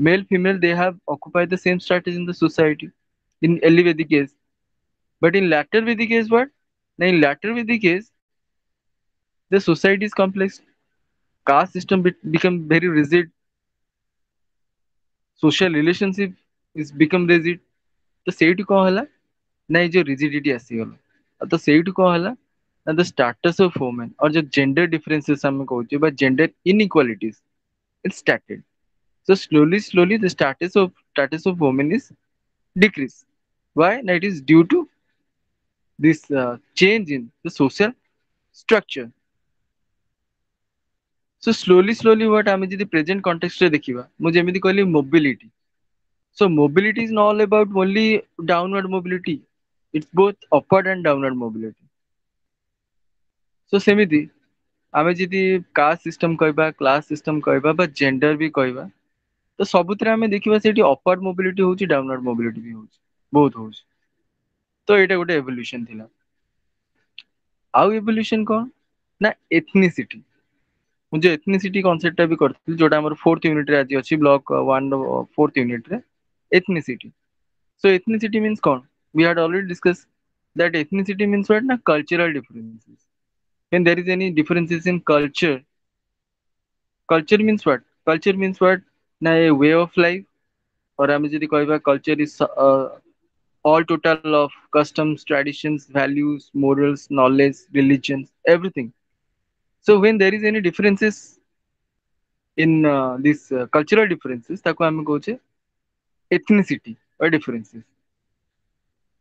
male female they have occupied the same status in the society in early Vedic age, but in later Vedic age what? Now in later Vedic age the society is complex, caste system become very rigid, social relationship is become rigid. ତ ସେଇଠି କଣ ହେଲା ନା ଏଇ ଯୋଉ rigidity ଆସିଗଲା, ଆଉ ତ ସେଇଠୁ କଣ ହେଲା ନା the status of women or ଯୋଉ gender differences ଆମେ କହୁଛେ ବା gender inequalities it started. So slowly the status of women is decrease. Why? That is due to this change in the social structure. So slowly what ଆମେ ଯଦି present context ରେ ଦେଖିବା, ମୁଁ ଯେମିତି କହିଲି mobility. So mobility is not all about only downward mobility. It's both upward and downward mobility. So ସେମିତି ଆମେ ଯଦି caste system କହିବା, class system କହିବା ବା gender ବି କହିବା, ତ ସବୁଥିରେ ଆମେ ଦେଖିବା ସେଠି upward mobility ହଉଛି, downward mobility ବି ହଉଛି, ବହୁତ ହଉଛି. ତ ଏଇଟା ଗୋଟେ evolution ଥିଲା. ଆଉ evolution କଣ ନା ethnicity. ମୁଁ ଯୋଉ ethnicity concept ଟା ବି କରିଥିଲି ଯୋଉଟା ଆମର 4th unit ରେ ଆଜି ଅଛି, block 1 4th unit ରେ ethnicity. So ethnicity means କଣ? We had already discussed that ethnicity means what? Na cultural differences. When there is any differences in culture, culture means what? Culture means what? Na a way of life, or ଆମେ ଯଦି କହିବା culture is all total of customs, traditions, values, morals, knowledge, religions, everything. So when there is any differences in these cultural differences, ତାକୁ ଆମେ କହୁଛେ ethnicity or differences.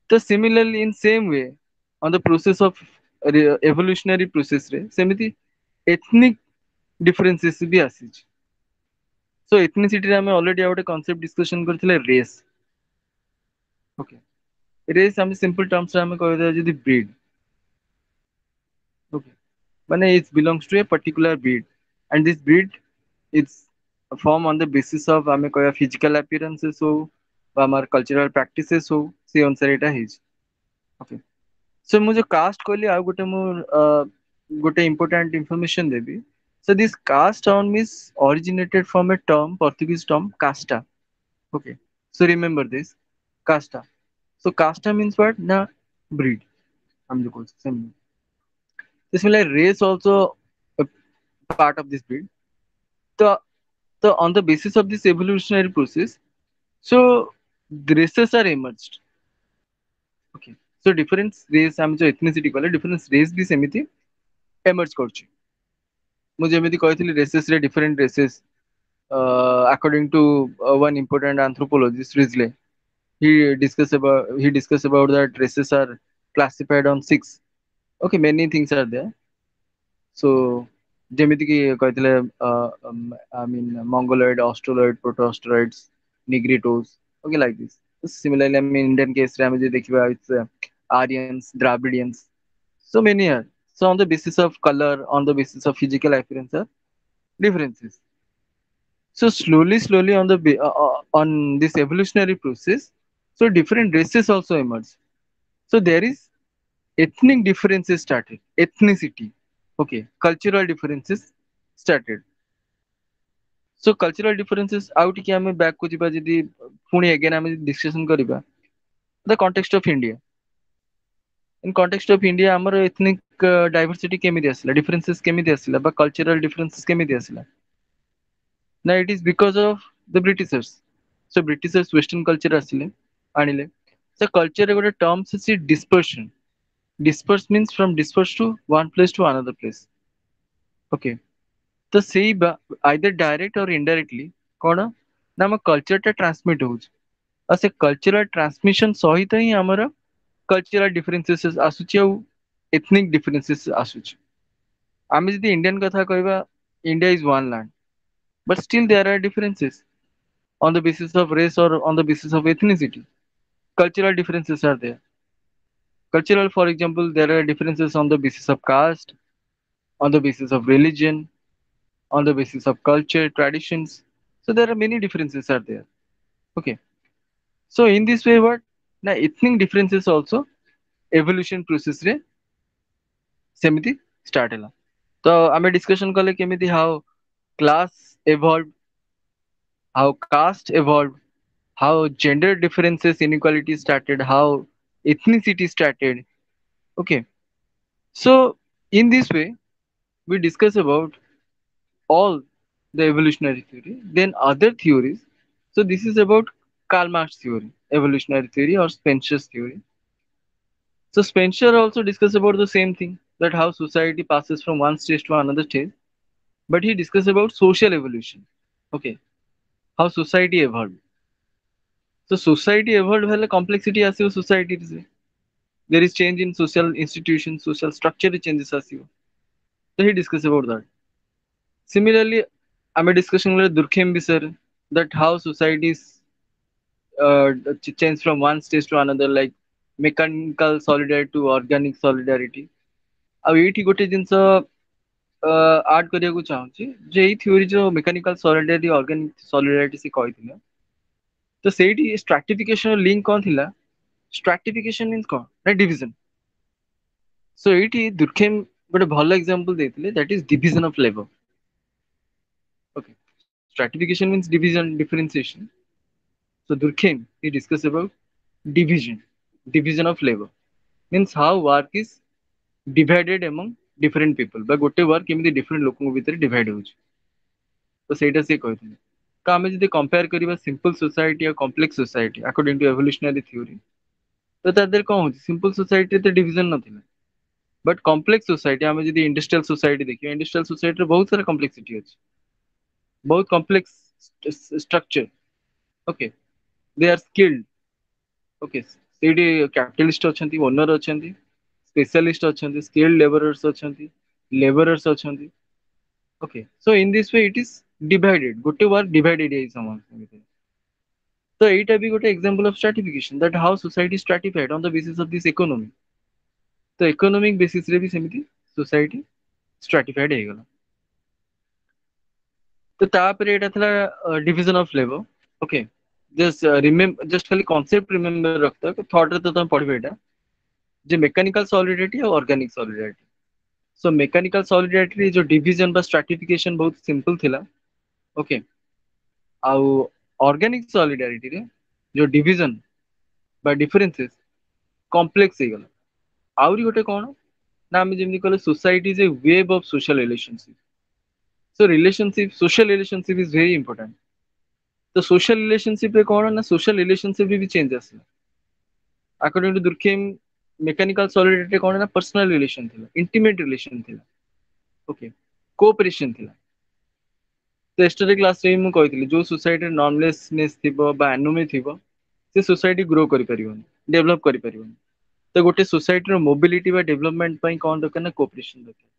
So similarly in same way on the process of evolutionary process ରେ ସେମିତି ethnic differences ବି ଆସିଛି. So ethnicity ରେ ଆମେ already ଆଉ ଗୋଟେ concept discussion କରିଥିଲେ race. Okay, race ଆମେ simple terms ରେ ଆମେ କହିବା ଯଦି breed. Okay, ମାନେ it belongs to a particular breed and this breed is formed on the basis of ଆମେ କହିବା physical appearances ହଉ ବା ଆମର cultural practices ହଉ, ସେ ଅନୁସାରେ ଏଇଟା ହେଇଛି. Okay, so ମୁଁ ଯୋଉ caste କହିଲି ଆଉ ଗୋଟେ ମୁଁ ଗୋଟେ important information ଦେବି. So this caste term is originated from a term, Portuguese term casta. Okay, so remember this casta. So casta means what? Na breed. I'm the coach. Same. This will like race also a part of this breed. The on the basis of this evolutionary process, so the races are emerged. Okay, so different race ଆମେ ଯୋଉ ethnicity କହିଲେ different race ବି ସେମିତି emerge କରୁଛି. ମୁଁ ଯେମିତି କହିଥିଲି races ରେ different races according to one important anthropologist Risley, he discussed about that races are classified on 6. Okay, many things are there. So ଯେମିତି କି କହିଥିଲେ I mean mongoloid, australoid, proto-australoids, negritos. Okay, like this. Similarly I mean Indian case ରେ ଆମେ ଯଦି ଦେଖିବା it's Aryans, Dravidians. So many are. So on the basis of color, on the basis of physical appearance are differences. So slowly on the on this evolutionary process, so different races also emerge. So there is ethnic differences started, ethnicity. Okay, cultural differences started. So cultural differences out कि हमें back को जिबा जदी पुणी again हमें discussion करिबा the context of India. In context of India ଆମର ethnic diversity केमिति आसिला differences केमिति आसिला बा cultural differences केमिति आसिला ना it is because of the Britishers. So Britishers western culture आसिले आनिले so culture रे गोटे terms अछि dispersion. Disperse means from disperse to one place to another place. Okay. तो सेई either direct or indirectly कौन ना हम कल्चर टा ट्रांसमिट होउछ आ से कल्चरल ट्रांसमिशन सहित ही हमर कल्चरल डिफरेंसेस आसुची आ एथनिक डिफरेंसेस आसुची आमे जदी इंडियन कथा कहबा India is one land but still there are differences on the basis of race or on the basis of ethnicity. Cultural differences are there. Cultural, for example, there are differences on the basis of caste, on the basis of religion, on the basis of culture, traditions. So there are many differences are there. Okay. So in this way, what now ethnic differences also evolution process रे सेमिति start ହେଲା तो आमे discussion कले केमिति how class evolved, how caste evolved, how gender differences inequality started, how ethnicity started. Okay. So in this way, we discuss about all the evolutionary theory. Then other theories. So this is about Karl Marx theory, evolutionary theory or Spencer's theory. So Spencer also discussed about the same thing that how society passes from one stage to another stage, but he discussed about social evolution. Okay, how society evolved. So society evolved while complexity ଆସିବ society ରେ there is change in social institutions, social structure changes ଆସିବ. So he discussed about that. Similarly, ଆମେ discussion kale Durkheim ବିଷୟରେ that how societies change from one stage to another like mechanical solidarity to organic solidarity. ଆଉ ଏଇଠି ଗୋଟେ ଜିନିଷ add କରିବାକୁ ଚାହୁଁଛି ଯେ ଏଇ ଥିଓରି ଯୋଉ ମେକାନିକାଲ ସଲିଡାରିଟି ଅର୍ଗାନିକ ସଲିଡାରିଟି ସେ କହିଥିଲେ ତ ସେଇଠି ଷ୍ଟ୍ରାଟିଫିକେସନ ଲିଙ୍କ କଣ ଥିଲା ଷ୍ଟ୍ରାଟିଫିକେସନ ମିନ୍ସ କଣ ନା ଡିଭିଜନ ସୋ ଏଇଠି ଦୁର୍ଖେମ ଗୋଟେ ଭଲ ଏକ୍ସାମ୍ପଲ ଦେଇଥିଲେ that is division of labour okay stratification means division differentiation so Durkheim he discuss about division of labor means how work is divided among different people बा गोटे वर्क केମିତି different ଲୋକଙ୍କ ଭିତରେ divide ହଉଛି ତ ସେଇଟା ସେ କହିଥିଲେ ତ ଆମେ ଯଦି compare କରିବା simple society ଆଉ complex society according to evolutionary theory ତ ତା ଦେହରେ କଣ ହଉଛି simple society ରେ ତ division ନଥିଲା but complex society ଆମେ ଯଦି industrial society ଦେଖିବା industrial society ରେ ବହୁତ ସାରା complexity ଅଛି ବହୁତ complex structure okay they are skilled okay ସେଇଠି capitalist ଅଛନ୍ତି owner ଅଛନ୍ତି specialist ଅଛନ୍ତି skilled laborers ଅଛନ୍ତି laborers ଅଛନ୍ତି okay so in this way it is divided ଗୋଟେ work divided ହେଇଯାଇଛି ସମସ୍ତଙ୍କ ଭିତରେ so ଏଇଟା ବି ଗୋଟେ example of stratification that how society is stratified on the basis of this economy ତ economic basis ରେ ବି ସେମିତି society stratified ହେଇଗଲା ତ ତାପରେ ଏଇଟା ଥିଲା division of labor okay just remember just ଖାଲି concept remember ରଖିଥା thought ରେ ତ ତମେ ପଢିବ ଏଇଟା ଯେ mechanical solidarity ଆଉ organic solidarity so mechanical solidarity ରେ जो division ବା stratification ବହୁତ simple ଥିଲା okay ଆଉ organic solidarity ରେ जो division ବା differences complex ହେଇଗଲା ଆହୁରି ଗୋଟେ କଣ ନା ଆମେ ଯେମିତି କହିଲେ society is a web of social relationship so relationship social relationship is very important ତ social relationship ରେ କଣ ନା social relationship ବି change ଆସିଲା according to Durkheim mechanical solidarity କଣ ନା personal relation ଥିଲା intimate relation ଥିଲା okay cooperation ଥିଲା ତ history class ରେ ମୁଁ କହିଥିଲି ଯୋଉ society ରେ normlessness ଥିବ ବା anomy ଥିବ ସେ society grow କରିପାରିବନି develop କରିପାରିବନି ତ ଗୋଟେ society ର mobility ବା development ପାଇଁ କଣ ଦରକାର ନା cooperation ଦରକାର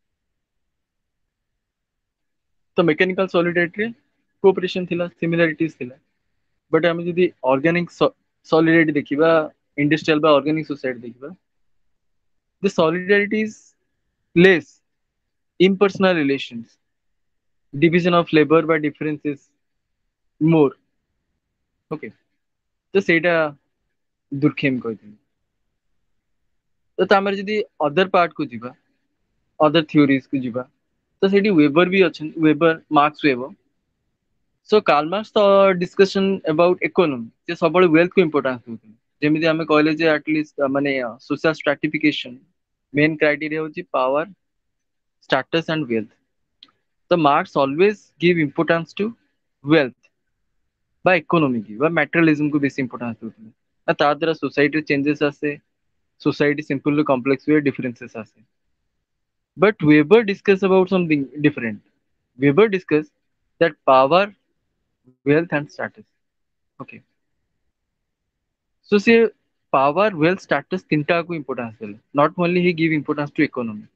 ତ mechanical solidarity ରେ cooperation ଥିଲା similarities ଥିଲା but ଆମେ ଯଦି organic solidarity ଦେଖିବା industrial ବା organic society ଦେଖିବା the solidarity is less impersonal relations division of labor by differences more okay ତ ସେଇଟା ଦୁର୍ଖେମ କହିଥିଲେ ତ ତାମରେ ଯଦି ଅଦର ପାର୍ଟ କୁ ଯିବା ଅଦର ଥିଓରିଜ କୁ ଯିବା ତ ସେଇଠି ୱେबर ବି ଅଛନ୍ତି Weber Marx Weber So Karl Marx discussion about economy जे सबले wealth को importance देउथि जेमिति हमें कहले जे at least माने social stratification main criteria होची power status and wealth. The Marx always give importance to wealth by economy की by materialism को बेसी importance देउथि ना ता द्वारा society changes आसे society simple complex way differences आसे. But Weber discuss about something different. Weber discuss that power wealth and status. Okay. So say power, wealth, status तीनटा को importance देले. Not only he give importance to economy.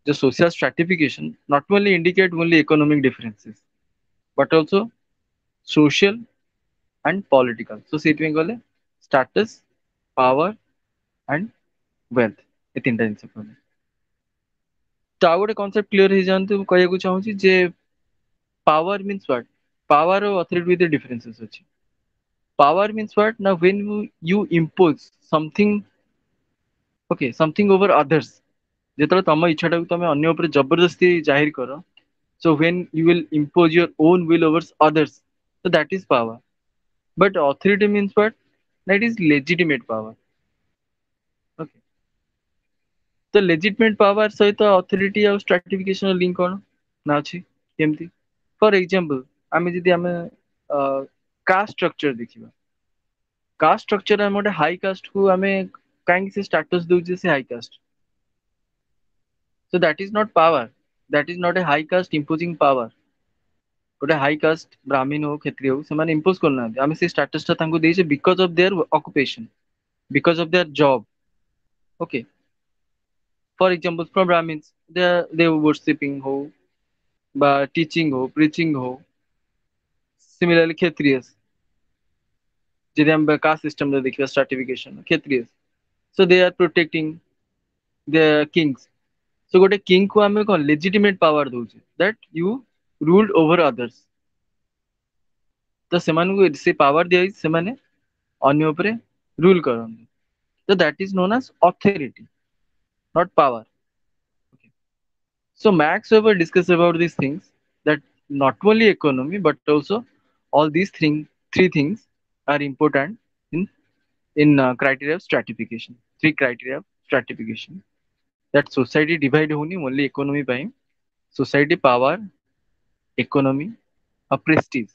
The social stratification not only indicate only economic differences, but also social and political. So ସେଥିପାଇଁ କହିଲେ status, power and wealth ଏ ତିନିଟା ଜିନିଷ କହିଲେ. ତ ଆଉ ଗୋଟେ concept clear ହେଇଯାଆନ୍ତୁ ମୁଁ କହିବାକୁ ଚାହୁଁଛି ଯେ power means what? Power और authority ଭିତରେ differences ଅଛି. Power means what? Now when you impose something, okay, something over others, ଯେତେବେଳେ ତମ ଇଚ୍ଛାଟାକୁ ତମେ ଅନ୍ୟ ଉପରେ ଜବରଦସ୍ତି ଜାହିର କର, so when you will impose your own will over others, so that is power. But authority means what? That is legitimate power. Okay. ତ legitimate power ସହିତ authority ଆଉ stratification ର link କଣ ନା ଅଛି କେମିତି? For example, ଆମେ ଯଦି ଆମେ caste structure ଦେଖିବା, caste structure ଆମେ ଗୋଟେ high caste କୁ ଆମେ କାହିଁକି ସେ status ଦଉଛେ ସେ high caste? So that is not power. That is not a high caste imposing power. ଗୋଟେ ହାଇ କାଷ୍ଟ ବ୍ରାହ୍ମଣ ହଉ କ୍ଷତ୍ରିୟ ହଉ ସେମାନେ ଇମ୍ପୋଜ କରୁନାହାନ୍ତି ଆମେ ସେ ଷ୍ଟାଟସଟା ତାଙ୍କୁ ଦେଇଛେ because of their occupation because of their job okay for example from Brahmins they worshiping ହଉ ବା ଟିଚିଂ ହଉ ପ୍ରିଚିଂ ହଉ ସିମିଲାରଲି କ୍ଷତ୍ରିୟସ୍ ଯଦି ଆମେ କାଷ୍ଟ ସିଷ୍ଟମରେ ଦେଖିବା ଷ୍ଟ୍ରାଟିଫିକେସନ କ୍ଷତ୍ରିୟସ୍ ସୋ ଦେ ଆର୍ ପ୍ରୋଟେକ୍ଟିଂ ଦ କିଙ୍ଗସ୍ ସୋ ଗୋଟେ କିଙ୍ଗ କୁ ଆମେ କଣ ଲେଜିଟିମେଟ ପାୱାର ଦଉଛେ that you ruled over others ତ ସେମାନଙ୍କୁ ସେ ପାୱାର ଦିଆଯାଇଛି ସେମାନେ ଅନ୍ୟ ଉପରେ ରୁଲ କରନ୍ତି ତ ଦ୍ୟାଟ ଇଜ ନୋନ୍ ଆସ୍ authority not power. Okay. So Max Weber discussed about these things that not only economy but also all these three things are important in criteria of stratification. Three criteria of stratification that society divide होनी only economy by society power, economy, prestige.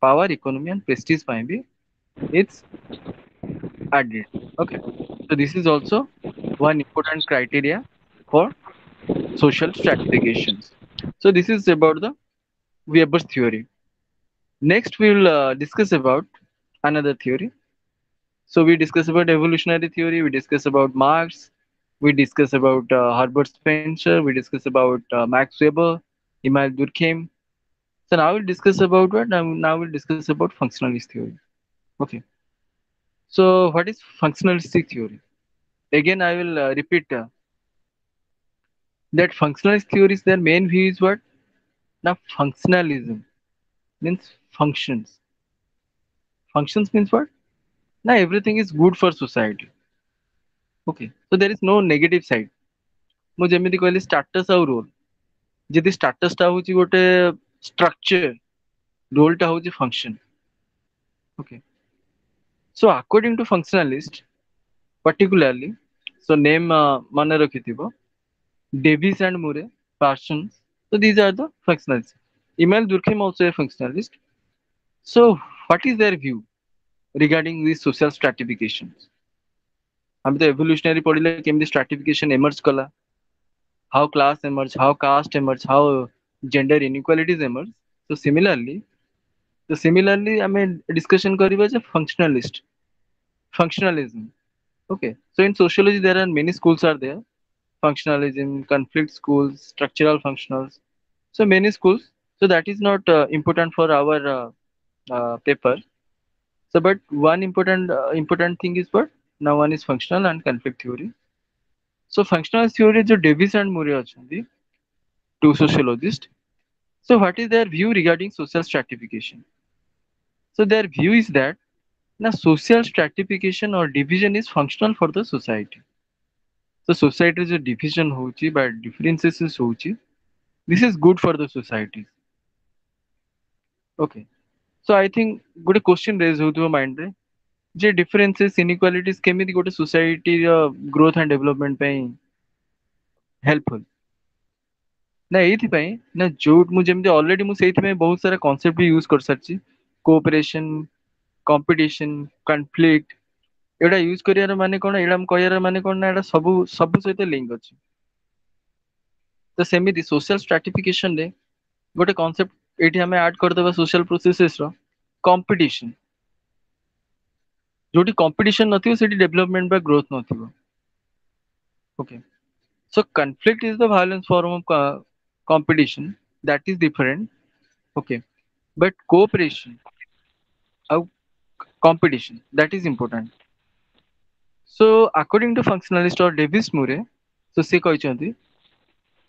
Power, economy and prestige by भी it's added. Okay. So this is also one important criteria for social stratifications. So this is about the Weber's theory. Next we will discuss about another theory. So we discuss about evolutionary theory, we discuss about Marx, we discuss about Herbert Spencer, we discuss about Max Weber, Emile Durkheim. So now we'll discuss about what? Now we'll discuss about functionalist theory. Okay. So what is functionalistic theory? Again, I will repeat that functionalist theories, their main view is what? Now functionalism means functions. Functions means what? Now everything is good for society. Okay. So there is no negative side. ମୁଁ ଯେମିତି କହିଲି status ଆଉ role. ଯଦି status ଟା ହଉଛି ଗୋଟେ structure, role ଟା ହଉଛି function. Okay. So according to functionalist, particularly, so name ମନେ ରଖିଥିବ, Davis and Murray, Parsons. So these are the functionalists. Emile Durkheim also a functionalist. So what is their view regarding these social stratifications? हम तो evolutionary पढ़िले केमती stratification emerge कला, how class emerge, how caste emerge, how gender inequalities emerge. So similarly I mean discussion करिबा जे functionalism. Okay, so in sociology there are many schools are there, functionalism, conflict schools, structural functionals, so many schools. So that is not important for our paper. So but one important thing is what? Now one is functional and conflict theory. So functional theory जो Davis and Murray अछंती, two sociologists. So what is their view regarding social stratification? So their view is that now social stratification or division is functional for the society. So society जो division होची by differences होची, this is good for the society. Okay. So I think ଗୋଟେ question raise ହଉଥିବ mind ରେ ଯେ differences inequalities କେମିତି ଗୋଟେ society ର growth and development ପାଇଁ helpful। ନା ଏଇଥିପାଇଁ ନା ଯୋଉ ମୁଁ ଯେମିତି already ମୁଁ ସେଇଥିପାଇଁ ବହୁତ ସାରା concept ବି use କରିସାରିଛି। cooperation, competition, conflict ଏଗୁଡା ୟୁଜ କରିବାର ମାନେ କଣ, ଏଇଟା ମୁଁ କହିବାର ମାନେ କଣ ନା ଏଇଟା ସବୁ ସବୁ ସହିତ ଲିଙ୍କ ଅଛି। ତ ସେମିତି social stratification ରେ ଗୋଟେ କନସେପ୍ଟ ଏଇଠି ଆମେ ଆଡ କରିଦବା social processes ର competition। ଯୋଉଠି competition ନଥିବ ସେଠି development ବା growth ନଥିବ। Okay, so conflict is the violent form of competition, that is different। Okay, but cooperation ଆଉ competition, that is important। So according to functionalist or Davis Murray, so ସେ କହିଛନ୍ତି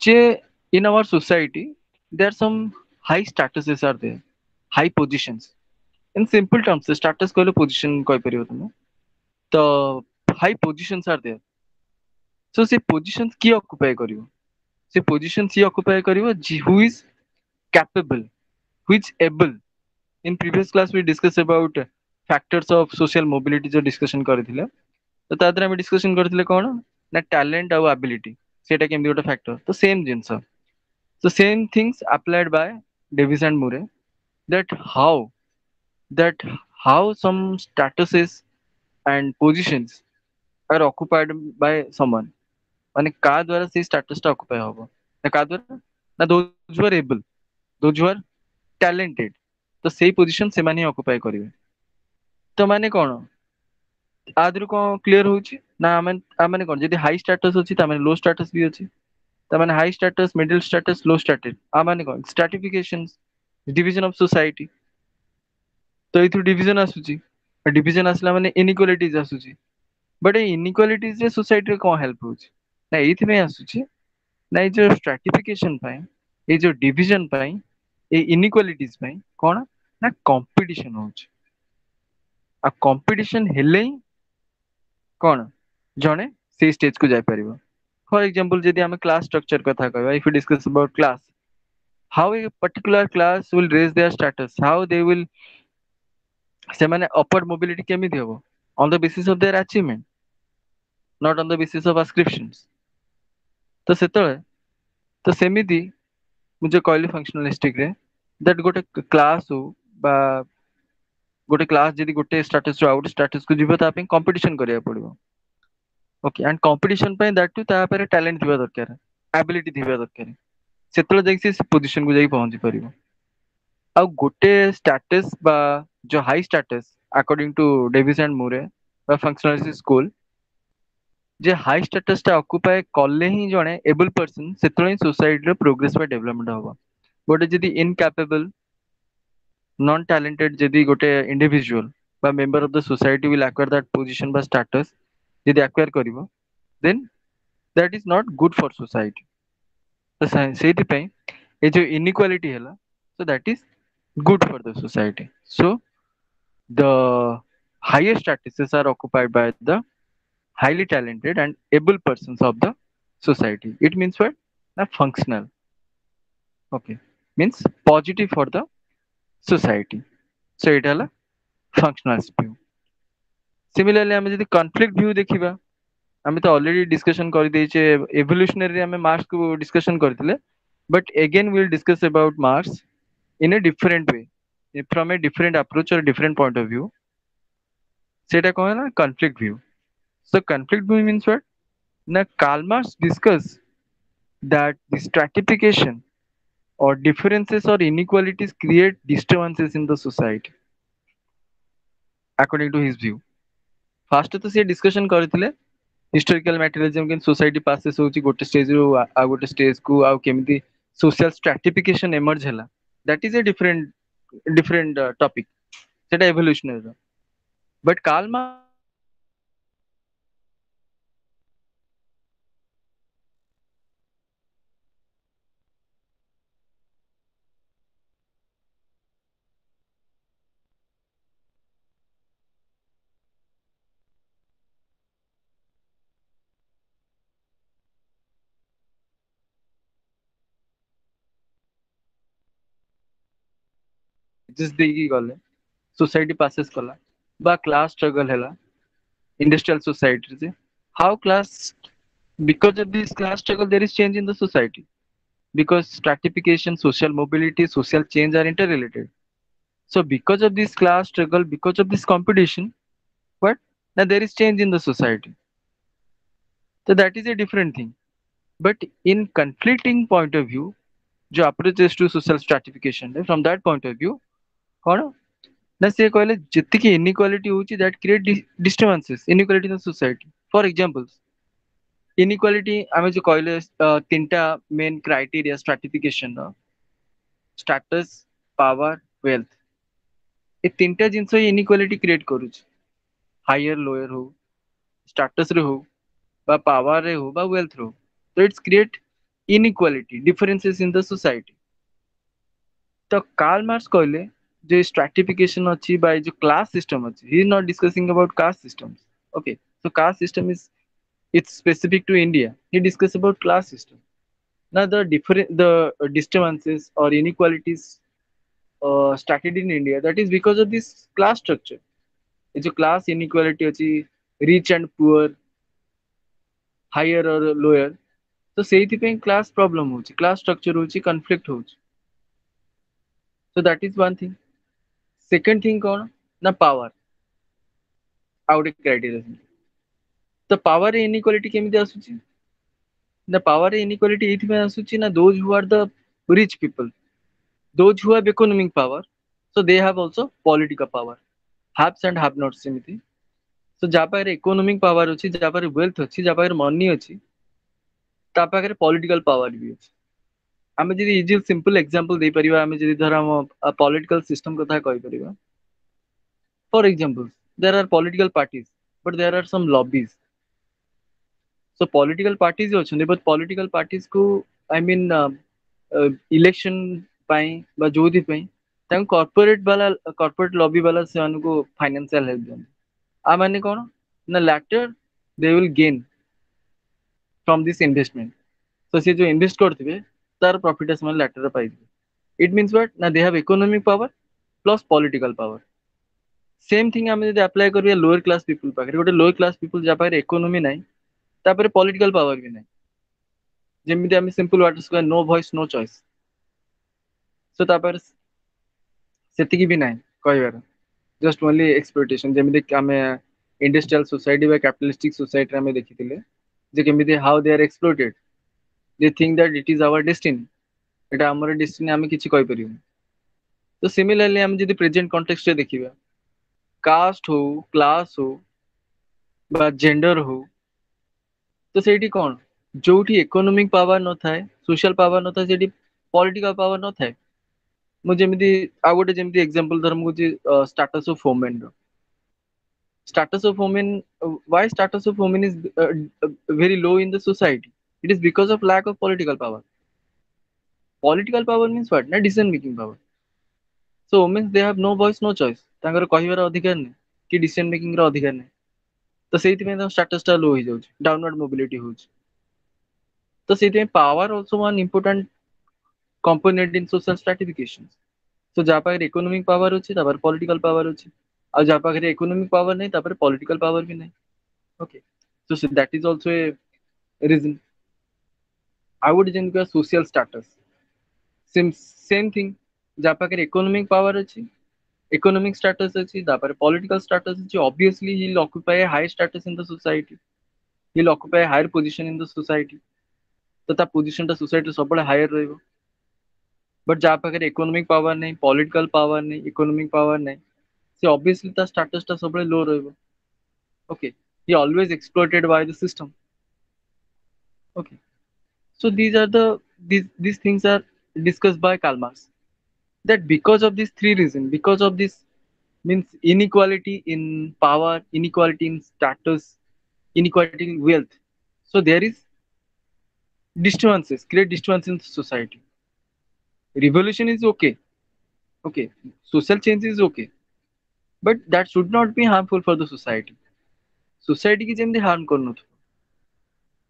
ଯେ in our society there are some high statuses are there, high positions। in simple terms status କହିଲେ position କହିପାରିବ ତମେ। ତ high positions are there। so ସେ positions କିଏ occupy କରିବ, ସେ position ସିଏ occupy କରିବ who is capable, who is able। in previous class we discuss about factors of social mobility जो discussion କରିଥିଲେ। ତ ତା ଦେହରେ ଆମେ discussion କରିଥିଲେ କଣ ନା talent ଆଉ ability, ସେଇଟା କେମିତି ଗୋଟେ factor। ତ same ଜିନିଷ, so same things applied by Davis and Murray, that that how some statuses and positions are occupied by someone। ମାନେ କାହା ଦ୍ୱାରା ସେଇ status ଟା occupy ହବ, ନା କାହା ଦ୍ୱାରା ନା those who are able, those who are talented। ତ ସେଇ position ସେମାନେ ହିଁ occupy କରିବେ। ତ ମାନେ କଣ ଆ ଦେହରୁ କଣ କ୍ଲିୟର ହଉଛି ନା ମାନେ କଣ ଯଦି ହାଇ status ଅଛି ତା ମାନେ low status ବି ଅଛି। ତା ମାନେ high status, middle status, low status ଆ ମାନେ କଣ stratification, division of society। ତ ଏଇଥିରୁ division ଆସୁଛି, division ଆସିଲା ମାନେ inequalities ଆସୁଛି। ବଟ୍ ଏଇ inequalities ରେ society ରେ କଣ help ହଉଛି, ନା ଏଇଥିପାଇଁ ଆସୁଛି ନା ଏଇ ଯୋଉ stratification ପାଇଁ, ଏଇ ଯୋଉ division ପାଇଁ, ଏଇ inequalities ପାଇଁ କଣ ନା competition ହଉଛି। ଆଉ competition ହେଲେ ହିଁ କଣ ଜଣେ ସେଇ stage କୁ ଯାଇପାରିବ। For example ଯଦି ଆମେ class structure କଥା କହିବା, if we discuss about class, how a particular class will raise their status, how they will, ସେମାନେ upward mobility କେମିତି ହବ, on the basis of their achievement, not on the basis of ascriptions। ତ ସେତେବେଳେ ତ ସେମିତି ମୁଁ ଯୋଉ କହିଲି functionalistic ରେ that ଗୋଟେ class ହଉ ବା ଗୋଟେ class ଯଦି ଗୋଟେ status ରୁ ଆଉ ଗୋଟେ status କୁ ଯିବ ତା ପାଇଁ competition କରିବାକୁ ପଡିବ। ଓକେ, ଆଣ୍ଡ competition ପାଇଁ that too ତା ପାଖରେ talent ଥିବା ଦରକାର, ability ଥିବା ଦରକାର। ସେତେବେଳେ ଯାଇକି ସେ ପୋଜିସନ କୁ ଯାଇକି ପହଞ୍ଚି ପାରିବ। ଆଉ ଗୋଟେ status ବା ଯୋଉ high status according to Davis and Murray ବା functionalist school, ଯେ ହାଇ status ଟା ଅକୁପାଏ କଲେ ହିଁ ଜଣେ ଏବଲ୍ ପର୍ସନ, ସେତେବେଳେ ହିଁ ସୋସାଇଟିର ପ୍ରୋଗ୍ରେସ ବା ଡେଭଲପମେଣ୍ଟ ହବ। ଗୋଟେ ଯଦି ଇନକ୍ୟାପେବଲ, ନନ୍ ଟ୍ୟାଲେଣ୍ଟେଡ ଯଦି ଗୋଟେ ଇଣ୍ଡିଭିଜୁଆଲ ବା member of the society will acquire that position ବା ଷ୍ଟାଟସ ଯଦି ଆକ୍ୱାର କରିବ, then that is not good for society. ତ ସେଇଥିପାଇଁ ଏ ଯୋଉ ଇନଇକ୍ୱାଲିଟି ହେଲା, so that is good for the society। So the highest statuses are occupied by the highly talented and able persons of the society। it means what na functional। okay, means positive for the society। so ଏଇଟା ହେଲା functional view। similarly ଆମେ ଯଦି conflict view ଦେଖିବା, ଆମେ ତ already discussion କରିଦେଇଛେ evolutionary ଆମେ Marx କୁ discussion କରିଥିଲେ, but again we'll discuss about Marx in a different way, from a different approach or different point of view। ସେଇଟା କଣ ହେଲା conflict view। so conflict view means what na Karl Marx discuss that the stratification or differences or inequalities create disturbances in the society according to his view। first ତ ସେ discussion କରିଥିଲେ historical materialism କେମିତି society passes ହଉଛି ଗୋଟେ stage ରୁ ଆଉ ଗୋଟେ stage କୁ, ଆଉ କେମିତି social stratification emerge ହେଲା, that is a different topic, ସେଟା evolutionary ର। but Karl Marx just ଦେଇକି ଗଲେ society passes କଲା ବା class struggle ହେଲା industrial society ରେ how class because of this class struggle there is change in the society because stratification social mobility social change are interrelated. So because of this class struggle, because of this competition, what? Now there is change in the society. So that is a different thing. But in conflicting point of view, जो approaches to social stratification, right, from that point of view, कौन ना से कहले जितकी inequality होची that create disturbances, inequality in the society. For examples, inequality ଆମେ जो कहले तीनटा main criteria stratification ର status, power, wealth. ଏ ତିନଟା ଜିନିଷ inequality create କରୁଛି. Higher, lower हो, status रे हो, বা power रे हो, বা wealth रे हो. So it's create inequality, differences in the society. तो कार्ल मार्क्स कहले जो stratification अच्छी by जो class system अच्छी, he is not discussing about caste systems. Okay, so caste system is it's specific to India. He discuss about class system. Now the disturbances or inequalities started in India. That is because of this class structure. ये जो class inequality अच्छी rich and poor, higher or lower, तो ସେଇଥିପାଇଁ class problem ହଉଛି, class structure ହଉଛି, conflict ହଉଛି. So that is one thing. Second thing कौन ना power ଆଉ ଗୋଟେ criteria. ତ power inequality କେମିତି ଆସୁଛି ନା power inequality ଏଇଥିପାଇଁ ଆସୁଛି ନା those who are the rich people, those who have economic power, so they have also political power, haves and have not ସେମିତି. So ଯାହା ପାଖରେ economic power ଅଛି, ଯାହା ପାଖରେ wealth ଅଛି, ଯାହା ପାଖରେ money ଅଛି, ତା ପାଖରେ political power ବି ଅଛି. ଆମେ ଯଦି ଇଜି ସିମ୍ପଲ ଏକ୍ସାମ୍ପଲ ଦେଇପାରିବା, ଆମେ ଯଦି ଧର ଆମ ପଲିଟିକାଲ ସିଷ୍ଟମ କଥା କହିପାରିବା. For example there are political parties but there are some lobbies. So political parties ଅଛନ୍ତି ବଟ୍ ପଲିଟିକାଲ ପାର୍ଟିଜ କୁ ଆଇ ମିନ୍ ଇଲେକ୍ସନ ପାଇଁ ବା ଯୋଉଥିପାଇଁ ତାଙ୍କୁ କର୍ପୋରେଟ ଲବି ବାଲା ସେମାନଙ୍କୁ ଫାଇନାନ୍ସିଆଲ ହେଲ୍ପ ଦିଅନ୍ତି. ଆ ମାନେ କଣ ନା latter De will gain from this investment. ତ ସେ ଯୋଉ ଇନଭେଷ୍ଟ କରିଥିବେ ତାର ପ୍ରଫିଟ ସେମାନେ ଲାଟର ପାଇଯିବେ. ଇଟ୍ ମିନ୍ସ ହ୍ୱାଟ ନା they have economic power plus political power. Same thing ଆମେ ଯଦି ଆପ୍ଲାଏ କରିବା ଲୋଅର କ୍ଲାସ ପିପୁଲ ପାଖରେ, ଗୋଟେ ଲୋଅର କ୍ଲାସ ପିପୁଲ ଯାହା ପାଖରେ ଇକୋନୋମି ନାହିଁ ତାପରେ ପଲିଟିକାଲ ପାୱାର ବି ନାହିଁ. ଯେମିତି ଆମେ ସିମ୍ପଲ ୱାଟର୍ସ କହିବା no voice no choice. So ତାପରେ ସେତିକି ବି ନାହିଁ କହିବାର, ଜଷ୍ଟ ଓନ୍ଲି ଏକ୍ସପ୍ଲୋଇଟେସନ. ଯେମିତି ଆମେ ଇଣ୍ଡଷ୍ଟ୍ରିଆଲ ସୋସାଇଟି ବା କ୍ୟାପିଟାଲିଷ୍ଟିକ ସୋସାଇଟିରେ ଆମେ ଦେଖିଥିଲେ ଯେ କେମିତି ହାଉ ଦେ ଆର୍ ଏକ୍ସପ୍ଲୋଇଟେଡ. They think that it is our destiny. এটা ଆମର destiny ଆମେ କିଛି କହିପାରିବୁନି. ତ ସିମିଲାରଲି ଆମେ ଯଦି ପ୍ରେଜେଣ୍ଟ କଣ୍ଟେକ୍ସଟ ରେ ଦେଖିବା, କାଷ୍ଟ ହଉ, କ୍ଲାସ ହଉ ବା ଜେଣ୍ଡର ହଉ, ତ ସେଇଠି କଣ ଯୋଉଠି ଇକୋନୋମିକ ପାୱାର ନଥାଏ, ସୋସିଆଲ ପାୱାର ନଥାଏ, ସେଠି ପଲିଟିକାଲ ପାୱାର ନଥାଏ. ମୁଁ ଯେମିତି ଆଉ ଗୋଟେ ଯେମିତି ଏକ୍ସାମ୍ପଲ ଧର ମୁଁ କହୁଛି ଷ୍ଟାଟସ ଅଫ ଓମେନ ର. Status of women, why status of women is very low in the society? It is because of lack of political power. Political power means what? Na decision making power. So women they have no voice no choice. ତାଙ୍କର କହିବାର ଅଧିକାର ନାହିଁ କି decision making ର ଅଧିକାର ନାହିଁ. ତ ସେଇଥିପାଇଁ ତାଙ୍କ status ଟା low ହେଇଯାଉଛି, downward mobility ହଉଛି. ତ ସେଇଥିପାଇଁ power also one important component in social stratification. So ଯାହା ପାଖରେ economic power ଅଛି ତାପରେ political power ଅଛି, ଆଉ ଯାହା ପାଖରେ economic power ନାହିଁ ତାପରେ political power ବି ନାହିଁ. Okay, so that is also a reason. ଆଉ ଗୋଟେ ଯେମିତି social status, same thing. ଯାହା ପାଖରେ economic power ଅଛି, economic status ଅଛି, ତାପରେ political status ଅଛି, obviously he will occupy a high status in the society, he will occupy a higher position in the society. ତ ତା position ଟା society ସବୁବେଳେ higher ରହିବ. ବଟ୍ ଯାହା ପାଖରେ economic power ନାହିଁ, political power ନାହିଁ, economic power ନାହିଁ, ସେ obviously ତା status ଟା ସବୁବେଳେ low ରହିବ. Okay, he always exploited by the system. Okay, so these things are discussed by Karl Marx, that because of these three reasons, because of this means inequality in power, inequality in status, inequality in wealth, so there is disturbances, create disturbance in society. Revolution is okay, okay, social change is okay, but that should not be harmful for the society. Society की जेमती harm କରୁନଥିବ,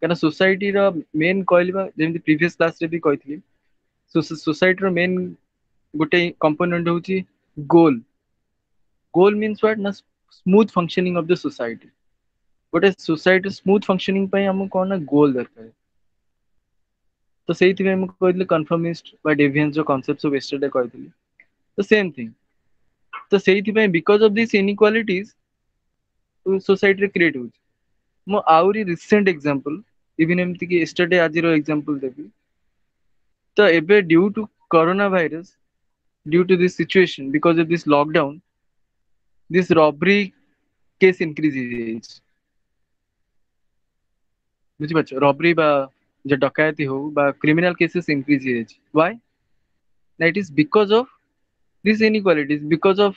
କାରଣ society ର main କହିବା ଯେମିତି previous class ରେ ବି କହିଥିଲି, society ର main ଗୋଟେ component ହଉଛି goal. Goal means what? Na smooth functioning of the society. But a society smooth functioning ପାଇଁ ଆମକୁ କଣ ନା goal ଦରକାର। ତ ସେଇଥିପାଇଁ ମୁଁ କହିଥିଲି conformist ବା deviance ଯୋଉ concept ସବୁ yesterday କହିଥିଲି। ତ same thing। ତ ସେଇଥିପାଇଁ because of these inequalities society ରେ create ହଉଛି। ମୁଁ ଆହୁରି recent example even ଏମିତି କି yesterday ଆଜିର example ଦେବି। ତ ଏବେ due to corona virus, due to this situation, because of this lockdown, this robbery case increase ହେଇଯାଇଛି। ବୁଝିପାରୁଛ robbery ବା ଯେ ଡକାୟତି ହଉ ବା criminal cases increase ହେଇଯାଇଛି। why? That is because of these inequalities, because of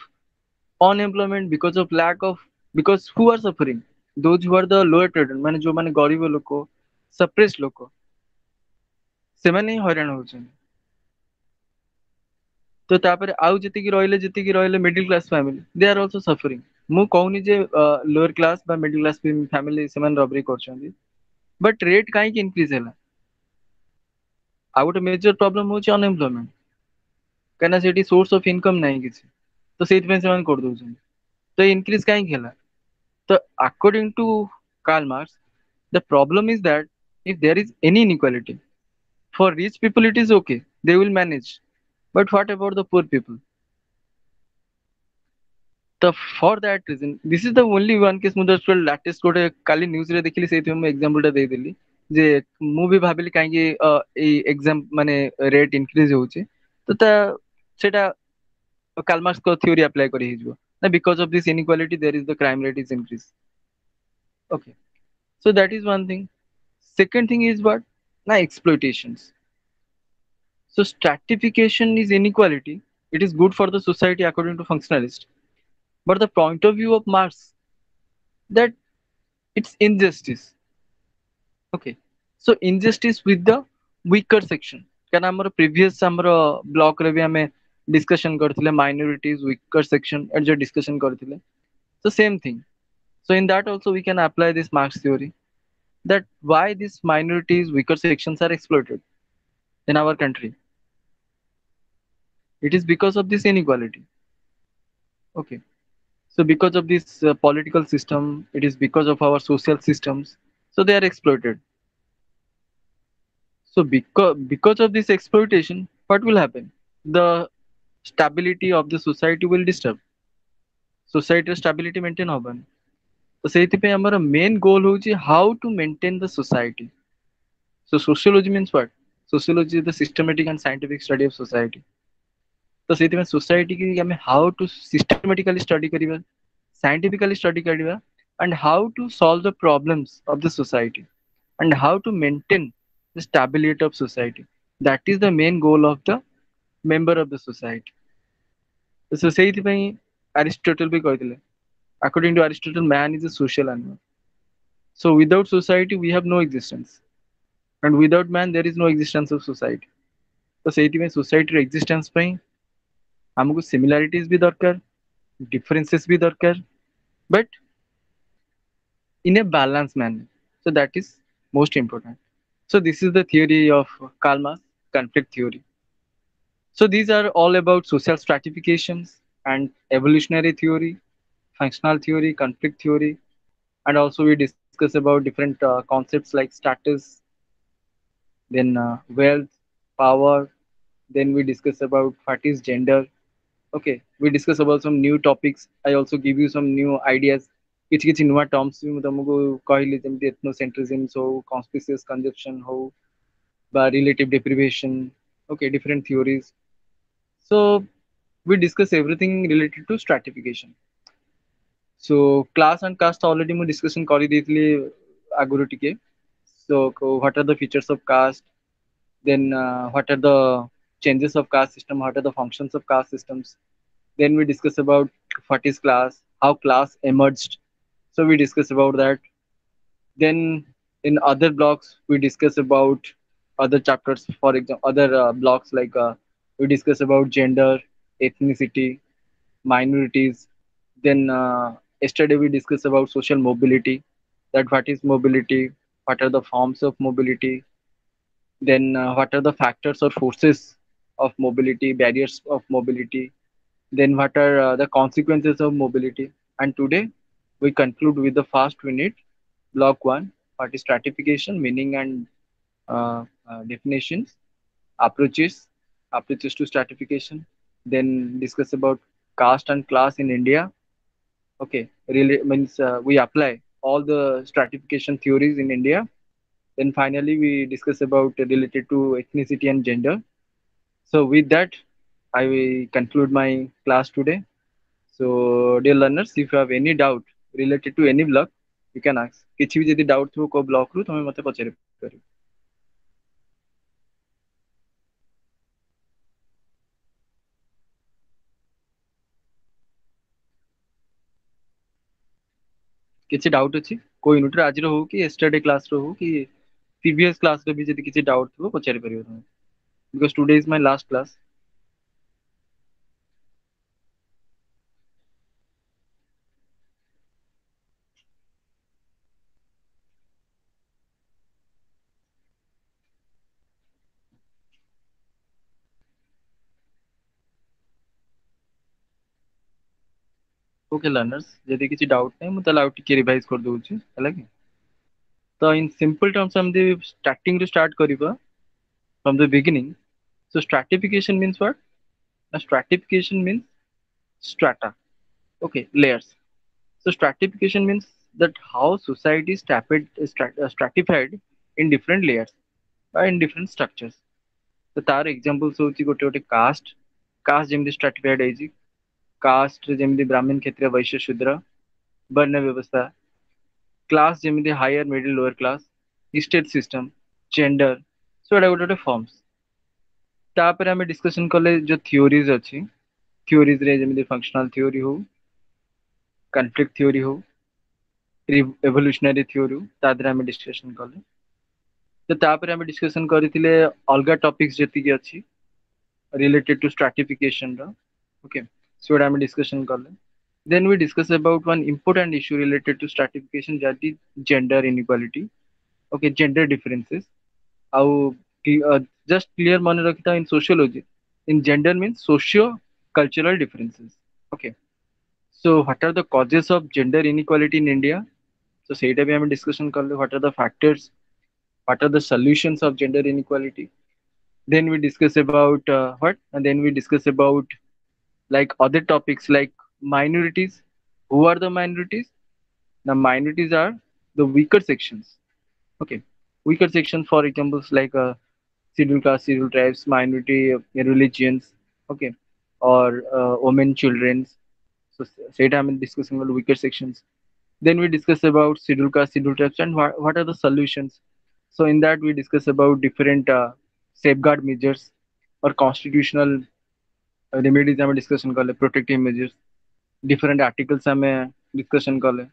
unemployment, because of lack of, because who are suffering? Those who are the lower traded, ମାନେ ଯୋଉମାନେ ଗରିବ ଲୋକ, suppressed ଲୋକ, ସେମାନେ ହିଁ ହଇରାଣ ହଉଛନ୍ତି। ତ ତାପରେ ଆଉ ଯେତିକି ରହିଲେ middle class family, they are also suffering. ମୁଁ କହୁନି ଯେ ଲୋଅର କ୍ଲାସ ବା ମିଡିଲ କ୍ଲାସ ଫ୍ୟାମିଲି ସେମାନେ ରବରି କରୁଛନ୍ତି, ବଟ୍ ରେଟ୍ କାହିଁକି ଇନକ୍ରିଜ ହେଲା? ଆଉ ଗୋଟେ ମେଜର ପ୍ରୋବ୍ଲେମ ହଉଛି ଅନଏମ୍ପ୍ଲୟମେଣ୍ଟ, କାହିଁକିନା ସେଠି ସୋର୍ସ ଅଫ୍ ଇନକମ୍ ନାହିଁ କିଛି, ତ ସେଇଥିପାଇଁ ସେମାନେ କରିଦଉଛନ୍ତି। ତ ଇନକ୍ରିଜ କାହିଁକି ହେଲା? ତ according to Karl Marx, the problem is that if there is any inequality, for rich people it is okay, they will manage, but what about the poor people? ତ for that reason this is the only one case. ମୁଁ just latest ଗୋଟେ କାଲି ନ୍ୟୁଜରେ ଦେଖିଲି, ସେଇଥିପାଇଁ ମୁଁ ଏକ୍ସାମ୍ପଲଟା ଦେଇଦେଲି ଯେ ମୁଁ ବି ଭାବିଲି କାହିଁକି ଏଇ ଏକ୍ସାମ୍ ମାନେ ରେଟ୍ ଇନକ୍ରିଜ ହଉଛି। ତ ତା ସେଇଟା କାଲମାର୍ସଙ୍କ ଥିଓରି ଆପ୍ଲାଏ କରି ହେଇଯିବ ନା, because of this inequality there is the crime rate is increase. Okay, so that is one thing. Second thing is what? Na exploitations. So stratification is inequality. It is good for the society according to functionalist. But the point of view of Marx, that it's injustice. Okay. So injustice with the weaker section. କାରଣ ଆମର previous ଆମର ବ୍ଲକରେ ବି ଆମେ discussion କରିଥିଲେ minorities weaker section ଏଟ ଯୋଉ discussion କରିଥିଲେ। So same thing. So in that also we can apply this Marx theory, that why these minorities weaker sections are exploited in our country. It is because of this inequality. Okay. So because of this political system, it is because of our social systems. So they are exploited. So because of this exploitation, what will happen? The stability of the society will disturb. Societal stability maintain ହବନି। ତ ସେଇଥିପାଇଁ ଆମର main goal ହଉଛି how to maintain the society. So sociology means what? Sociology is the systematic and scientific study of society. ତ ସେଇଥିପାଇଁ society କି ଆମେ how to systematically study କରିବା, scientifically study କରିବା, and how to solve the problems of the society, and how to maintain the stability of society. That is the main goal of the member of the society. So ସେଇଥିପାଇଁ Aristotle ବି କହିଥିଲେ, according to Aristotle, man is a social animal. So without society we have no existence, and without man there is no existence of society. ତ ସେଇଥିପାଇଁ society ର existence ପାଇଁ ଆମକୁ similarities ବି ଦରକାର, differences ବି ଦରକାର, but in a balanced manner. So that is most important. So this is the theory of Karl Marx, conflict theory. So these are all about social stratifications and evolutionary theory, functional theory, conflict theory, and also we discuss about different concepts like status, then wealth, power. Then we discuss about what is gender. Okay, we discuss about some new topics. I also give you some new ideas. କିଛି କିଛି ନୂଆ terms ବି ମୁଁ ତମକୁ କହିଲି, ଯେମିତି ethnocentrism ହଉ, conspicuous consumption ହଉ, ବା relative deprivation. Okay, different theories. So we discuss everything related to stratification. So class and caste already ମୁଁ discussion କରିଦେଇଥିଲି ଆଗରୁ ଟିକେ। So what are the features of caste? Then what are the changes of caste system? What are the functions of caste systems? Then we discuss about what is class, how class emerged. So we discuss about that. Then in other blocks we discuss about other chapters. For example, other blocks like we discuss about gender, ethnicity, minorities. Then yesterday we discussed about social mobility. That what is mobility? What are the forms of mobility? Then what are the factors or forces of mobility, barriers of mobility? then what are the consequences of mobility. And today we conclude with the first unit, block 1, what is stratification, meaning and definitions, approaches, approaches to stratification, then discuss about caste and class in India. Okay, really means we apply all the stratification theories in India. Then finally we discuss about related to ethnicity and gender. So with that, I will conclude my class today. So dear learners, if you have any doubt related to any block, you can ask. କିଛି ବି ଯଦି doubt ଥିବ କୋଉ block ରୁ ତମେ ମତେ ପଚାରି ପାରିବ. କିଛି doubt ଅଛି କୋଉ ୟୁନିଟ ରେ ଆଜିର ହଉ କି yesterday class ର ହଉ କି previous class ରେ ବି ଯଦି କିଛି doubt ଥିବ ପଚାରି ପାରିବ ତମେ. Because today is my last class. Okay learners, ଯଦି କିଛି doubt ନାହିଁ ମୁଁ ତାହେଲେ ଆଉ ଟିକେ revise କରିଦଉଛି ହେଲା କି. ତ in simple terms ଆମେ starting ରୁ start କରିବା from the beginning. So stratification means what? Now stratification means strata. Okay, layers. So stratification means that how society is stratified in different layers or in different structures. So तार examples होची गोटे गोटे caste, caste जेमती stratified है caste जेमती ब्राह्मण क्षत्रिय वैश्य शूद्र वर्ण व्यवस्था, class ଯେମିତି higher middle lower class, state system, gender, so ଏଟା ଗୋଟେ ଗୋଟେ forms. ତାପରେ ଆମେ discussion କଲେ जो theories ଅଛି, theories ରେ ଯେମିତି functional theory ହଉ, conflict theory ହଉ, evolutionary theory ତା ଦେହରେ ଆମେ discussion କଲେ. ତ ତାପରେ ଆମେ discussion କରିଥିଲେ ଅଲଗା topics ଯେତିକି ଅଛି related to stratification ର, okay, so ଏଟା ଆମେ discussion କଲେ. Then we discuss about one important issue related to stratification, that is gender inequality. Okay, gender differences. How just clear mane rakhita in sociology. In gender means socio-cultural differences. Okay. So what are the causes of gender inequality in India? So ସେଇଟା ବି ଆମେ discussion କଲେ. What are the factors? What are the solutions of gender inequality? Then we discuss about what? And then we discuss about like other topics like minorities. Who are the minorities? The minorities are the weaker sections. Okay, weaker sections for examples like scheduled caste, scheduled tribes, minority religions. Okay, or women, children. So say time in discussing about weaker sections. Then we discuss about scheduled caste, scheduled tribes, and what are the solutions. So in that we discuss about different safeguard measures or constitutional remedies. ଆମେ discussion କଲେ protective measures. Different articles ଆମେ discussion କଲେ.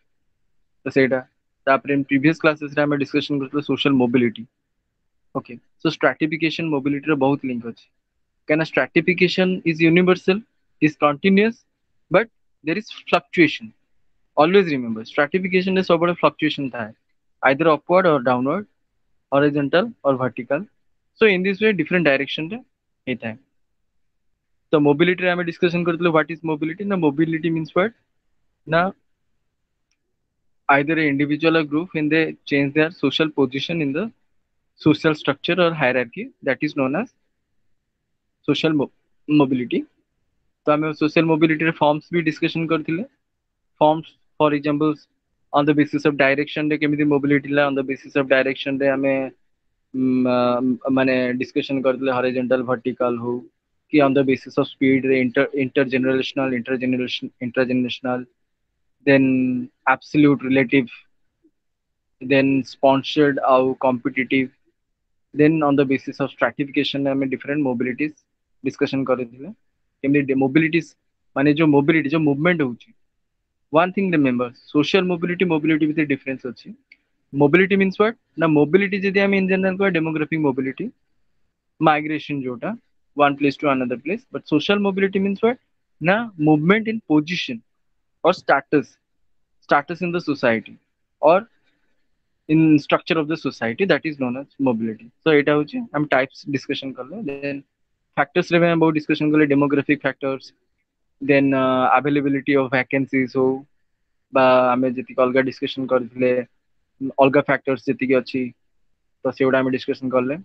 ତ ସେଇଟା ତାପରେ previous classes ରେ ଆମେ discussion କରିଥିଲେ social mobility. Okay, so stratification mobility ର ବହୁତ link ଅଛି. କାହିଁକିନା stratification is universal, is continuous, but there is fluctuation. Always remember stratification ରେ ସବୁବେଳେ fluctuation ଥାଏ, either upward or downward, horizontal or vertical. So in this way different direction ରେ ହେଇଥାଏ. ତ mobility ରେ ଆମେ discussion କରିଥିଲେ what is mobility. ନା mobility means what? ନା either an individual or group when they change their social position in the social structure or hierarchy, that is known as social mobility. तो आम social mobility forms भी discussion करथिले. Forms for examples on the basis of direction रे केमिति mobility La, on the basis of direction रे आमे माने discussion करथिले horizontal vertical हो कि on the basis of speed रे intergenerational, then absolute relative, then sponsored or competitive. Then on the basis of stratification ଆମେ different mobilities discussion କରିଥିଲେ. କେମିତି mobilities ମାନେ जो mobility जो movement होଉଛି. One thing remember, social mobility with a difference ଅଛି. Mobility means what? ना mobility ଯଦି ଆମେ in general कह demographic mobility, migration जोटा one place to another place, but social mobility means what? ना movement in position or status in the society or in structure of the society, that is known as mobility. So এটা হচ্ছে আমি types discussion করলে. Then factors রে আমি बहुत discussion করলে demographic factors, then availability of vacancies हो बा आमे जति अलगा डिस्कशन करथिले अलगा फैक्टर्स जति की अछि तो सेउडा आमे डिस्कशन करले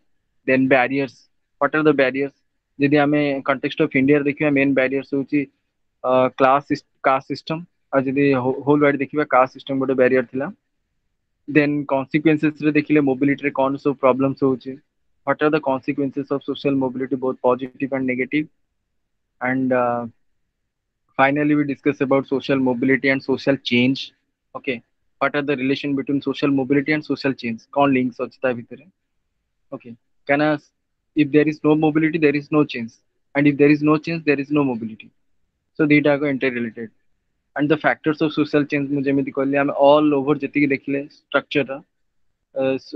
then barriers what are the barriers यदि आमे context of India देखिबा main barriers होची क्लास कास्ट सिस्टम और यदि होल वाइड देखिबा कास्ट सिस्टम गोटे बैरियर थिला then consequences रे देखिले mobility रे कौन सब problems होची what are the consequences of social mobility both positive and negative and finally we discuss about social mobility and social change okay what are the relation between social mobility and social change कौन links अछि ता भितरे okay can if there is no mobility there is no change and if there is no change there is no mobility so these are interrelated and the factors of social change mu jemiti कहली हम all over जति देखिले structure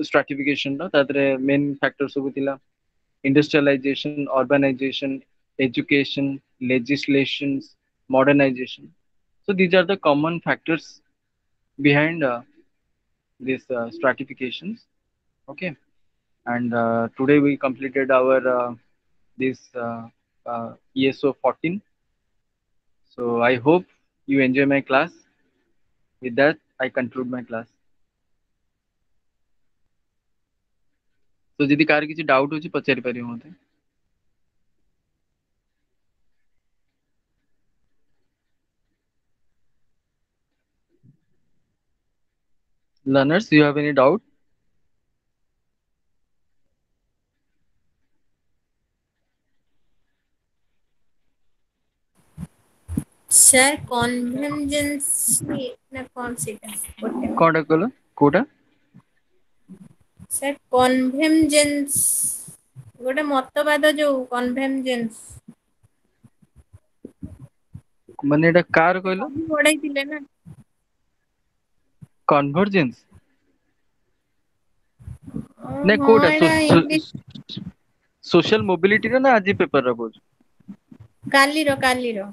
stratification तादरे main factors सब थिला industrialization urbanization education legislations modernization so these are the common factors behind this stratifications okay and today we completed our this ESO 14 so I hope you enjoy my class with that I conclude my class so जदि कार किसी doubt होची पचारि परियो मते learners you have any doubt sir convenience ना कौन सीटा गोटे कोडा कलो कोडा सर कन्भेंजेंस गोटे मतवाद जो कन्भेंजेंस माने एटा कार कहलो पढ़ाई थिले ना convergence ने हाँ कोडा एटा इंग्लिश सोशल मोबिलिटी रे ना आजी पेपर रे बोझ काली रो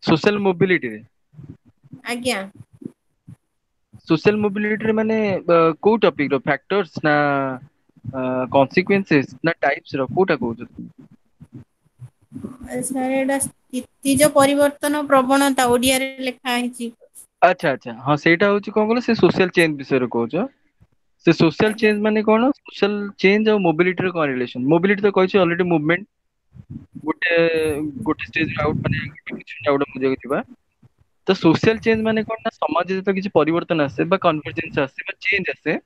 सोशल मोबिलिटी रे आज्ञा सोशल मोबिलिटी रे माने को टॉपिक रो फैक्टर्स ना consequences ना टाइप्स रो कोटा कहू सर एटा स्थितिज परिवर्तन प्रवणता ओडिया रे लिखा है अच्छा अच्छा हाँ सेटा होची कोन कहलो से सोशल चेंज विषय रे कहूछ से सोशल आज्ञा चेंज माने कोन सोशल चेंज और मोबिलिटी रे कोन रिलेशन मोबिलिटी तो कहछि ऑलरेडी मूवमेंट गोटे गोटे स्टेज आउट माने किछि आउट बुझे थिबा तो सोशल चेंज माने कोन ना समाज जे तो किछि परिवर्तन आसे बा कन्वर्जेंस आसे बा चेंज आसे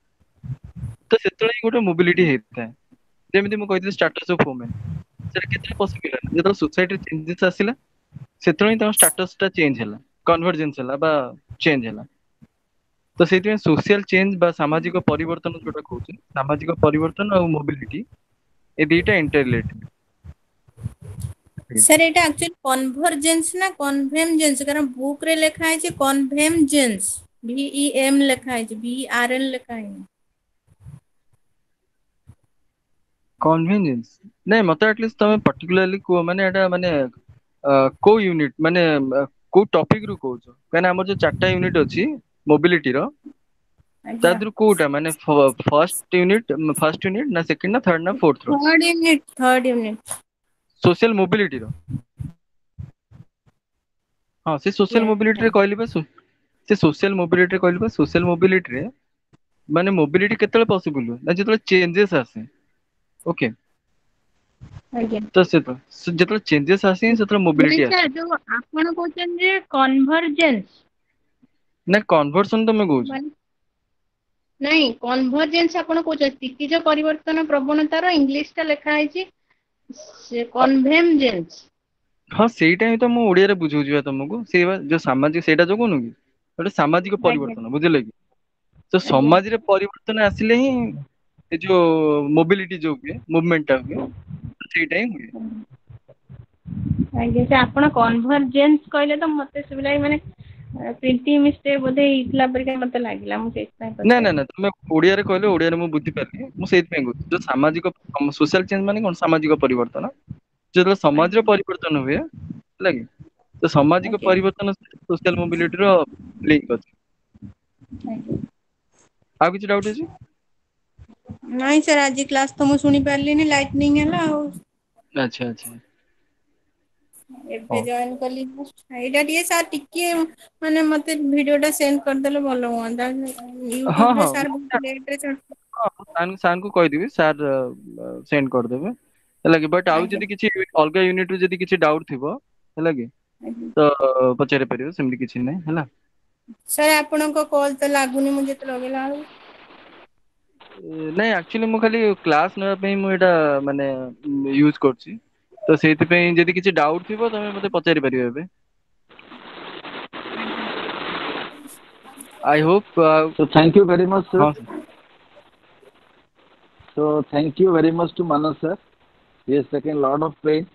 तो सेतळे गोटे मोबिलिटी हेता जेमिति मु कहितले स्टेटस ऑफ वुमेन सेटा केते पॉसिबल है जेतो सोसाइटी चेंजेस आसिला सेतळे त स्टेटस टा चेंज होला कन्वर्जेंस होला बा चेंज होला तो से सोशल चेंज बा सामाजिक परिवर्तन जोटा कहउछ सामाजिक परिवर्तन और मोबिलिटी ए दुईटा इंटर रिलेटेड सर एटा एक्चुअली कन्वर्जेंस ना कन्वेमजेंस कारण बुक रे लिखा है कन्वेमजेंस VEM लिखा है VRN लिखा है कन्वीनियंस नहीं मत एटलिस्ट तमे पर्टिकुलरली को माने एटा माने को यूनिट माने को टॉपिक रु कहउछ काना हमर जो चारटा यूनिट अछि मोबिलिटी रो आज्ञा तादरु कोटा माने फर्स्ट यूनिट ना सेकंड ना थर्ड ना फोर्थ रो थर्ड यूनिट सोशल मोबिलिटी रो हाँ से सोशल मोबिलिटी रे कहली बा से सोशल मोबिलिटी रे कहली बा सोशल मोबिलिटी रे माने मोबिलिटी केतले पॉसिबल हो ना जेतले चेंजेस आसे ओके आज्ञा तो से तो जेतले चेंजेस आसे सेतले मोबिलिटी आसे सर जो आपण कहउछन जे कन्वर्जेंस ना कन्वर्सन तो मैं कहूछ नहीं कन्वर्जेंस आपण कहउछन स्थितिज परिवर्तन प्रवणतार इंग्लिश टा लिखा है से कन्वेमजेंस हाँ सेटा ही तो मु ओडिया रे बुझौजिबा तुमको से जो सामाजिक सेटा जो कोनु की गोटे सामाजिक आज्ञा परिवर्तन बुझिले कि तो आज्ञा समाज रे परिवर्तन आसिले ही ए जो मोबिलिटी जो हुए मूवमेंट टा हुए तो सेटा ही हुए आज्ञा से आपण कन्वर्जेंस कहले तो मते सुबिलाई माने प्रिंटिंग मिस्टेक बोधे इतला परिका मते लागिला मु सेता ना ना ना तुम ओडिया रे कहले ओडिया रे मु बुझी पारली मु सेत पे कहू जो सामाजिक सोशल चेंज माने कोन सामाजिक परिवर्तन जो समाज रे आज्ञा परिवर्तन हुए लगे तो सामाजिक आज्ञा परिवर्तन सोशल मोबिलिटी रो लिंक अछि आज्ञा आ किछ डाउट अछि नहीं सर आज क्लास तो मु सुनी पारलिनी लाइटनिंग हैला अच्छा अच्छा ଏବେ ଜଏନ୍ କଲି ଏଇଟା ଟିକେ ସାର୍ ଟିକେ ମାନେ ମତେ ଭିଡିଓ ଟା ସେଣ୍ଡ କରିଦେଲେ ଭଲ ହୁଅନ୍ତା ହଁ ୟୁଟ୍ୟୁବରେ ହଁ ସାର୍ ବହୁତ ଲେଟରେ ସାର୍ଙ୍କୁ କହିଦେବି, ସାର୍ ସେଣ୍ଡ କରିଦେବେ ହେଲା କି। ବଟ୍ ଆଉ ଆଜ୍ଞା ଯଦି କିଛି ଅଲଗା ୟୁନିଟ ରୁ ଯଦି କିଛି ଡାଉଟ୍ ଥିବ ହେଲା କି, ଆଜ୍ଞା। ତ ପଚାରି ପାରିବେ, ସେମିତି କିଛି ନାହିଁ ହେଲା। ସାର୍ ଆପଣଙ୍କ କଲ୍ ତ ଲାଗୁନି ମୁଁ ଯେତେ ଲଗେଇଲା ବେଳକୁ। ନାଇଁ ଆକ୍ଚୁଆଲି ମୁଁ ଖାଲି କ୍ଲାସ୍ ନେବା ପାଇଁ ମୁଁ ଏଇଟା ମାନେ ୟୁଜ କରୁଛି। ତ ସେଇଥିପାଇଁ ଯଦି କିଛି ଡାଉଟ୍ ଥିବ ତମେ ମତେ ପଚାରି ପାରିବ ଏବେ। ଆଜ୍ଞା। I hope So thank you very much, sir. ହଁ So thank you very much to Manas sir. He has taken a lot of pain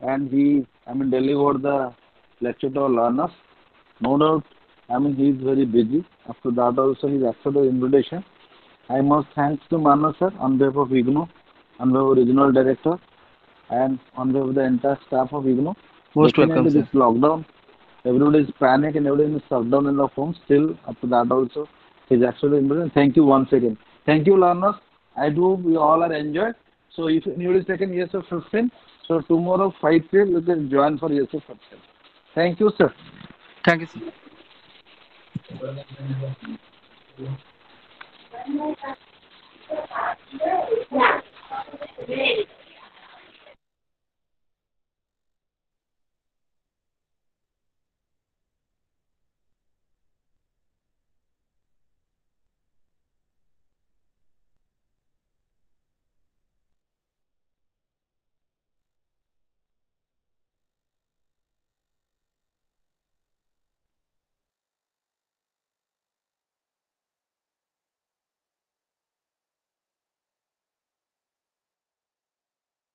and he, delivered the lecture to our learners. No doubt, he is very busy. After that also, he accepted the invitation. I must thanks to Manas sir on behalf of IGNO, on behalf of regional director, and on behalf of the entire staff of IGNO. most welcome Definitely, sir. this lockdown, everybody is panic and everybody is shut down in the home. Still, after that also, he's actually important. Thank you once again. Thank you, learners. I do. We all are enjoyed. So if anybody is taken years of 15, so tomorrow 5 p.m. you can join for years of 15. Thank you, sir. Thank you sir.